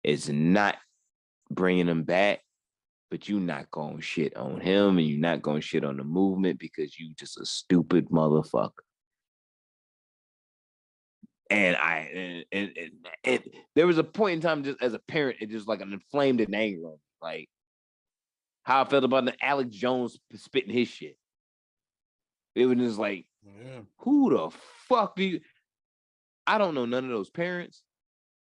It's not bringing him back, but you not gonna shit on him and you're not gonna shit on the movement because you just a stupid motherfucker. And there was a point in time, just as a parent, it just like an inflamed in anger on me. Like how I felt about the Alex Jones spitting his shit. It was just like, who the fuck do you? I don't know none of those parents.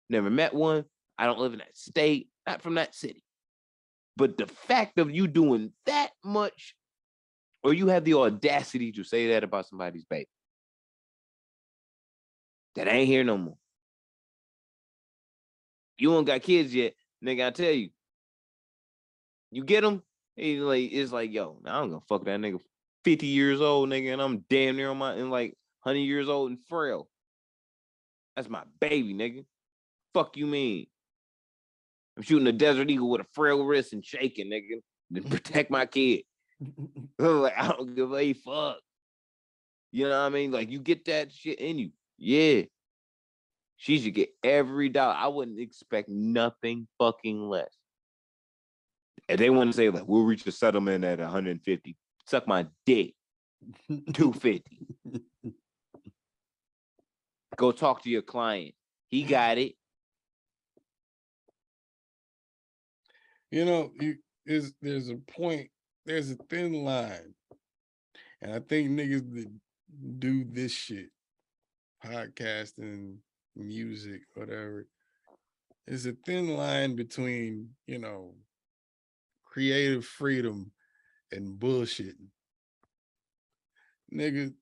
Never met one. I don't live in that state, not from that city. But the fact of you doing that much, or you have the audacity to say that about somebody's baby that ain't here no more. You don't got kids yet, nigga. I tell you, you get them. It's like, yo, I'm gonna fuck that nigga 50 years old, nigga, and I'm damn near on my 100 years old and frail. That's my baby, nigga. Fuck you mean? I'm shooting a Desert Eagle with a frail wrist and shaking, nigga, to protect my kid. Like, I don't give a fuck. You know what I mean? Like, you get that shit in you. Yeah. She should get every dollar. I wouldn't expect nothing fucking less. If they want to say, like, we'll reach a settlement at 150, suck my dick. 250. Go talk to your client. He got it. You know, there's a point, there's a thin line. And I think niggas that do this shit, podcasting, music, whatever, there's a thin line between, you know, creative freedom and bullshitting. Nigga,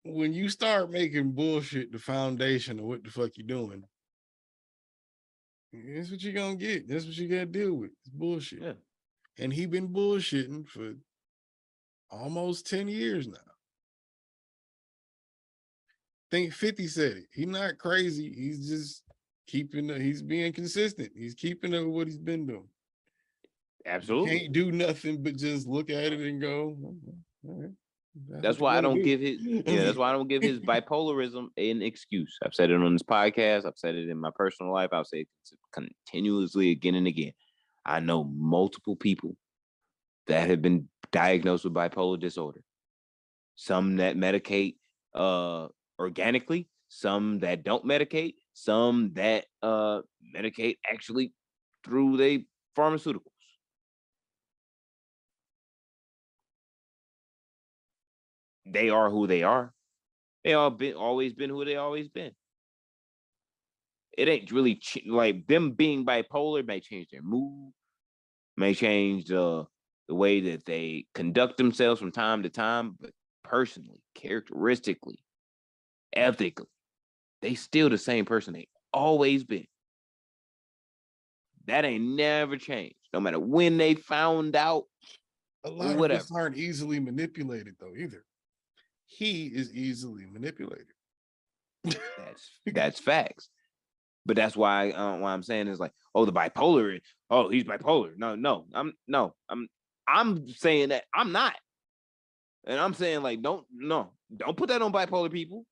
when you start making bullshit the foundation of what the fuck you doing, that's what you're gonna get. That's what you gotta deal with. It's bullshit. Yeah. And he been bullshitting for almost 10 years now. I think 50 said it. He's not crazy. He's just he's being consistent. He's keeping up with what he's been doing. Absolutely. You can't do nothing but just look at it and go, all right. That's why I don't give his that's why I don't give his bipolarism an excuse. I've said it on this podcast. I've said it in my personal life. I'll say it continuously again and again. I know multiple people that have been diagnosed with bipolar disorder. Some that medicate organically, some that don't medicate, some that medicate actually through their pharmaceuticals. They are who they are. They always been who they always been. It ain't really like them being bipolar may change their mood, may change the way that they conduct themselves from time to time, but personally, characteristically, ethically, they still the same person they always been. That ain't never changed, no matter when they found out. A lot of us aren't easily manipulated though either. He is easily manipulated. That's facts. But that's why I'm saying is like, oh, the bipolar. Oh, he's bipolar. No, I'm saying that I'm not, and I'm saying like, don't put that on bipolar people.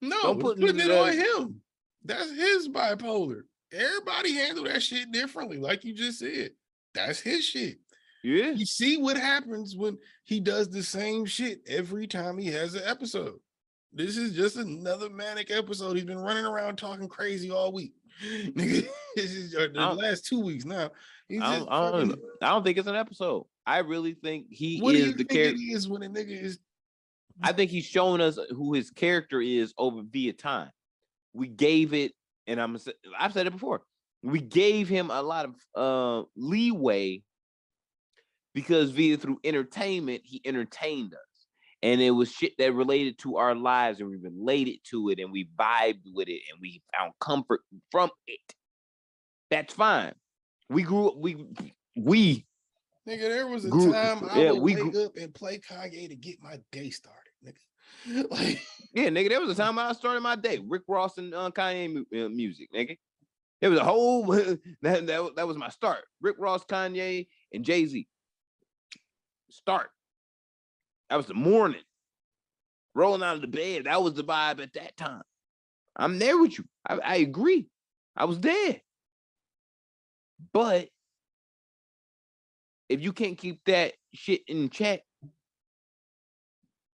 No, don't put it on him. That's his bipolar. Everybody handle that shit differently, like you just said. That's his shit. Yeah. You see what happens when he does the same shit every time he has an episode. This is just another manic episode. He's been running around talking crazy all week. Nigga, this is the last 2 weeks now. I don't think it's an episode. I really think he what is the character. It is when a nigga is. I think he's showing us who his character is over via time. We gave it, and I've said it before. We gave him a lot of leeway because through entertainment, he entertained us. And it was shit that related to our lives, and we related to it, and we vibed with it, and we found comfort from it. That's fine. We grew up. We nigga, there was a time I would wake up and play Kanye to get my day started, nigga. Like, yeah, nigga, there was a time I started my day. Rick Ross and Kanye music, nigga. It was a whole that was my start. Rick Ross, Kanye, and Jay-Z. Start. That was the morning. Rolling out of the bed. That was the vibe at that time. I'm there with you. I agree. I was there. But if you can't keep that shit in check,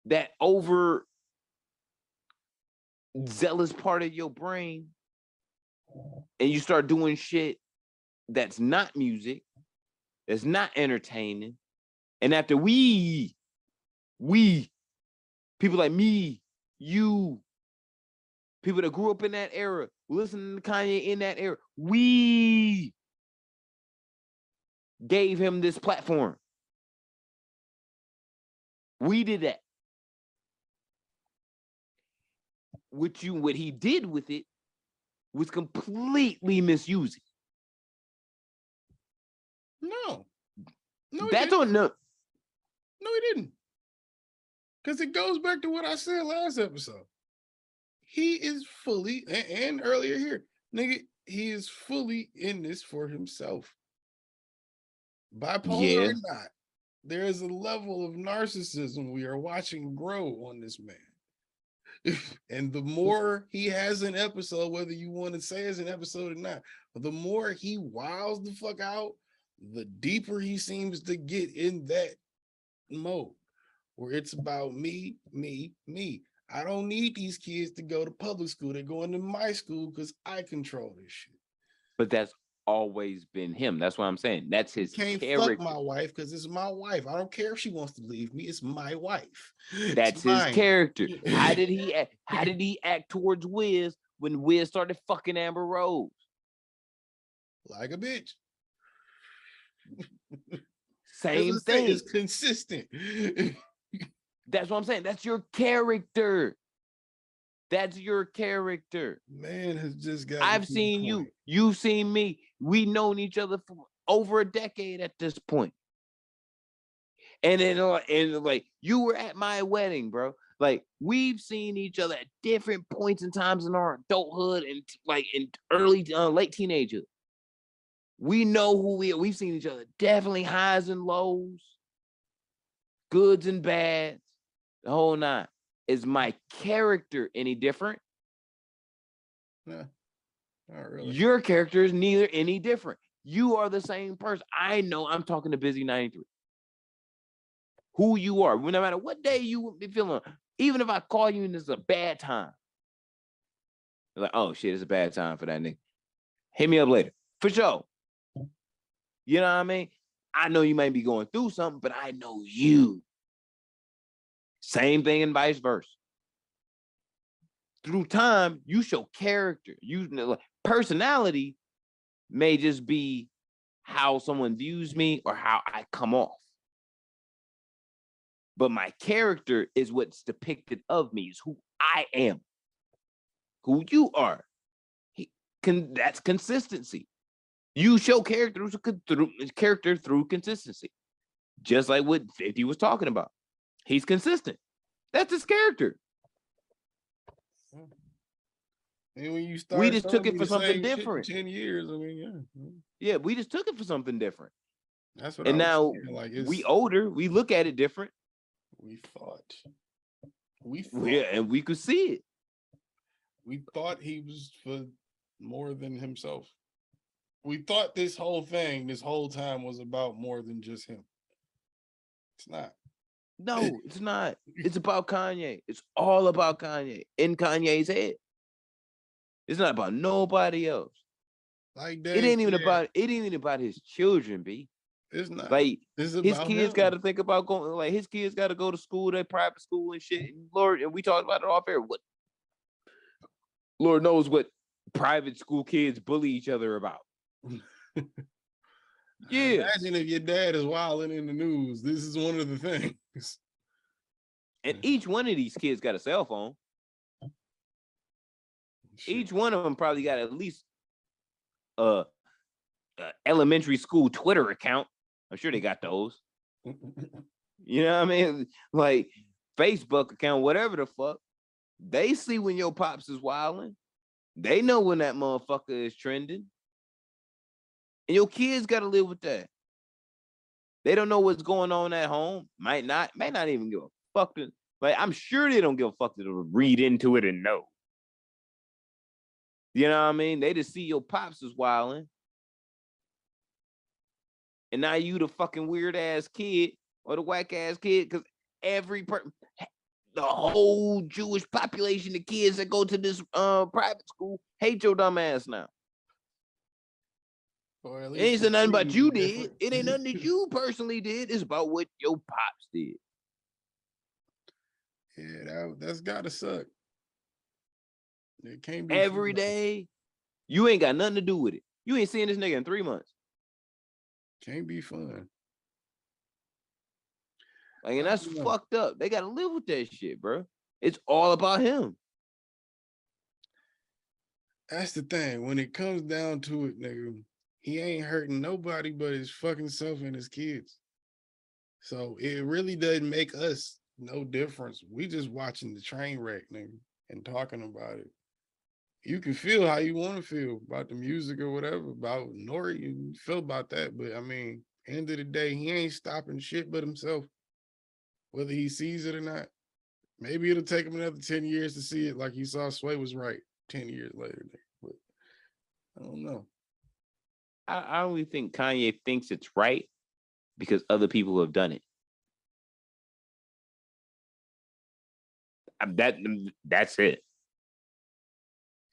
that over zealous part of your brain, and you start doing shit that's not music, that's not entertaining, and after we, people like me, you, people that grew up in that era, listening to Kanye in that era, we gave him this platform. We did that. What he did with it was completely misusing. No, that's on no. No, he didn't. Because it goes back to what I said last episode. He is fully, and earlier here, nigga, he is fully in this for himself. Bipolar or not, there is a level of narcissism we are watching grow on this man. And the more he has an episode, whether you want to say it's an episode or not, the more he wiles the fuck out, the deeper he seems to get in that mode where it's about me. I don't need these kids to go to public school. They're going to my school because I control this shit. But that's always been him. That's what I'm saying. That's his character. Fuck my wife because it's my wife. I don't care if she wants to leave me. It's my wife. That's his character. How did he act towards Wiz when Wiz started fucking Amber Rose? Like a bitch. Same thing. It's consistent. That's what I'm saying. That's your character. That's your character. Man has just got. I've seen you. You've seen me. We known each other for over a decade at this point. And then, like, you were at my wedding, bro. Like, we've seen each other at different points and times in our adulthood and like in early, late teenagehood. We know who we are. We've seen each other. Definitely highs and lows, goods and bads, the whole nine. Is my character any different? No, not really. Your character is neither any different. You are the same person. I know I'm talking to Busy 93. Who you are, no matter what day you be feeling, even if I call you and it's a bad time. Like, oh shit, it's a bad time for that nigga. Hit me up later. For sure. You know what I mean? I know you might be going through something, but I know you. Same thing and vice versa. Through time, you show character. Personality may just be how someone views me or how I come off. But my character is what's depicted of me, is who I am, who you are. That's consistency. You show character through consistency. Just like what 50 was talking about. He's consistent. That's his character. And when you start, we just took it for something different. 10 years, I mean, yeah, we just took it for something different. That's what. And now saying. Like, we older, we look at it different. We thought, yeah, and we could see it. We thought he was for more than himself. We thought this whole time was about more than just him. It's not. No, it's not. It's about Kanye. It's all about Kanye in Kanye's head. It's not about nobody else. Like it ain't even about his children, B. It's not. Like his kids got to think about going. Like his kids got to go to school, their private school and shit. And Lord, and we talked about it off air. What Lord knows what private school kids bully each other about. Yeah. Imagine if your dad is wilding in the news. This is one of the things. And each one of these kids got a cell phone. Shit. Each one of them probably got at least a elementary school Twitter account. I'm sure they got those. You know what I mean? Like Facebook account, whatever the fuck. They see when your pops is wilding. They know when that motherfucker is trending. And your kids got to live with that. They don't know what's going on at home. Might not even give a fuck. Like, I'm sure they don't give a fuck to read into it and know. You know what I mean? They just see your pops is wilding. And now you the fucking weird ass kid or the whack ass kid, because the whole Jewish population, the kids that go to this private school, hate your dumb ass now. Or at least it ain't nothing about you did. It ain't nothing that you personally did. It's about what your pops did. Yeah, that's gotta suck. It can't be every day. You ain't got nothing to do with it. You ain't seeing this nigga in 3 months. Can't be fun. Like, and that's fucked up. They gotta live with that shit, bro. It's all about him. That's the thing. When it comes down to it, nigga, he ain't hurting nobody but his fucking self and his kids. So it really doesn't make us no difference. We just watching the train wreck, nigga, and talking about it. You can feel how you want to feel about the music or whatever, about Nori, you feel about that. But I mean, end of the day, he ain't stopping shit but himself, whether he sees it or not. Maybe it'll take him another 10 years to see it, like he saw Sway was right 10 years later. But I don't know. I only think Kanye thinks it's right because other people have done it. That's it.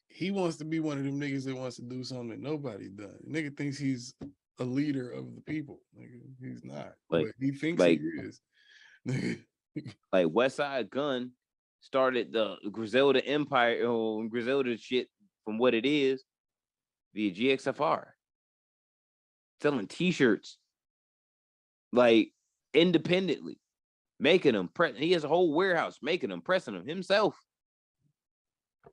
He wants to be one of them niggas that wants to do something that nobody's done. Nigga thinks he's a leader of the people. Nigga, he's not. But he thinks he is. Like Westside Gunn started the Griselda Empire, Griselda shit from what it is via GXFR. Selling t-shirts like independently, making them he has a whole warehouse making them, pressing them himself.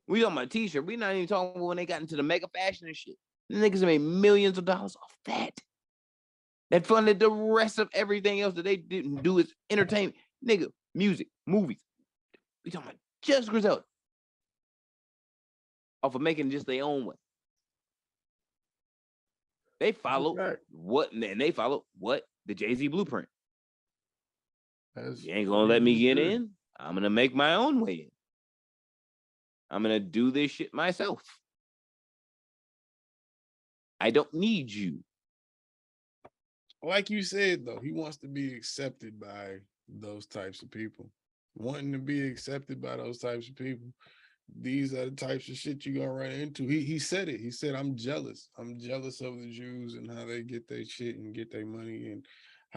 We talking about t-shirt. We not even talking about when they got into the mega fashion and shit. The niggas made millions of dollars off that. That funded the rest of everything else that they didn't do is entertainment. Nigga, music, movies. We talking about just Griselda. Off of making just their own way. They follow what, and they follow what? The Jay-Z blueprint. You ain't gonna let me get in. I'm gonna make my own way in. I'm gonna do this shit myself. I don't need you. Like you said, though, he wants to be accepted by those types of people. Wanting to be accepted by those types of people, these are the types of shit you're gonna run into. He said it. He said, I'm jealous. I'm jealous of the Jews and how they get their shit and get their money and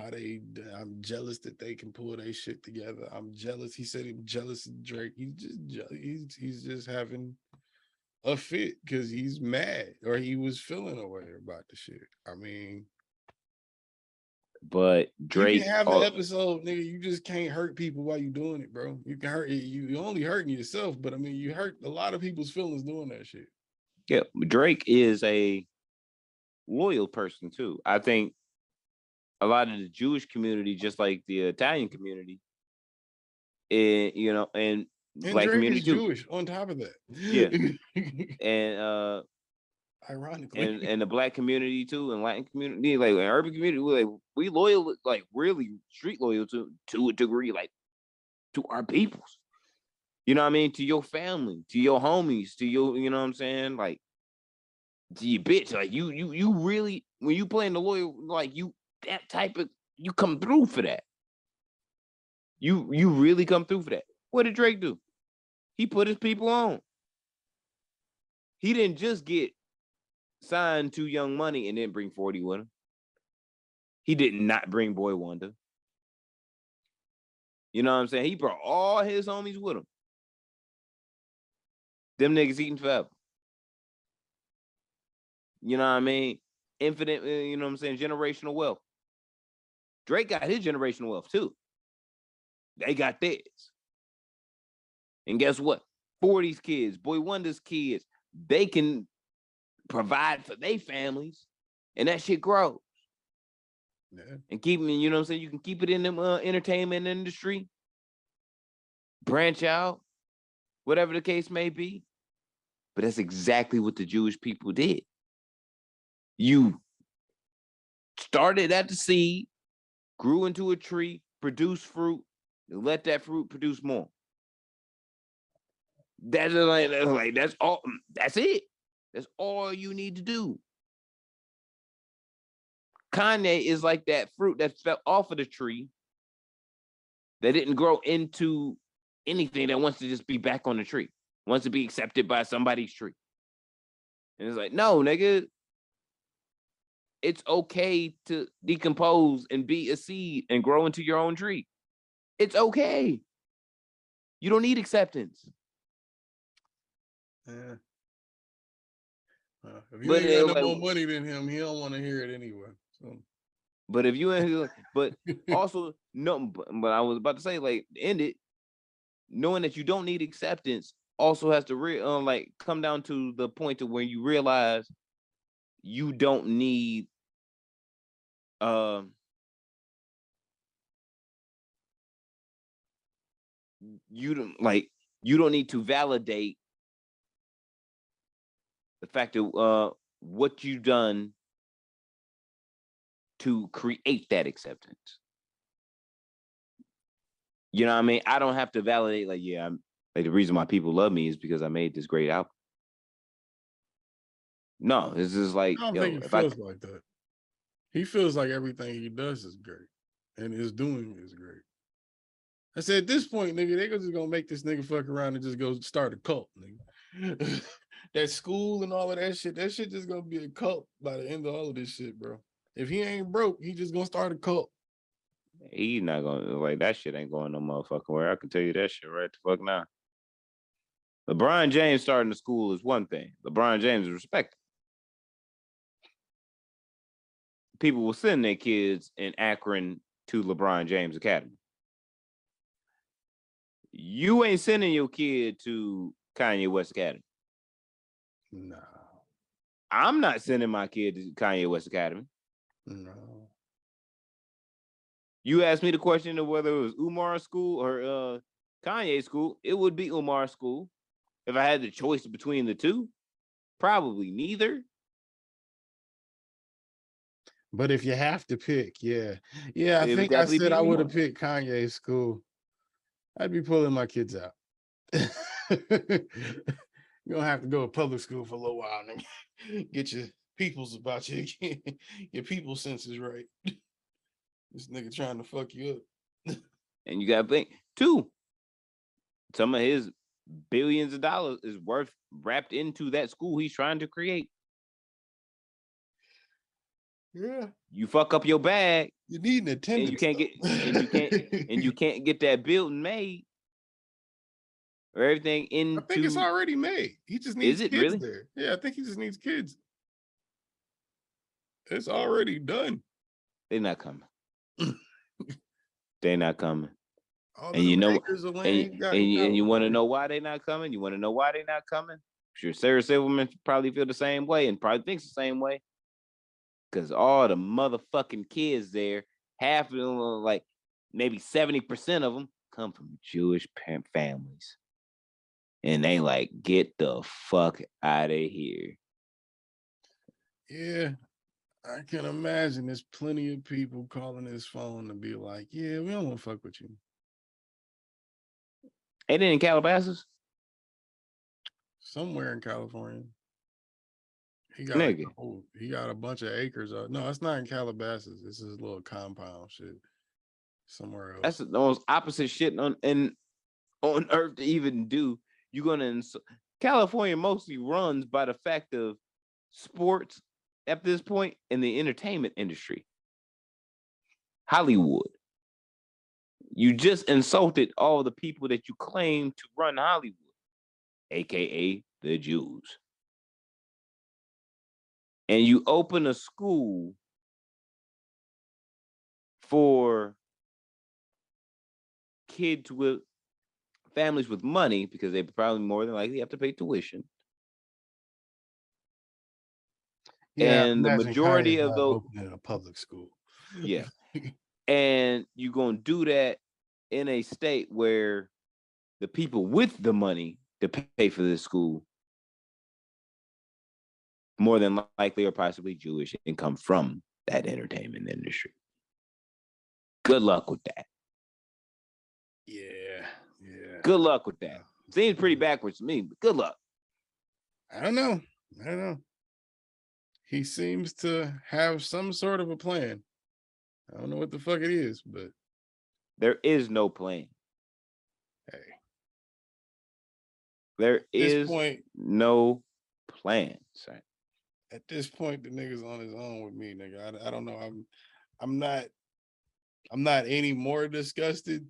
I'm jealous that they can pull their shit together. I'm jealous. He said I'm jealous of Drake. He's just having a fit because he's mad or he was feeling a way about the shit. I mean, but Drake, you can have the episode, nigga. You just can't hurt people while you doing it, bro. You can hurt you only hurting yourself, but I mean, you hurt a lot of people's feelings doing that shit. Yeah, Drake is a loyal person too. I think a lot of the Jewish community, just like the Italian community, and and black Drake community is too. Jewish on top of that. Yeah, and ironically, and the black community too, and Latin community, like urban community, we loyal, like really street loyal to a degree, like to our peoples. You know what I mean? To your family, to your homies, to your, you know what I'm saying? Like to your bitch. Like you really, when you playing the loyal, like you that type of, you come through for that. You really come through for that. What did Drake do? He put his people on. He didn't just get signed to Young Money and then bring 40 with him. He did not bring Boy Wonder. You know what I'm saying? He brought all his homies with him. Them niggas eating forever. You know what I mean? Infinite, you know what I'm saying? Generational wealth. Drake got his generational wealth too. They got theirs. And guess what? 40's kids, Boy Wonder's kids, they can provide for their families, and that shit grows. Yeah. And keep me, you know what I'm saying? You can keep it in the entertainment industry, branch out, whatever the case may be. But that's exactly what the Jewish people did. You started at the seed, grew into a tree, produced fruit, and let that fruit produce more. That's all. That's it. That's all you need to do. Kanye is like that fruit that fell off of the tree that didn't grow into anything, that wants to just be back on the tree, wants to be accepted by somebody's tree. And it's like, no, nigga, it's okay to decompose and be a seed and grow into your own tree. It's okay. You don't need acceptance. Yeah. If you ain't got no more money than him, he don't want to hear it anyway. So. But if you ain't, but also no, but I was about to say, like, end it. Knowing that you don't need acceptance also has to come down to the point to where you realize you don't need you don't need to validate the fact that what you've done to create that acceptance. You know what I mean? I don't have to validate, like, yeah, I'm like, the reason why people love me is because I made this great album. No, it's just like, I don't think he feels like that. He feels like everything he does is great, and his doing is great. I said, at this point, nigga, they just gonna make this nigga fuck around and just go start a cult, nigga. That school and all of that shit just gonna be a cult by the end of all of this shit, bro. If he ain't broke, he just gonna start a cult. He's not gonna, like, that shit ain't going no motherfucking where. I can tell you that shit right the fuck now. LeBron James starting the school is one thing. LeBron James is respected. People will send their kids in Akron to LeBron James Academy. You ain't sending your kid to Kanye West Academy. No. I'm not sending my kid to Kanye West Academy. No. You asked me the question of whether it was Umar's school or Kanye's school. It would be Umar's school. If I had the choice between the two, probably neither. But if you have to pick, yeah. I think I said I would have picked Kanye's school. I'd be pulling my kids out. You're gonna have to go to public school for a little while and get your peoples about you again. Your people senses right. This nigga trying to fuck you up. And you gotta think too. Some of his billions of dollars is worth wrapped into that school he's trying to create. Yeah. You fuck up your bag, you need an attendance, and you can't get that building made or everything into. I think it's already made. He just needs kids really there. Yeah, I think he just needs kids. It's already done. They're not coming. They're not coming. All And you know, and you want to know why they're not coming? You want to know why they're not coming? Sure, Sarah Silverman probably feel the same way and probably thinks the same way. Because all the motherfucking kids there, half of them, like maybe 70% of them, come from Jewish families. And they like, get the fuck out of here. Yeah, I can imagine there's plenty of people calling his phone to be like, yeah, we don't want to fuck with you. Ain't it in Calabasas? Somewhere in California. He got a bunch of acres. No, it's not in Calabasas. This is a little compound shit somewhere else. That's the most opposite shit on earth to even do. You're gonna California mostly runs by the fact of sports at this point in the entertainment industry. Hollywood. You just insulted all the people that you claim to run Hollywood, aka the Jews. And you open a school for kids with families with money, because they probably more than likely have to pay tuition. Yeah, and the majority of those opening a public school. Yeah. And you're going to do that in a state where the people with the money to pay for this school more than likely are possibly Jewish and come from that entertainment industry. Good luck with that. Yeah. Good luck with that. Seems pretty backwards to me, but good luck. I don't know. He seems to have some sort of a plan. I don't know what the fuck it is, but there is no plan. Hey. There is no plan, son. At this point, the nigga's on his own with me, nigga. I don't know. I'm not any more disgusted,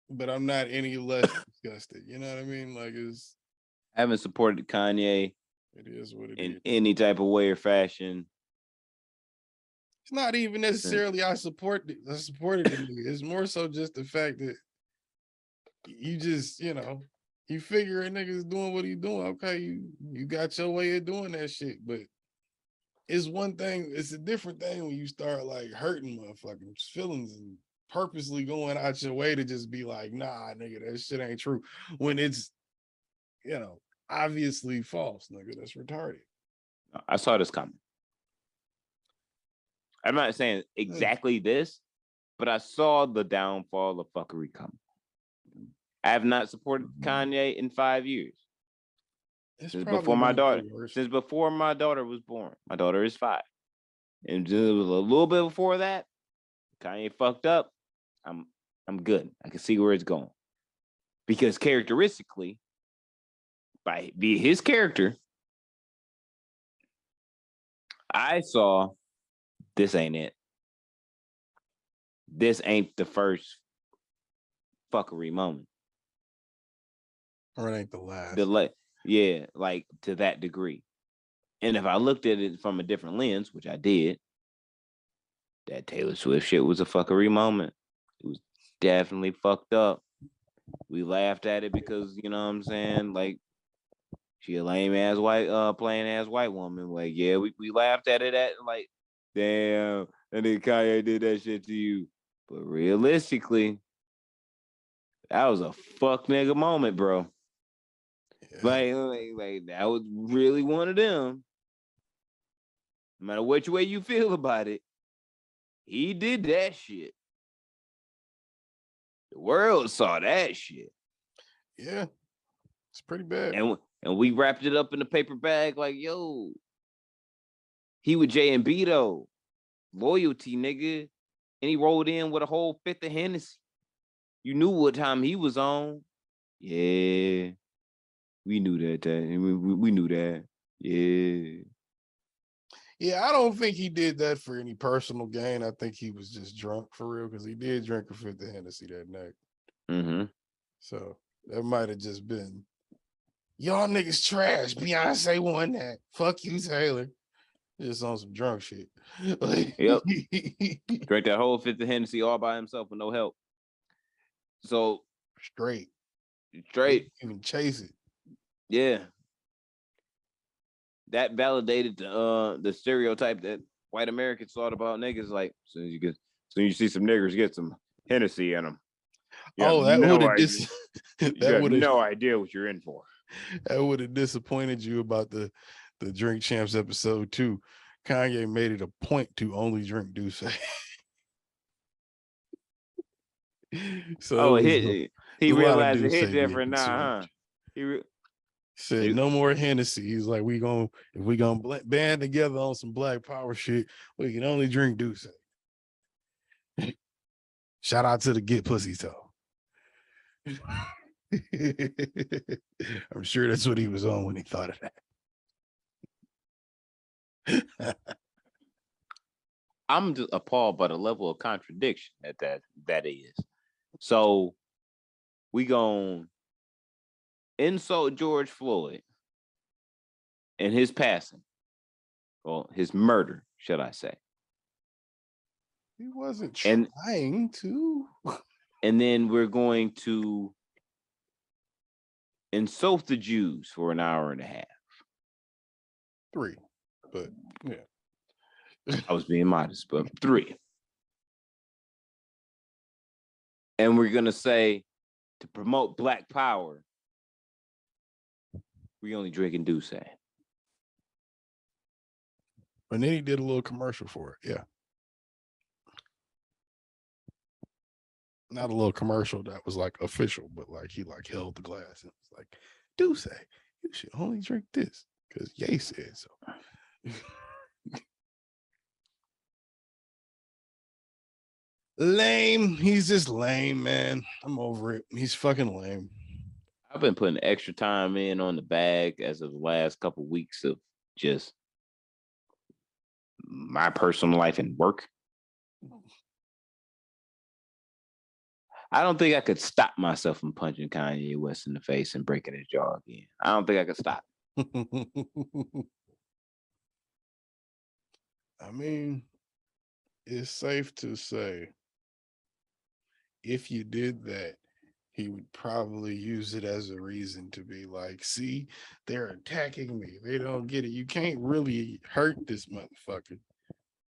but I'm not any less disgusted. You know what I mean? Like, I haven't supported Kanye. It is what it is. In any type of way or fashion. It's not even necessarily I supported the nigga. It's more so just the fact that you just, you figure a nigga's doing what he's doing. Okay, you got your way of doing that shit, but it's one thing, it's a different thing when you start like hurting motherfucking feelings and purposely going out your way to just be like, nah, nigga, that shit ain't true. When it's, obviously false, nigga. That's retarded. I saw this coming. I'm not saying exactly this, but I saw the downfall of fuckery coming. I have not supported Kanye in 5 years. Since before my daughter was born. My daughter is 5. And just a little bit before that, Kanye fucked up. I'm good. I can see where it's going. Because characteristically, by his character, I saw this ain't it. This ain't the first fuckery moment. Or it ain't the last. Yeah, like to that degree. And if I looked at it from a different lens, which I did, that Taylor Swift shit was a fuckery moment. It was definitely fucked up. We laughed at it because, you know what I'm saying? Like, she a lame ass white, plain ass white woman. Like, yeah, we laughed at it like, damn, and then Kanye did that shit to you. But realistically, that was a fuck nigga moment, bro. Yeah. Like that was really one of them. No matter which way you feel about it, he did that shit. The world saw that shit. Yeah, it's pretty bad. And we wrapped it up in a paper bag like, yo, he with J&B though. Loyalty, nigga. And he rolled in with a whole 5th of Hennessy. You knew what time he was on. Yeah, we knew that. We knew that. Yeah. Yeah, I don't think he did that for any personal gain. I think he was just drunk for real because he did drink a fifth of Hennessy that night. Mm-hmm. So that might have just been, y'all niggas trash. Beyonce won that. Fuck you, Taylor. Just on some drunk shit. Yep. Drank that whole fifth of Hennessy all by himself with no help. So straight. Didn't even chase it. Yeah. That validated the stereotype that white Americans thought about niggas. Like, as soon as you see some niggers get some Hennessy in them. That would have you have no idea what you're in for. That would have disappointed you about the Drink Champs episode too. Kanye made it a point to only drink Douce. So he realized it hit different now, huh? He said no more Hennessy. He's like, if we gonna band together on some Black Power shit, we can only drink Douce. Shout out to the Get Pussy Toe. I'm sure that's what he was on when he thought of that. I'm just appalled by the level of contradiction that is. So we gonna insult George Floyd and his passing, well, his murder, should I say? He wasn't trying to. And then we're going to insult the Jews for an hour and a half. 3, but yeah. I was being modest, but 3. And we're gonna say, to promote Black Power, we only drinking Douce. And then he did a little commercial for it. Yeah. Not a little commercial that was like official, but like he like held the glass and was like, Douce, you should only drink this because Ye said so. Lame. He's just lame, man. I'm over it. He's fucking lame. I've been putting extra time in on the bag as of the last couple of weeks of just my personal life and work. I don't think I could stop myself from punching Kanye West in the face and breaking his jaw again. I don't think I could stop. I mean, it's safe to say if you did that, he would probably use it as a reason to be like, see, they're attacking me. They don't get it. You can't really hurt this motherfucker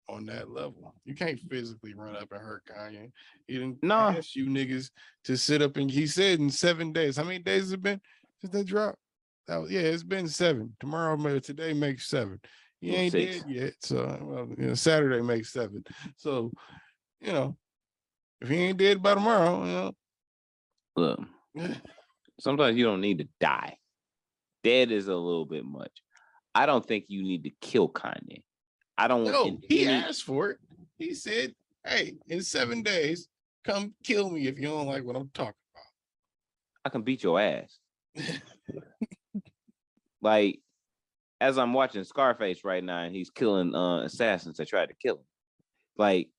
on that level. You can't physically run up and hurt Kanye. He didn't ask you niggas to sit up and he said in 7 days. How many days has it been since that drop? It's been 7. Today makes 7. He ain't 6. Dead yet. So Saturday makes 7. So, if he ain't dead by tomorrow, Look, sometimes you don't need to die. Dead is a little bit much. I don't think you need to kill Kanye. I don't. No, he asked for it. He said, "Hey, in 7 days, come kill me if you don't like what I'm talking about. I can beat your ass." Like, as I'm watching Scarface right now, and he's killing assassins that tried to kill him. Like,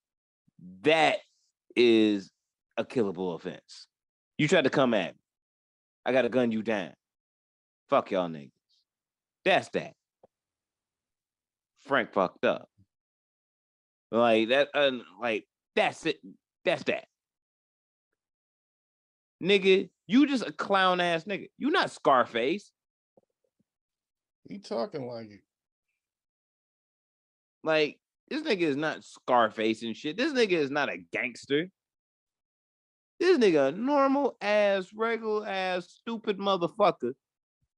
that is a killable offense. You tried to come at me. I gotta gun you down. Fuck y'all niggas. That's that. Frank fucked up. Like that. That's it. That's that. Nigga, you just a clown ass nigga. You not Scarface. He talking like it. Like, this nigga is not Scarface and shit. This nigga is not a gangster. This nigga a normal ass, regular ass, stupid motherfucker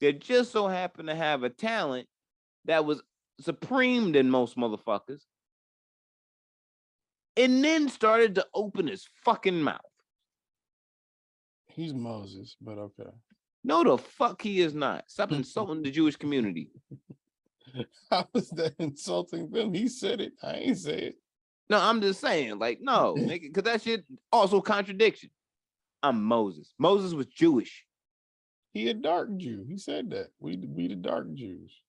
that just so happened to have a talent that was supreme than most motherfuckers, and then started to open his fucking mouth. He's Moses, but okay. No, the fuck he is not. Stop insulting the Jewish community. How is that insulting them? He said it. I ain't say it. No, I'm just saying, like, no, nigga, because that shit also contradiction. I'm Moses. Moses was Jewish. He a dark Jew. He said that. We the dark Jews.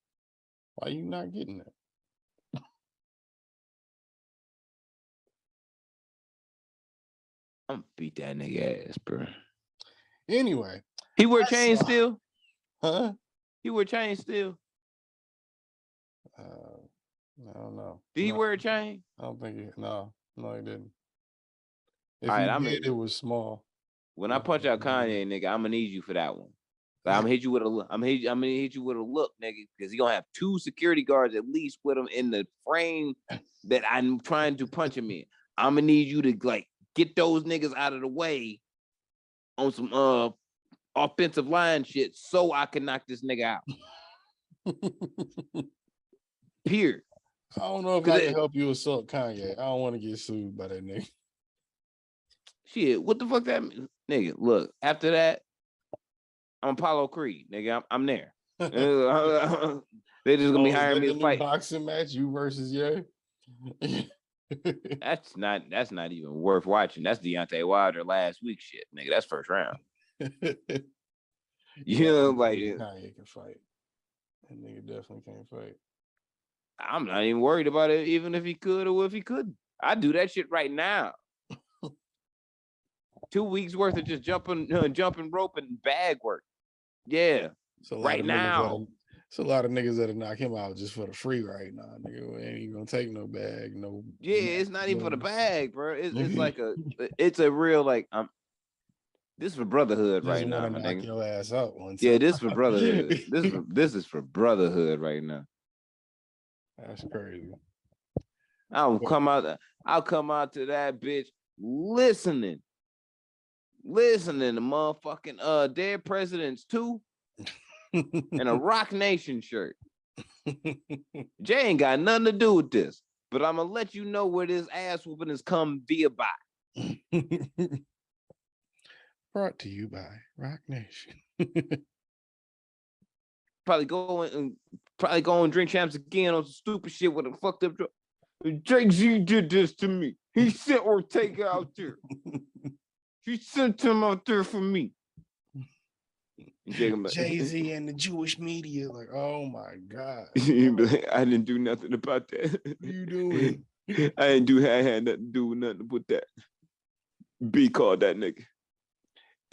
Why you not getting that? I'm gonna beat that nigga ass, bro. Anyway. He wear chains still? Huh? He wear chains still? I don't know. Did he wear a chain? I don't think he no, he didn't. If All right, he did, it was small. When I punch out Kanye, nigga, I'm gonna need you for that one. Like, I'm gonna hit you with a look. I'm gonna hit you with a look, nigga, because he gonna have 2 security guards at least with him in the frame that I'm trying to punch him in. I'm gonna need you to like get those niggas out of the way on some offensive line shit so I can knock this nigga out. Period. I don't know if I can help you assault Kanye. I don't want to get sued by that nigga. Shit, what the fuck that mean? Nigga, look, after that, I'm Apollo Creed, nigga. I'm there. They just gonna be hiring me to fight. Boxing match, you versus Ye. That's not even worth watching. That's Deontay Wilder last week shit, nigga. That's first round. You know, like Kanye can fight. That nigga definitely can't fight. I'm not even worried about it, even if he could or if he couldn't. I'd do that shit right now. 2 weeks worth of just jumping rope and bag work. Yeah, right now. It's a lot of niggas that'll knock him out just for the free right now. Nigga ain't even gonna take no bag, no. Yeah, it's not even for the bag, bro. It's like it's a real like this is for brotherhood right now, my nigga. Your ass out once. Yeah, this is for brotherhood. This is for brotherhood right now. That's crazy. I'll come out to that bitch listening to motherfucking Dead Presidents 2 and a Rock Nation shirt. Jay ain't got nothing to do with this, but I'm gonna let you know where this ass whooping has come via by. Brought to you by Rock Nation. Probably go and drink champs again on some stupid shit with a fucked up drug. Jay-Z did this to me. He sent Ortega out there. He sent him out there for me. Jay-Z and the Jewish media, like, oh my God. I didn't do nothing about that. What are you doing? I had nothing to do with nothing with that. B called that nigga.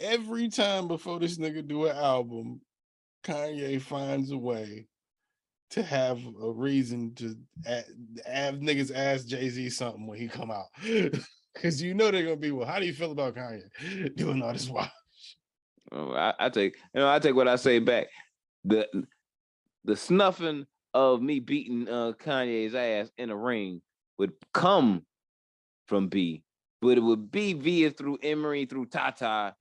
Every time before this nigga do an album, Kanye finds a way to have a reason to have niggas ask Jay-Z something when he come out. Because you know they're gonna be, well, how do you feel about Kanye doing all this wild? Oh, I take what I say back. The snuffing of me beating Kanye's ass in a ring would come from B, but it would be via through Emery, through Tata,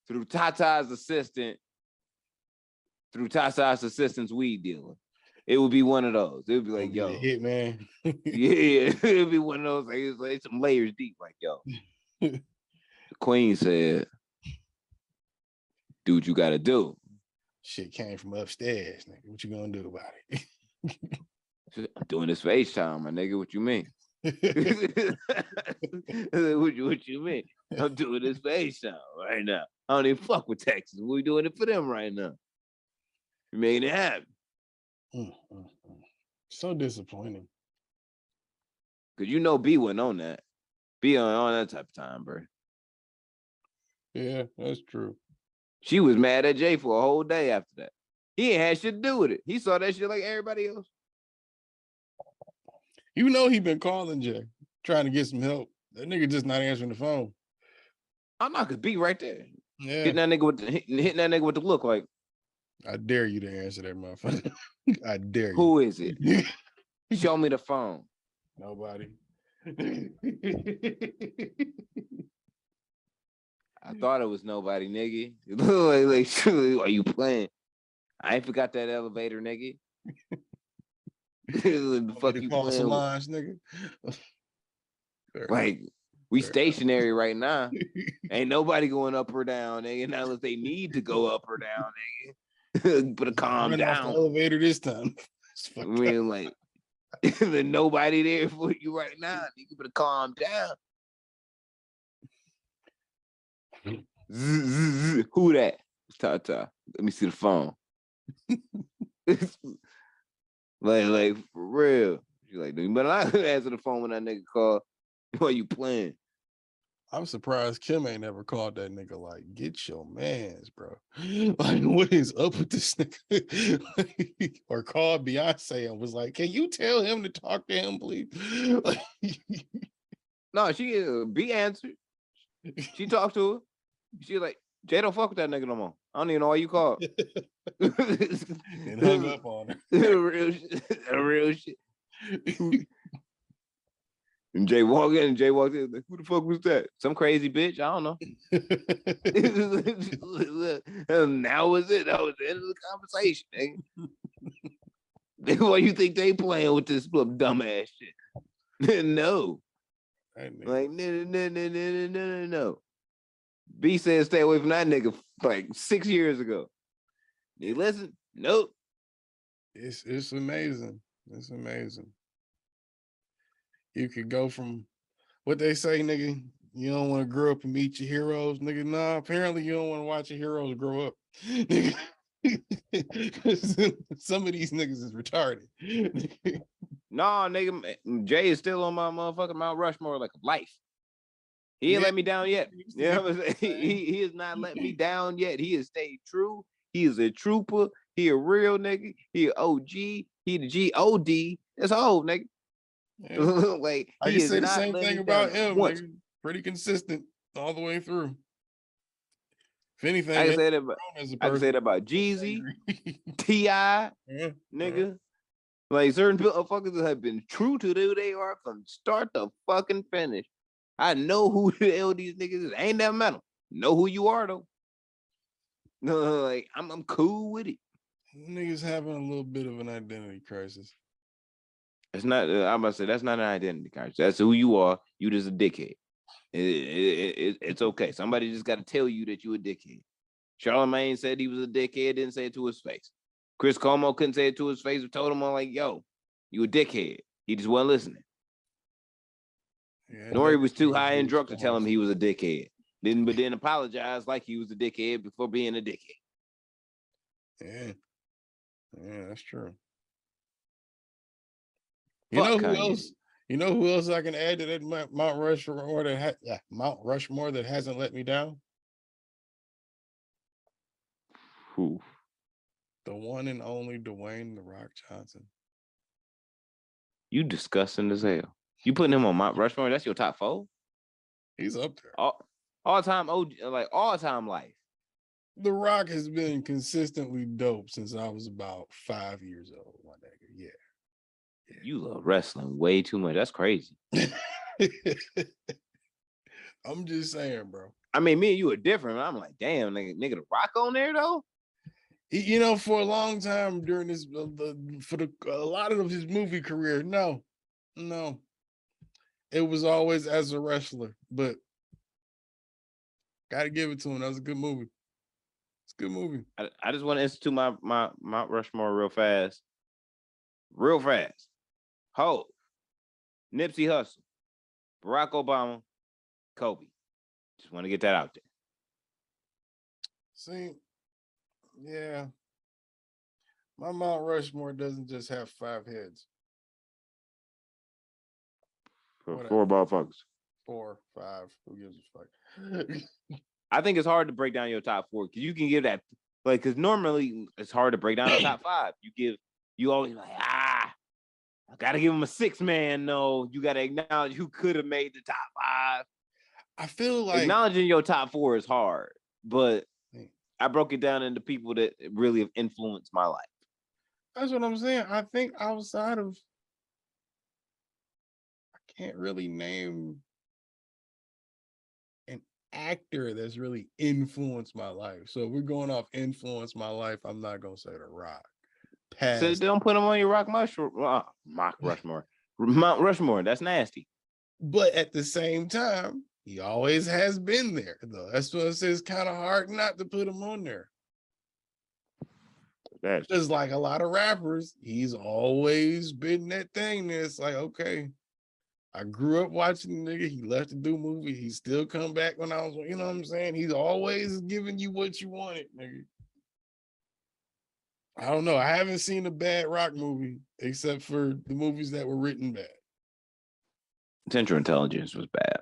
through Tata's assistant, through Tata's assistant's weed dealer. It would be one of those. It would be like, yo, hit man. Yeah, it would be one of those. Like, it's like some layers deep. Like, yo, the Queen said, "Do what you gotta do." Shit came from upstairs, nigga. What you gonna do about it? I'm doing this FaceTime, my nigga. What you mean? what you mean? I'm doing this FaceTime right now. I don't even fuck with Texas. We doing it for them right now. We made it happen. So disappointing. Cause you know B wasn't on that. B on that type of time, bro. Yeah, that's true. She was mad at Jay for a whole day after that. He ain't had shit to do with it. He saw that shit like everybody else. You know he been calling Jay, trying to get some help. That nigga just not answering the phone. I'm not gonna be right there. Yeah. Hitting that nigga with the look like. I dare you to answer that motherfucker. I dare you. Who is it? Show me the phone. Nobody. I thought it was nobody, nigga. like, are you playing? I ain't forgot that elevator, nigga. The fuck you playing Solange, nigga? Like, we stationary right now. Ain't nobody going up or down, nigga. Not unless they need to go up or down, nigga. But calm down. Off the elevator this time. I mean, like, there's nobody there for you right now. Nigga, better calm down. Who that? Tata. Let me see the phone. like for real. She's like, but I answer the phone when that nigga call. Why you playing? I'm surprised Kim ain't never called that nigga like, get your mans, bro. Like, what is up with this nigga? Or called Beyonce and was like, can you tell him to talk to him, please? Like, no, she B answered. She talked to her. She was like, Jay, don't fuck with that nigga no more. I don't even know why you called. and hung up on her. real shit. And Jay walked in, like, who the fuck was that? Some crazy bitch? I don't know. And that was it. That was the end of the conversation, nigga. Why you think they playing with this dumbass shit? No. Like, no. B said stay away from that nigga like 6 years ago. You listen? Nope. It's amazing. It's amazing. You could go from what they say, nigga, you don't want to grow up and meet your heroes, nigga. Nah, apparently you don't want to watch your heroes grow up. Nigga. Some of these niggas is retarded. Nah, nigga, Jay is still on my motherfucking Mount Rushmore like life. He ain't let me down yet. You know what I'm saying? He has not let me down yet. He has stayed true. He is a trooper. He a real nigga. He a OG. He the G-O-D. That's all, nigga. Yeah. Like, I he can is say the not same let thing me about down him. once. Nigga. Pretty consistent all the way through. If anything, I can say that about Jeezy, T.I., nigga. Like, certain motherfuckers have been true to who they are from start to fucking finish. I know who the hell these niggas is. Ain't that metal. Know who you are though. No, like I'm cool with it. Niggas having a little bit of an identity crisis. It's not. I'm about to say that's not an identity crisis. That's who you are. You just a dickhead. It's okay. Somebody just got to tell you that you a dickhead. Charlamagne said he was a dickhead. Didn't say it to his face. Chris Cuomo couldn't say it to his face. Told him, I'm like, yo, you a dickhead. He just wasn't listening. Yeah, Nori was too high and drunk to tell him he was a dickhead. But then apologized like he was a dickhead before being a dickhead. Yeah, that's true. You know who else? You know who else I can add to that Mount Rushmore that hasn't let me down? Who? The one and only Dwayne "The Rock" Johnson. You disgusting as hell. You putting him on Mount Rushmore? That's your top 4? He's up there. All time OG, like all time life. The Rock has been consistently dope since I was about 5 years old. My nigga, yeah. You love wrestling way too much. That's crazy. I'm just saying, bro. I mean, me and you are different. I'm like, damn, nigga, The Rock on there though. You know, for a long time during this, a lot of his movie career, no, it was always as a wrestler. But gotta give it to him. That was a good movie. It's a good movie. I just want to institute my Mount Rushmore real fast. Ho, Nipsey Hussle, Barack Obama, Kobe. Just want to get that out there. See, yeah, my Mount Rushmore doesn't just have 5 heads. 4 motherfuckers. 4, 5. Who gives a fuck? I think it's hard to break down your top 4 because you can give that, like, because normally it's hard to break down the top 5. You always like, I gotta give him a 6 man. No, you gotta acknowledge who could have made the top 5. I feel like acknowledging your top 4 is hard, but I broke it down into people that really have influenced my life. That's what I'm saying. I think outside of, I can't really name an actor that's really influenced my life. So if we're going off influence my life, I'm not gonna say The Rock. So don't put him on your Mount Rushmore. That's nasty. But at the same time, he always has been there, though. That's what it says. Kind of hard not to put him on there. That's just like a lot of rappers. He's always been that thing. That's like, okay, I grew up watching the nigga. He left to do movie. He still come back when I was, you know what I'm saying? He's always giving you what you wanted, nigga. I don't know. I haven't seen a bad rock movie except for the movies that were written bad. Central Intelligence was bad.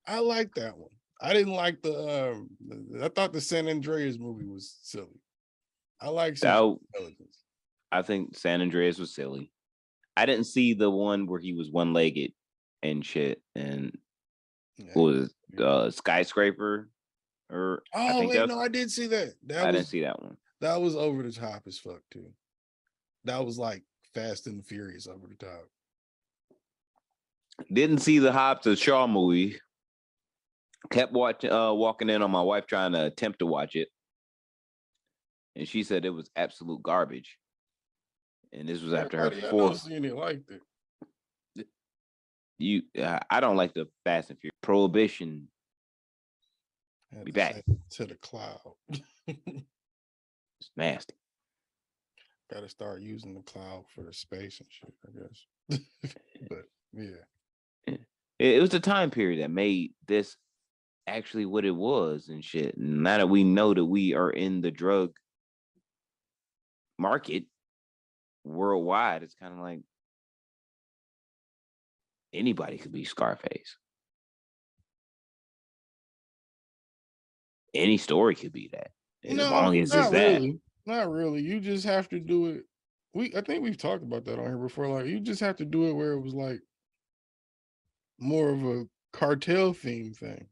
I like that one. I didn't like I thought the San Andreas movie was silly. I like Central Intelligence. I think San Andreas was silly. I didn't see the one where he was one-legged and shit. And what was Skyscraper? Or I did see that. I didn't see that one. That was over the top as fuck too. That was like Fast and Furious over the top. Didn't see the Hobbs and Shaw movie. Kept walking in on my wife trying to attempt to watch it. And she said it was absolute garbage. And this was after her fourth. Seen it liked it. I don't like the Fast and Furious. Prohibition. Be back to the cloud. It's nasty. Got to start using the cloud for the space and shit, I guess. But yeah, it was the time period that made this actually what it was and shit. And now that we know that we are in the drug market worldwide, it's kind of like anybody could be Scarface. Any story could be that. As long as it's really. that. Not really. You just have to do it. I think we've talked about that on here before. Like, you just have to do it where it was like more of a cartel theme thing.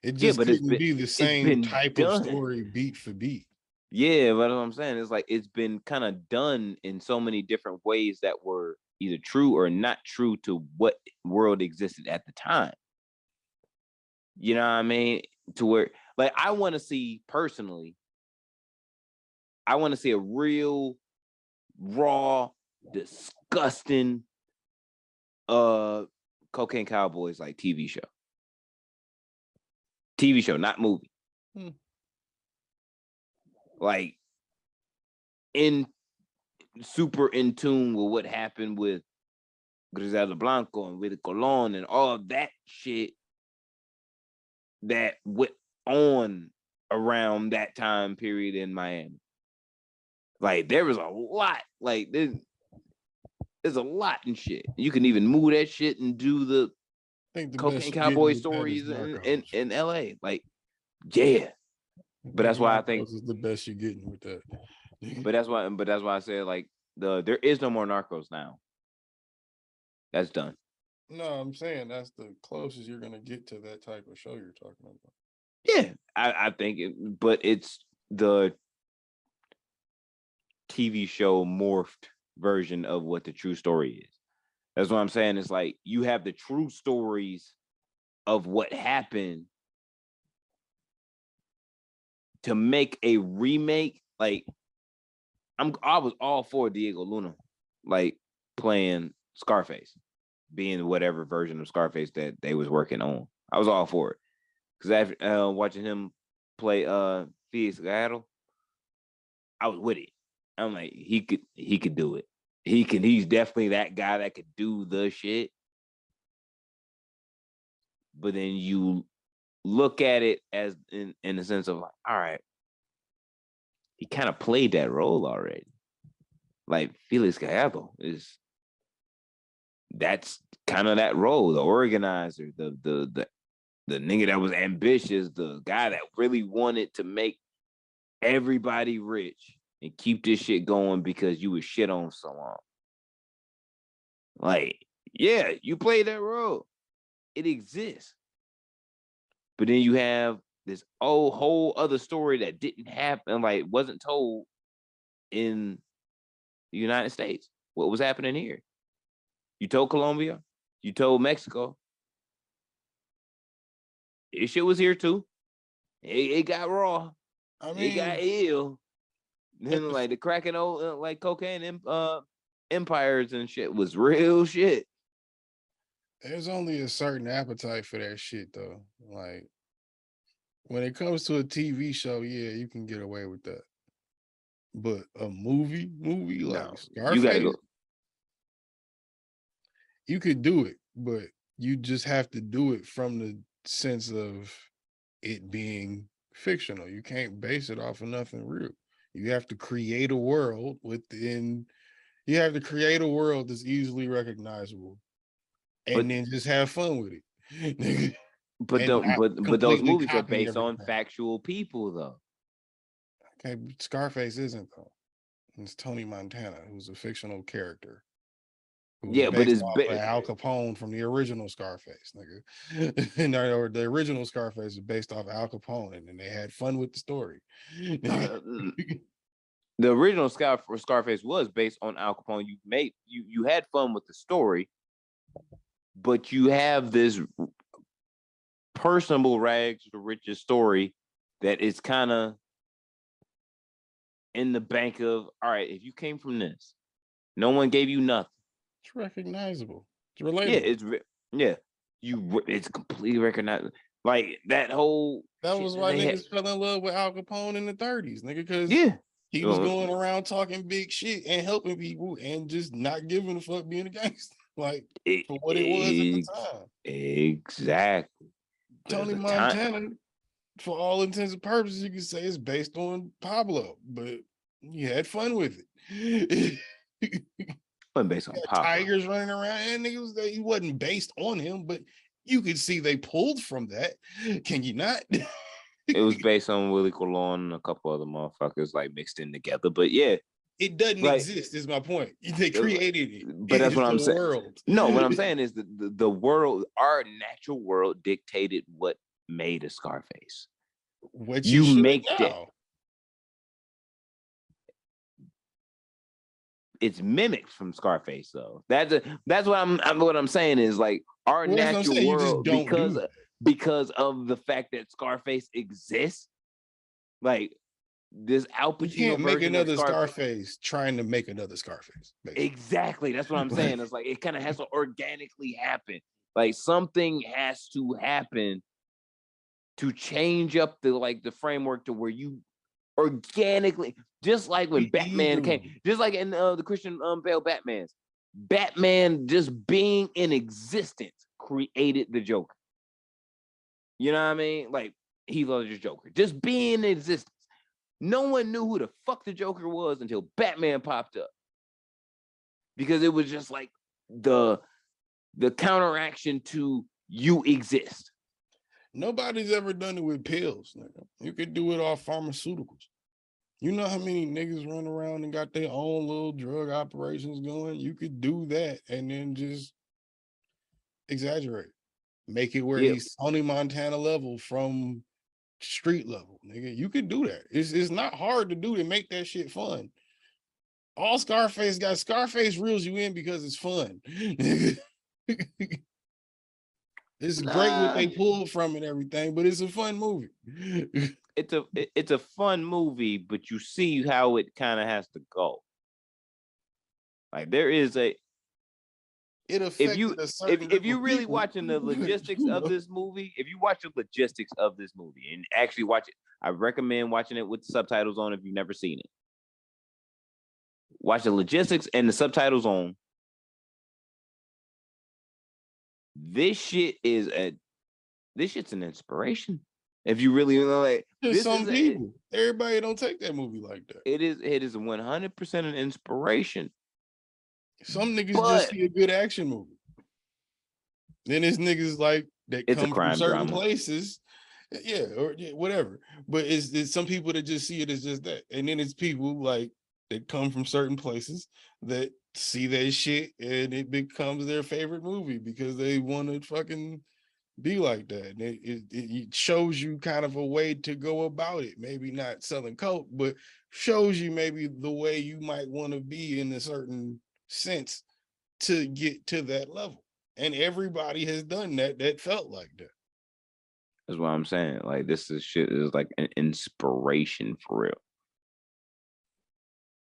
It just couldn't be the same type of story beat for beat. Yeah, but what I'm saying is like it's been kind of done in so many different ways that were either true or not true to what world existed at the time. You know what I mean? To where, like, I want to see a real raw, disgusting Cocaine Cowboys like TV show. TV show, not movie. Like super in tune with what happened with Griselda Blanco and with Colon and all of that shit that went on around that time period in Miami. Like there was a lot. Like there's a lot in shit. You can even move that shit and do the Cocaine Cowboy stories in LA. Like, yeah. But that's why I think is the best you're getting with that. But that's why I said like there is no more Narcos now. That's done. No, I'm saying that's the closest you're gonna get to that type of show you're talking about. Yeah, I think but it's the TV show morphed version of what the true story is. That's what I'm saying. It's like you have the true stories of what happened to make a remake. Like I was all for Diego Luna, like playing Scarface, being whatever version of Scarface that they was working on. I was all for it because after watching him play Felix Gallardo, I was with it. I'm like, he could do it. He's definitely that guy that could do the shit. But then you look at it as in the sense of like, all right, he kind of played that role already. Like Felix Gallardo that's kind of that role, the organizer, the nigga that was ambitious, the guy that really wanted to make everybody rich and keep this shit going because you was shit on so long. Like, yeah, you played that role. It exists. But then you have this whole other story that didn't happen, like wasn't told in the United States. What was happening here? You told Colombia, you told Mexico. This shit was here too. It got raw. I mean, it got ill. Then like the cracking old like cocaine empires and shit was real shit. There's only a certain appetite for that shit though. Like when it comes to a TV show, yeah, you can get away with that. But a movie like Scarface, you gotta go. You could do it, but you just have to do it from the sense of it being fictional. You can't base it off of nothing real. You have to create a world within. You have to create a world that's easily recognizable, and But then just have fun with it. but And not but those completely movies are copy based on everything. factual people though. Okay, Scarface isn't though. It's Tony Montana, who's a fictional character. Who was Yeah, but based it's off of Al Capone from the original Scarface, nigga. And the original Scarface is based off Al Capone, and then they had fun with the story. The original Scarface was based on Al Capone. You had fun with the story, but you have this personable rags to riches story that is kind of in the bank of, all right, if you came from this, no one gave you nothing. It's recognizable. It's relatable. It's completely recognizable. Like that whole that was why niggas fell in love with Al Capone in the 30s, nigga, because he was going around talking big shit and helping people and just not giving a fuck being a gangster. Like for what it was at the time. Exactly. Tony Montana, for all intents and purposes, you can say it's based on Pablo, but you had fun with it. Wasn't based on Pablo. Tigers running around, and niggas, he wasn't based on him, but you could see they pulled from that. Can you not? It was based on Willie Colon and a couple other motherfuckers like mixed in together. But yeah, it doesn't exist. Is my point. They created it, but that's what I'm saying. World. No, what I'm saying is the world, our natural world, dictated what made a Scarface. What you make that. It's mimicked from Scarface, though. That's what I'm saying is like our natural world because of the fact that Scarface exists. Like this Al Pacino, you can't make another Scarface trying to make another Scarface. Basically. Exactly, that's what I'm saying. It's like it kind of has to organically happen. Like something has to happen to change up the framework to where you organically, just like when Batman came, just like in the Christian Bale Batman just being in existence created the Joker. You know what I mean? Like Heath Ledger's Joker, just being in existence. No one knew who the fuck the Joker was until Batman popped up, because it was just like the counteraction to you exist. Nobody's ever done it with pills, nigga. You could do it off pharmaceuticals. You know how many niggas run around and got their own little drug operations going? You could do that and then just exaggerate. Make it where he's Tony Montana level from street level, nigga. You could do that. It's not hard to do to make that shit fun. All Scarface reels you in because it's fun. It's great what they pulled from and everything, but it's a fun movie. It's a fun movie, but you see how it kind of has to go. Like there is if you really watching the logistics of this movie, if you watch the logistics of this movie and actually watch it, I recommend watching it with the subtitles on if you've never seen it. Watch the logistics and the subtitles on. This shit's an inspiration. If you really know, like some people, everybody don't take that movie like that. It is 100% an inspiration. Some niggas just see a good action movie. Then it's niggas like that come from certain places, or whatever. But it's some people that just see it as just that, and then it's people like that come from certain places that see that shit and it becomes their favorite movie because they want to fucking be like that. And it shows you kind of a way to go about it. Maybe not selling coke, but shows you maybe the way you might want to be in a certain sense to get to that level. And everybody has done that felt like that. That's what I'm saying. Like this shit is like an inspiration for real.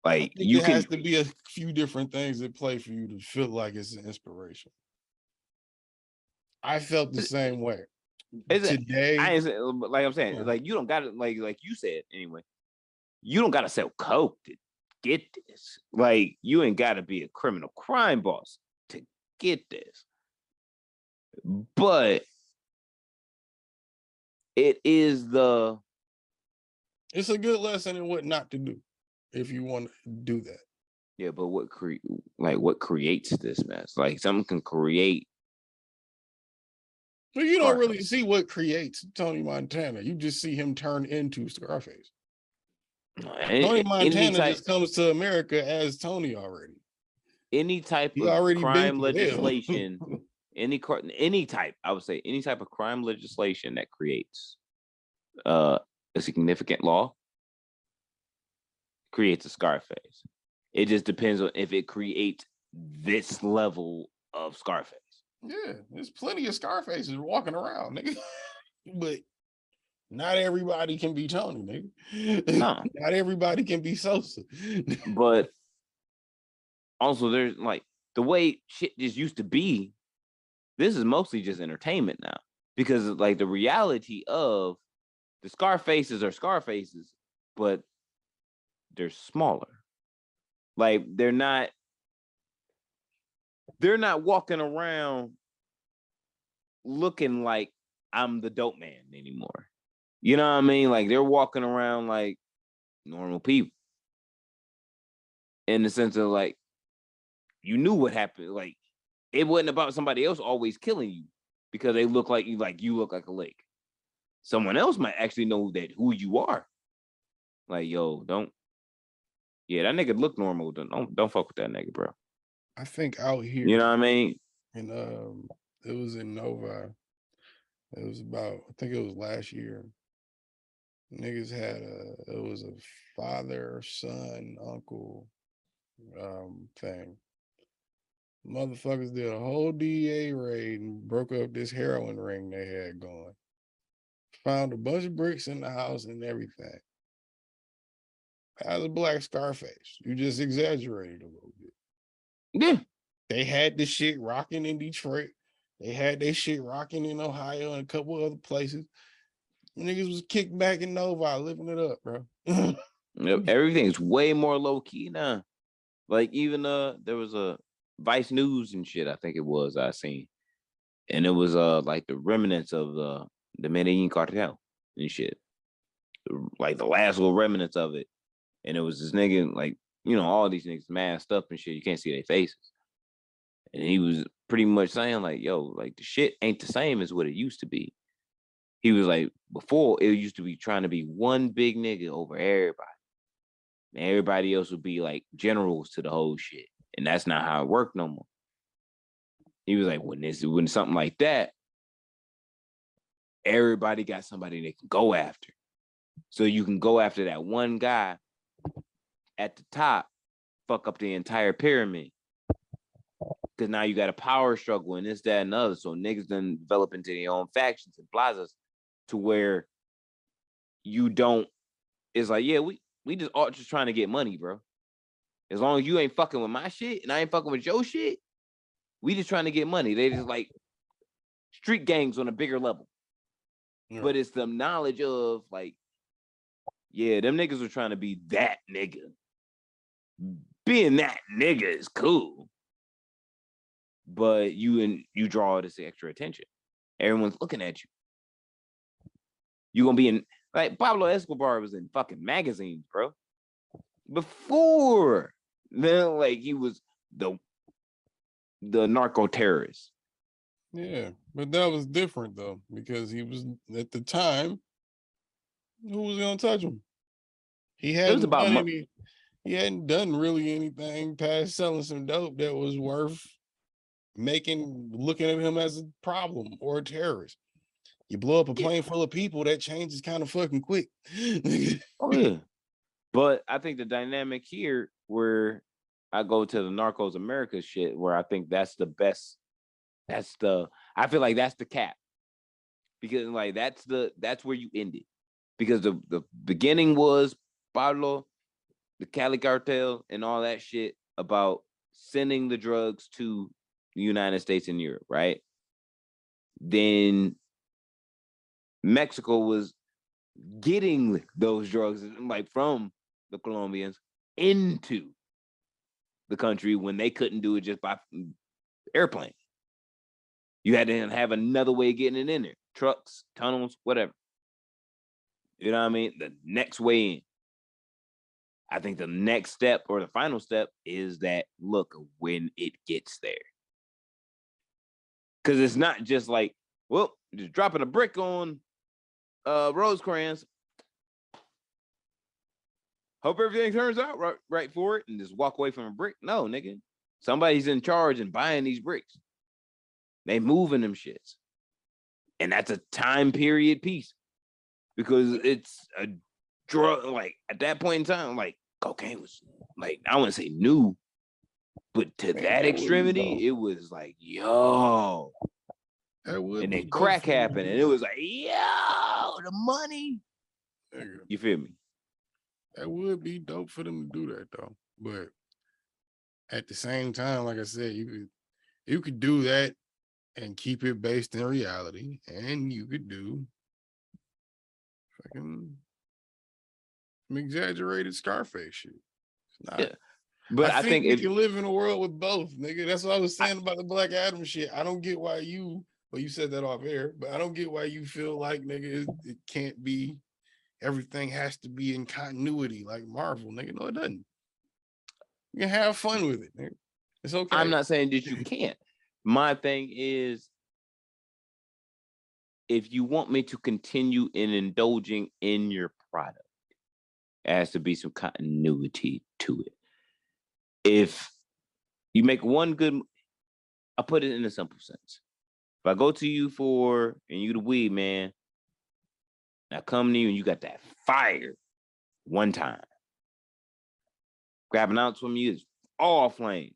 Like there has to be a few different things that play for you to feel like it's an inspiration. I felt the same way. Today, like I'm saying, like you don't got to like you said anyway. You don't got to sell coke to get this. Like you ain't got to be a criminal crime boss to get this. But it's a good lesson in what not to do if you want to do that. Yeah, but what creates this mess? Like something can create. Well, you don't really see what creates Tony Montana. You just see him turn into Scarface. Tony Montana just comes to America as Tony already. Any type of crime legislation, any type of crime legislation that creates a significant law creates a Scarface. It just depends on if it creates this level of Scarface. Yeah, there's plenty of Scarfaces walking around, nigga. But not everybody can be Tony, nigga. No. Not everybody can be Sosa. But also, there's like the way shit just used to be. This is mostly just entertainment now, because like the reality of the Scarfaces are Scarfaces, but they're smaller. Like they're not walking around looking like I'm the dope man anymore. You know what I mean? Like they're walking around like normal people. In the sense of like, you knew what happened. Like it wasn't about somebody else always killing you because they look like you look like a lake. Someone else might actually know that who you are. Like, yo, that nigga look normal. Don't fuck with that nigga, bro. I think out here, you know what I mean? And it was in Novi. It was I think it was last year. Niggas had it was a father, son, uncle thing. Motherfuckers did a whole DEA raid and broke up this heroin ring they had going. Found a bunch of bricks in the house and everything. As a black Scarface. You just exaggerated a little bit. Yeah. They had this shit rocking in Detroit. They had their shit rocking in Ohio and a couple other places. Niggas was kicked back in Novi, living it up, bro. Everything's way more low key now. Like even there was a Vice News and shit, I think it was, I seen. And it was like the remnants of the Medellin cartel and shit. Like the last little remnants of it. And it was this nigga, like, all these niggas masked up and shit. You can't see their faces. And he was pretty much saying, like, yo, like the shit ain't the same as what it used to be. He was like, before it used to be trying to be one big nigga over everybody. And everybody else would be like generals to the whole shit. And that's not how it worked no more. He was like, when something like that, everybody got somebody they can go after. So you can go after that one guy at the top, fuck up the entire pyramid. Because now you got a power struggle and this, that, and other. So niggas done develop into their own factions and plazas to where you don't, it's like, yeah, we just all just trying to get money, bro. As long as you ain't fucking with my shit and I ain't fucking with your shit, we just trying to get money. They just like street gangs on a bigger level. Yeah. But it's the knowledge of like, yeah, them niggas are trying to be that nigga. Being that nigga is cool. But you draw this extra attention. Everyone's looking at you. You gonna be in, like Pablo Escobar was in fucking magazines, bro. Before then, like he was the narco terrorist. Yeah, but that was different though, because he was at the time. Who was gonna touch him? He hadn't done really anything past selling some dope that was worth looking at him as a problem or a terrorist. You blow up a plane full of people, that changes kind of fucking quick. Oh yeah. But I think the dynamic here where I go to the Narcos America shit, where I think that's the best. I feel like that's the cap. Because like that's where you end it. Because the beginning was Pablo, the Cali cartel, and all that shit about sending the drugs to the United States and Europe, right? Then Mexico was getting those drugs like from the Colombians into the country when they couldn't do it just by Airplane. You had to have another way of getting it in there. Trucks, tunnels, whatever. You know what I mean? The next way in. I think the next step or the final step is that look when it gets there. Because it's not just like, well, just dropping a brick on Rosecrans. Hope everything turns out right for it and just walk away from a brick. No, nigga. Somebody's in charge and buying these bricks. They moving them shits. And that's a time period piece. Because it's a drug, like at that point in time, like cocaine was like, I wouldn't say new, but to that extremity, it was like, yo. And then crack happened, and it was like, yo, the money. You feel me? That would be dope for them to do that though. But at the same time, like I said, you could do that and keep it based in reality, and you could do fucking some exaggerated Scarface shit. It's not, yeah. But I think we can live in a world with both, nigga. That's what I was saying about the Black Adam shit. I don't get why you said that off air, but I don't get why you feel like, nigga, it can't be, everything has to be in continuity like Marvel, nigga. No, it doesn't. You can have fun with it, nigga. It's okay. I'm not saying that you can't. My thing is, if you want me to continue in indulging in your product, it has to be some continuity to it. If you make one good, I'll put it in a simple sense. If I go to you and you the weed man, I come to you and you got that fire one time. Grab an ounce from you is all flames.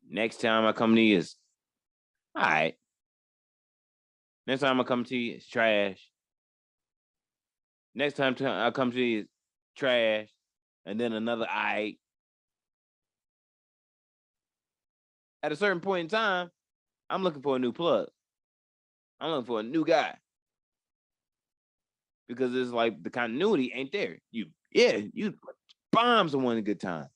Next time I come to you is, all right. Next time I come to you, it's trash. Next time I come to you, it's trash. And then another, all right. At a certain point in time, I'm looking for a new plug. I'm looking for a new guy. Because it's like the continuity ain't there. You bombs are one good time.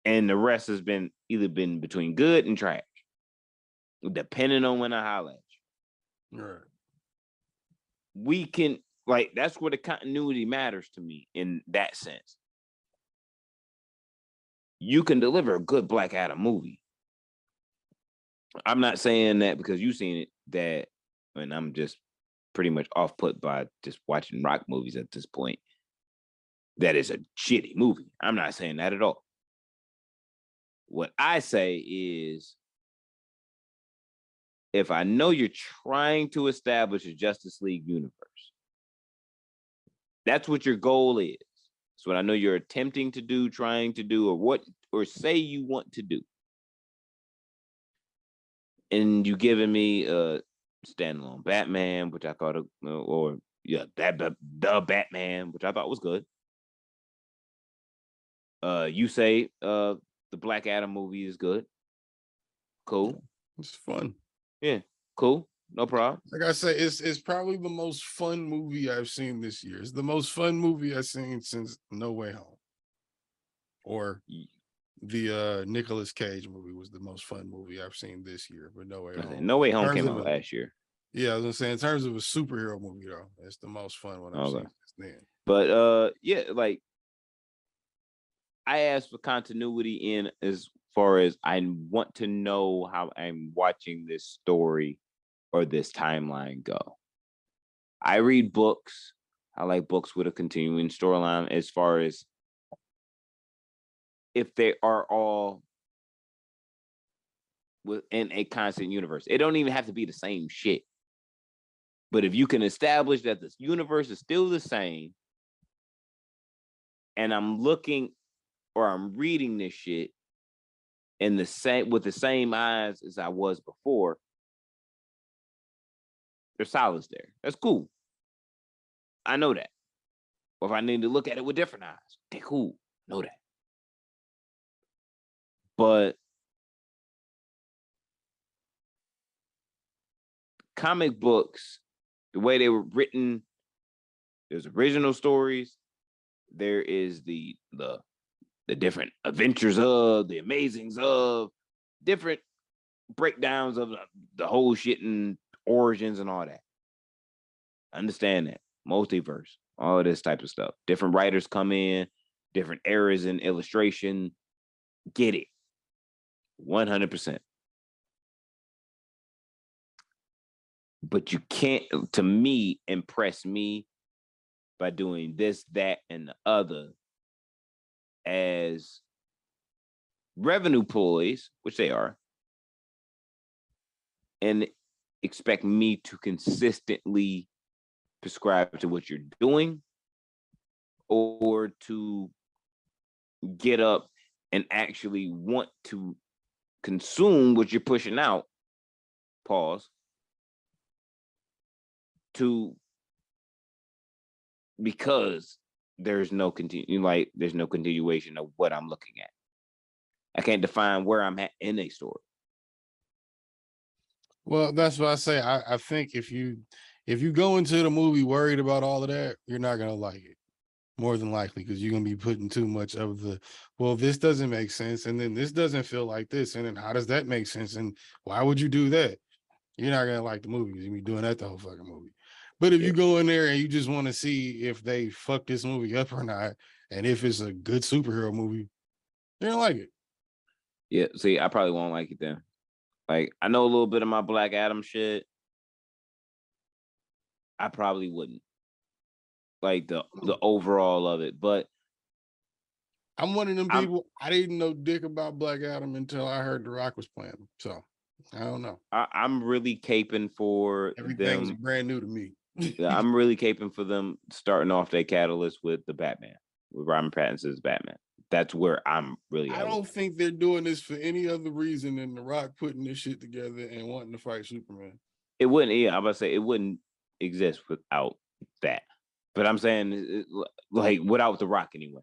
And the rest has been either between good and trash. Depending on when I holler at you. Right. We can, like, that's where the continuity matters to me in that sense. You can deliver a good Black Adam movie. I'm not saying that because you've seen it, that, and I'm just pretty much off put by just watching rock movies at this point, that is a shitty movie. I'm not saying that at all. What I say is, if I know you're trying to establish a Justice League universe, that's what your goal is. It's what I know you're attempting to do, trying to do, or say you want to do. And you giving me a standalone Batman, which I thought, the Batman, which I thought was good. You say the Black Adam movie is good. Cool. It's fun. Yeah, cool. No problem. Like I say, it's probably the most fun movie I've seen this year. It's the most fun movie I've seen since No Way Home. Or the Nicolas Cage movie was the most fun movie I've seen this year, but No Way Home. No Way Home came out last year. Yeah, I was gonna say, in terms of a superhero movie, though, it's the most fun one I've seen since then. But yeah, like, I asked for continuity in as far as I want to know how I'm watching this story or this timeline go. I read books. I like books with a continuing storyline, as far as if they are all within a constant universe. It don't even have to be the same shit. But if you can establish that this universe is still the same, and I'm looking or I'm reading this shit in the same with the same eyes as I was before, there's solace there. That's cool. I know that. Or if I need to look at it with different eyes, okay, cool. Know that. But comic books, the way they were written, there's original stories. There is the the different adventures of, the amazings of, different breakdowns of the whole shit and origins and all that. Understand that. Multiverse, all of this type of stuff. Different writers come in, different eras in illustration. Get it. 100%. But you can't, to me, impress me by doing this, that, and the other as revenue ploys, which they are, and expect me to consistently prescribe to what you're doing or to get up and actually want to consume what you're pushing out, pause, to, because there's no continuation of what I'm looking at. I can't define where I'm at in a story. Well, that's what I say. I think if you go into the movie worried about all of that, you're not gonna like it. More than likely, because you're gonna be putting too much of the, well, this doesn't make sense, and then this doesn't feel like this, and then how does that make sense? And why would you do that? You're not gonna like the movie because you're gonna be doing that the whole fucking movie. But if you go in there and you just want to see if they fuck this movie up or not, and if it's a good superhero movie, you're gonna like it. Yeah, see, I probably won't like it then. Like, I know a little bit of my Black Adam shit. I probably wouldn't like the overall of it, but I'm one of them people. I didn't know dick about Black Adam until I heard The Rock was playing him. So I don't know. I'm really caping for everything's brand new to me. I'm really caping for them starting off their catalyst with the Batman, with Robert Pattinson's Batman. That's where I'm really. I don't think they're doing this for any other reason than The Rock putting this shit together and wanting to fight Superman. It wouldn't. Yeah, I'm about to say it wouldn't exist without that. But I'm saying, like, without The Rock anyway.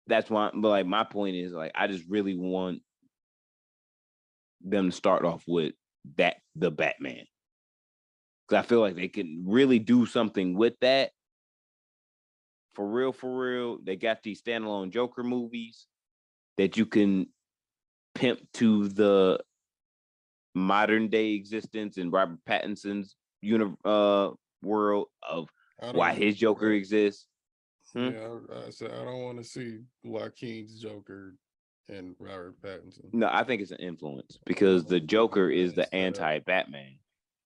That's why. But like, my point is, like, I just really want them to start off with the Batman, because I feel like they can really do something with that. For real, they got these standalone Joker movies that you can pimp to the modern day existence in Robert Pattinson's world of why his Joker exists. Yeah, I said I don't want to see Joaquin's Joker and Robert Pattinson. No, I think it's an influence, because the Joker is the anti-Batman.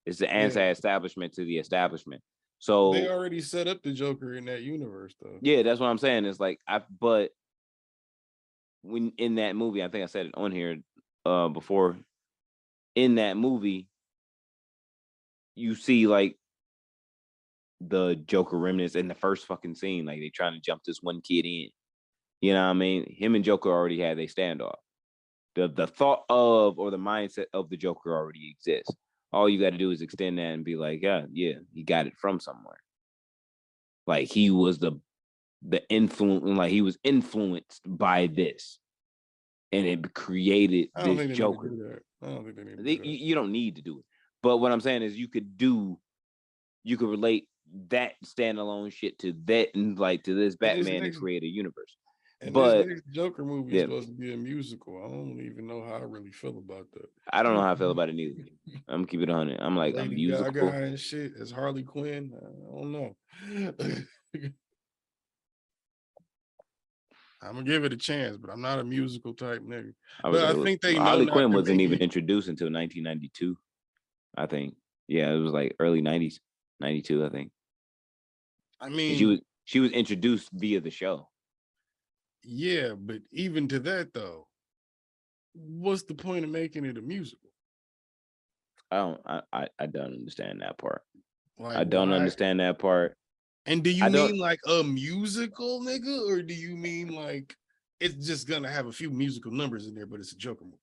It's the anti-establishment to the establishment. So they already set up the Joker in that universe, though. Yeah, that's what I'm saying. It's like but when in that movie, I think I said it on here before. In that movie, you see like the Joker remnants in the first fucking scene. Like, they trying to jump this one kid in. You know what I mean? Him and Joker already had a standoff. The thought of, or the mindset of the Joker already exists. All you got to do is extend that and be like, yeah, he got it from somewhere. Like, he was the influence, like he was influenced by this, and it created this Joker. I don't think they need to do that. You don't need to do it. But what I'm saying is, you could relate that standalone shit to that, and like to this Batman to create a universe. And this next Joker movie is supposed to be a musical. I don't even know how I really feel about that. I don't know how I feel about it either. I'm keep it 100. I'm like, Lady Gaga and shit as Harley Quinn. I don't know. I'm gonna give it a chance, but I'm not a musical type nigga. I think they know Harley Quinn wasn't even introduced until 1992. I think. Yeah, it was like early 90s, 92, I think. I mean, she was introduced via the show. Yeah, but even to that though, what's the point of making it a musical? I don't understand that part. Like, I don't understand that part. And do you mean like a musical, nigga, or do you mean like it's just gonna have a few musical numbers in there, but it's a Joker movie?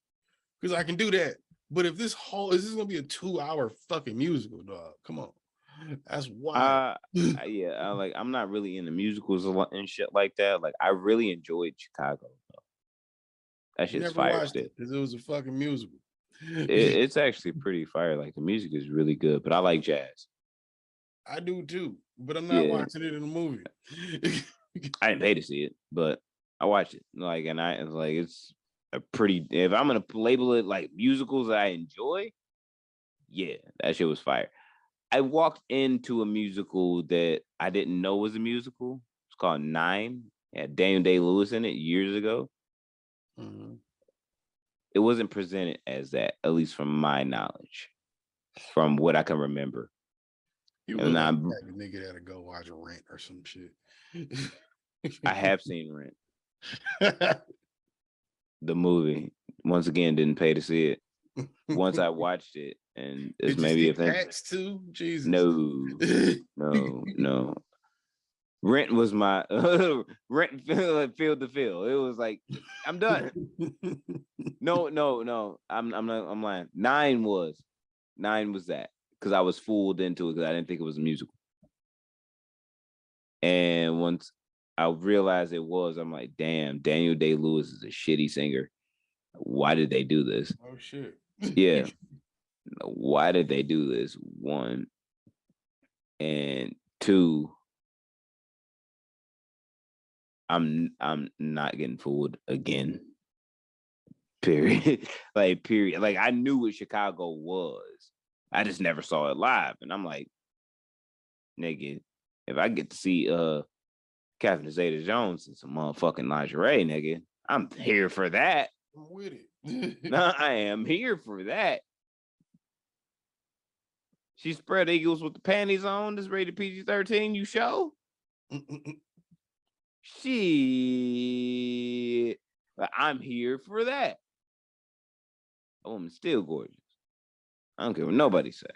Because I can do that. But if this gonna be a 2-hour fucking musical, dog? Come on. That's wild. I'm not really into musicals and shit like that. Like, I really enjoyed Chicago, though. That shit's fire still. Because it was a fucking musical. It's actually pretty fire. Like, the music is really good, but I like jazz. I do too, but I'm not watching it in a movie. I didn't pay to see it, but I watched it. Like, and I like it's a pretty. If I'm gonna label it like musicals that I enjoy, yeah, that shit was fire. I walked into a musical that I didn't know was a musical. It's called Nine. It had Daniel Day-Lewis in it years ago. Mm-hmm. It wasn't presented as that, at least from my knowledge, from what I can remember. You And look like the type of nigga that'll go watch Rent or some shit. I have seen Rent, the movie. Once again, didn't pay to see it. Once I watched it, and it's Did you maybe see if that. Cats too? Jesus. No. Rent was my rent field to field. It was like I'm done. No. I'm not. I'm lying. Nine was that because I was fooled into it because I didn't think it was a musical. And once I realized it was, I'm like, damn, Daniel Day-Lewis is a shitty singer. Why did they do this? Oh shit. Yeah. Why did they do this? One. And two, I'm not getting fooled again. Period. Period. Like I knew what Chicago was. I just never saw it live. And I'm like, nigga, if I get to see Catherine Zeta Jones and some motherfucking lingerie, nigga, I'm here for that. I'm with it. No, I am here for that. She spread eagles with the panties on. This rated PG-13. You show? Shit. I'm here for that. A woman's still gorgeous. I don't care what nobody say.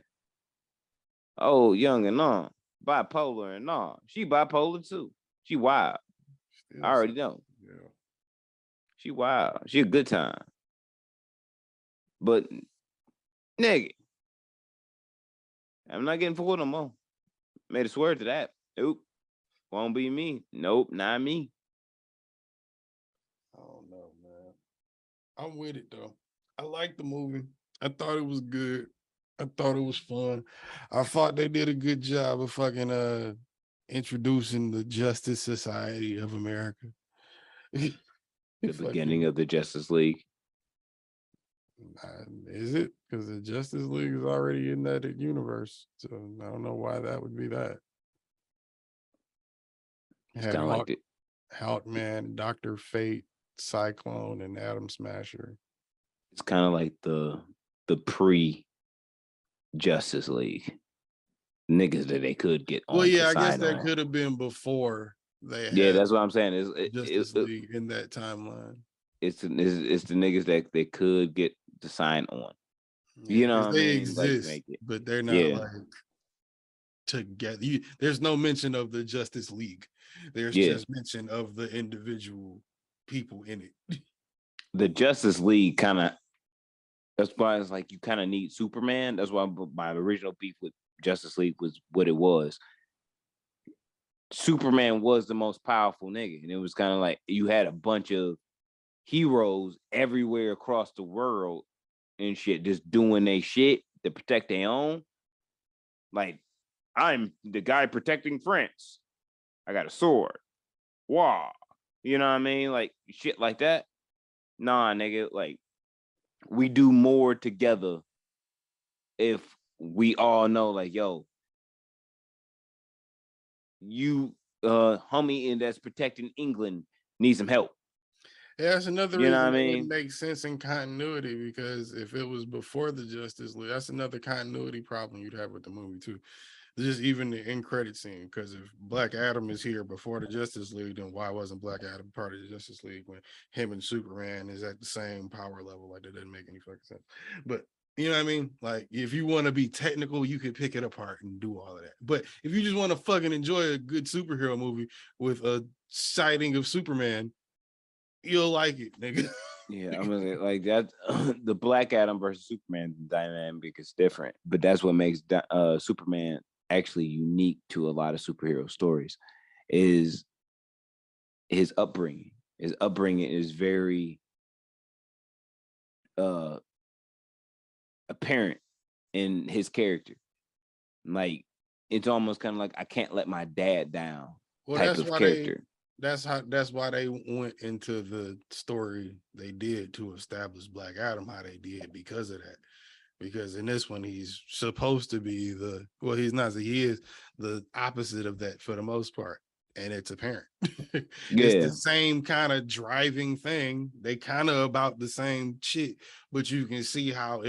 Oh, young and all. Bipolar and all. She bipolar too. She wild. Still I already know. Yeah. She wild. She a good time. But nigga, I'm not getting fooled no more. Made a swear to that. Nope. Won't be me. Nope, not me. I don't know, man. I'm with it though. I like the movie. I thought it was good. I thought it was fun. I thought they did a good job of fucking introducing the Justice Society of America. The beginning of the Justice League. Is it? Because the Justice League is already in that universe. So I don't know why that would be that. It's kind of like it. Hawkman, Dr. Fate, Cyclone, and Atom Smasher. It's kind of like the pre-Justice League niggas that they could get on. Well, yeah, I guess that could have been before they had. Yeah, that's what I'm saying. Justice League in that timeline. It's the niggas that they could get to sign on. Yeah, you know, they exist, like, but they're not like together. There's no mention of the Justice League. There's just mention of the individual people in it. The Justice League kind of. That's why it's like you kind of need Superman. That's why my original beef with Justice League was what it was. Superman was the most powerful nigga, and it was kind of like you had a bunch of heroes everywhere across the world and shit, just doing their shit to protect their own. Like, I'm the guy protecting France. I got a sword. Wow. You know what I mean? Like, shit like that. Nah, nigga, like, we do more together if we all know, like, yo, you homie that's protecting England needs some help. Yeah, that's another reason it wouldn't make sense in continuity, because if it was before the Justice League, that's another continuity problem you'd have with the movie too. Just even the end credit scene, because if Black Adam is here before the Justice League, then why wasn't Black Adam part of the Justice League when him and Superman is at the same power level? Like, that doesn't make any fucking sense. But you know what I mean? Like, if you want to be technical, you could pick it apart and do all of that. But if you just want to fucking enjoy a good superhero movie with a sighting of Superman, you'll like it, nigga. Yeah, I'm gonna say like that. The Black Adam versus Superman dynamic is different, but that's what makes Superman actually unique to a lot of superhero stories. Is his upbringing. His upbringing is very apparent in his character. Like, it's almost kind of like I can't let my dad down type of character. That's why they went into the story they did to establish Black Adam how they did because of that. Because in this one, he's supposed to be he's not, he is the opposite of that for the most part. And it's apparent. It's the same kind of driving thing. They kind of about the same shit, but you can see how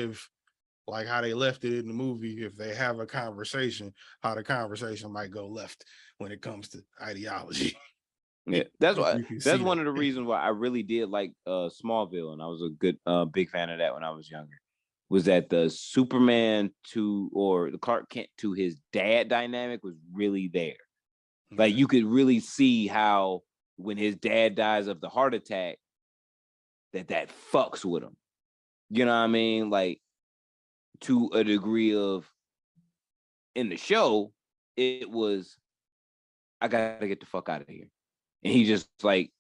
how they left it in the movie, if they have a conversation, how the conversation might go left when it comes to ideology. Yeah, that's one of the reasons why I really did like Smallville, and I was a good big fan of that when I was younger. Was that the Superman or the Clark Kent to his dad dynamic was really there. Like you could really see how when his dad dies of the heart attack, that fucks with him. You know what I mean? Like to a degree of in the show, it was I gotta get the fuck out of here. And he just like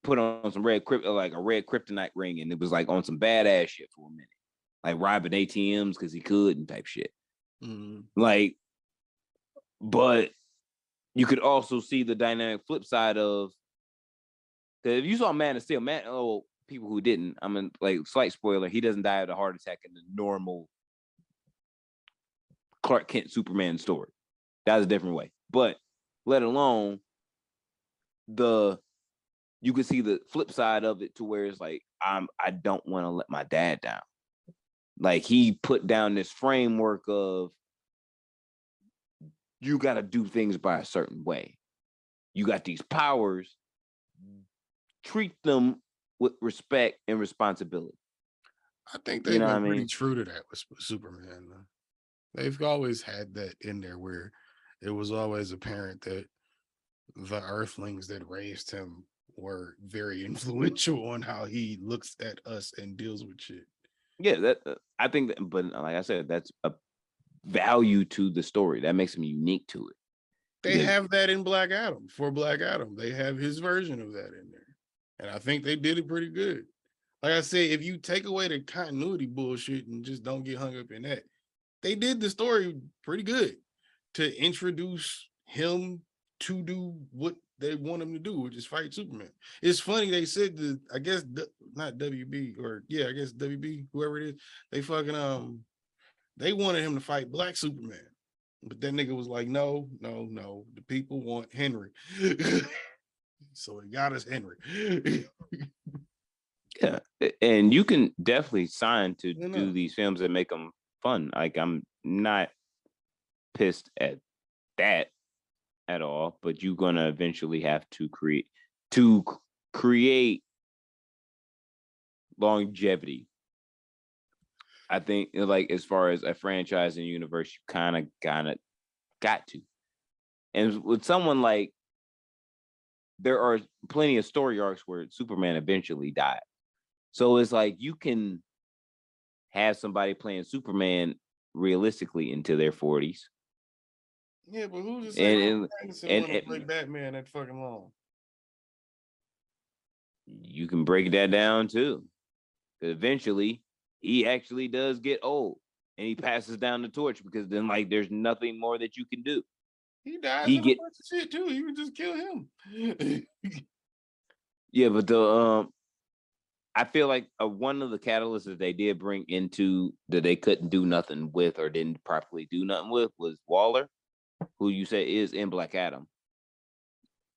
put on some red kryptonite ring, and it was like on some badass shit for a minute. Like robbing ATMs because he could and type shit. Like, but you could also see the dynamic flip side of if you saw Man of Steel, people who didn't, I mean, like slight spoiler, he doesn't die of a heart attack in the normal Clark Kent Superman story. That was a different way. But let alone you could see the flip side of it to where it's like, I don't want to let my dad down. Like he put down this framework of you got to do things by a certain way. You got these powers, treat them with respect and responsibility. I think they've been pretty true to that with Superman. They've always had that in there where it was always apparent that the Earthlings that raised him were very influential on how he looks at us and deals with shit. Yeah, that I think, but like I said, that's a value to the story that makes him unique to it. They have that in Black Adam. For Black Adam, they have his version of that in there, and I think they did it pretty good. Like I said, if you take away the continuity bullshit and just don't get hung up in that, they did the story pretty good to introduce him to do what they want him to do, which is fight Superman. It's funny, they said I guess not WB, or I guess WB, whoever it is, they fucking they wanted him to fight Black Superman. But that nigga was like, no, the people want Henry. So he got us Henry. Yeah, and you can definitely sign to do these films that make them fun. Like I'm not pissed at that at all, but you're gonna eventually have to create longevity. I think like as far as a franchise and universe, you kind of got to. And with someone like, there are plenty of story arcs where Superman eventually died. So it's like you can have somebody playing Superman realistically into their 40s. Yeah, but who's to say and play Batman that fucking long? You can break that down too. Because eventually he actually does get old and he passes down the torch, because then like there's nothing more that you can do. He dies in a bunch of shit too. You would just kill him. Yeah, but I feel like one of the catalysts that they did bring into that they couldn't do nothing with or didn't properly do nothing with was Waller, who you say is in Black Adam.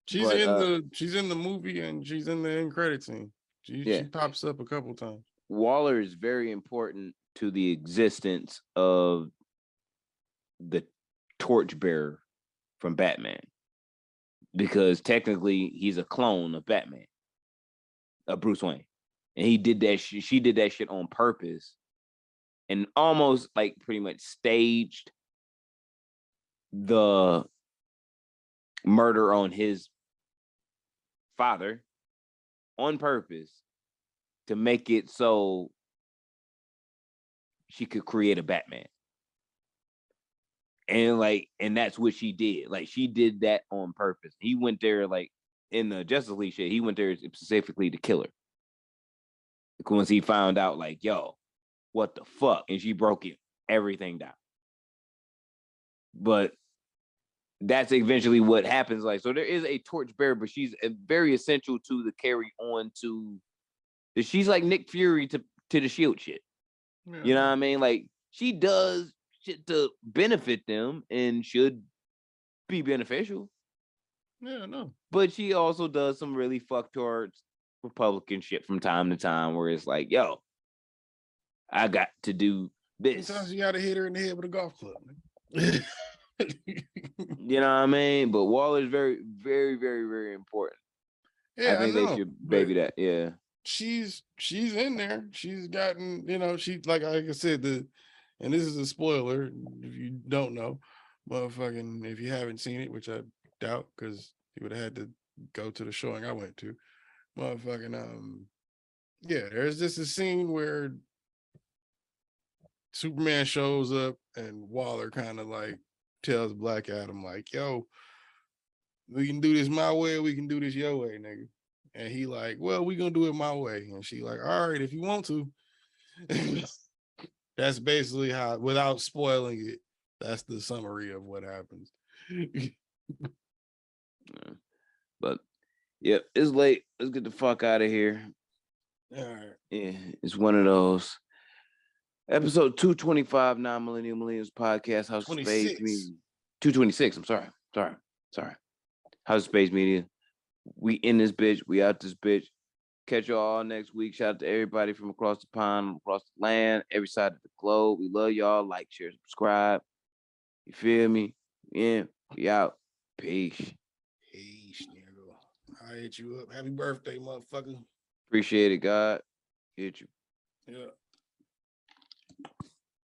She's in the movie and she's in the end credit scene. She pops up a couple times. Waller is very important to the existence of the torchbearer from Batman, because technically he's a clone of Batman, of Bruce Wayne. And he did that. She did that shit on purpose, and almost like pretty much staged the murder on his father on purpose to make it so she could create a Batman. And that's what she did. Like she did that on purpose. He went there, like in the Justice League shit, he went there specifically to kill her. Once he found out, like, yo, what the fuck? And she broke everything down. But that's eventually what happens. Like, so there is a torchbearer, but she's very essential to the carry on to. She's like Nick Fury to the Shield shit. Yeah, you know what I mean? Like, she does shit to benefit them and should be beneficial. Yeah, no. But she also does some really fucktard Republican shit from time to time, where it's like, yo, I got to do this. Sometimes you gotta hit her in the head with a golf club. You know what I mean? But Waller is very, very, very, very important. Yeah, I think they should baby that. Yeah. She's in there. She's gotten, she like I said, and this is a spoiler if you don't know, motherfucking, if you haven't seen it, which I doubt because you would have had to go to the showing I went to. Motherfucking yeah, there's just a scene where Superman shows up and Waller kind of like tells Black Adam, like, yo, we can do this my way or we can do this your way, nigga. And he like, well, we gonna do it my way. And she like, all right, if you want to. That's basically how, without spoiling it, that's the summary of what happens. But yeah, it's late. Let's get the fuck out of here. All right. Yeah, it's one of those. Episode 225, Non-Millennial Millennials Podcast, House of Space Media. 226, I'm sorry. House of Space Media. We in this bitch. We out this bitch. Catch y'all all next week. Shout out to everybody from across the pond, across the land, every side of the globe. We love y'all. Like, share, subscribe. You feel me? Yeah, we out. Peace. Peace, nigga. I hit you up. Happy birthday, motherfucker. Appreciate it, God. Hit you. Yeah.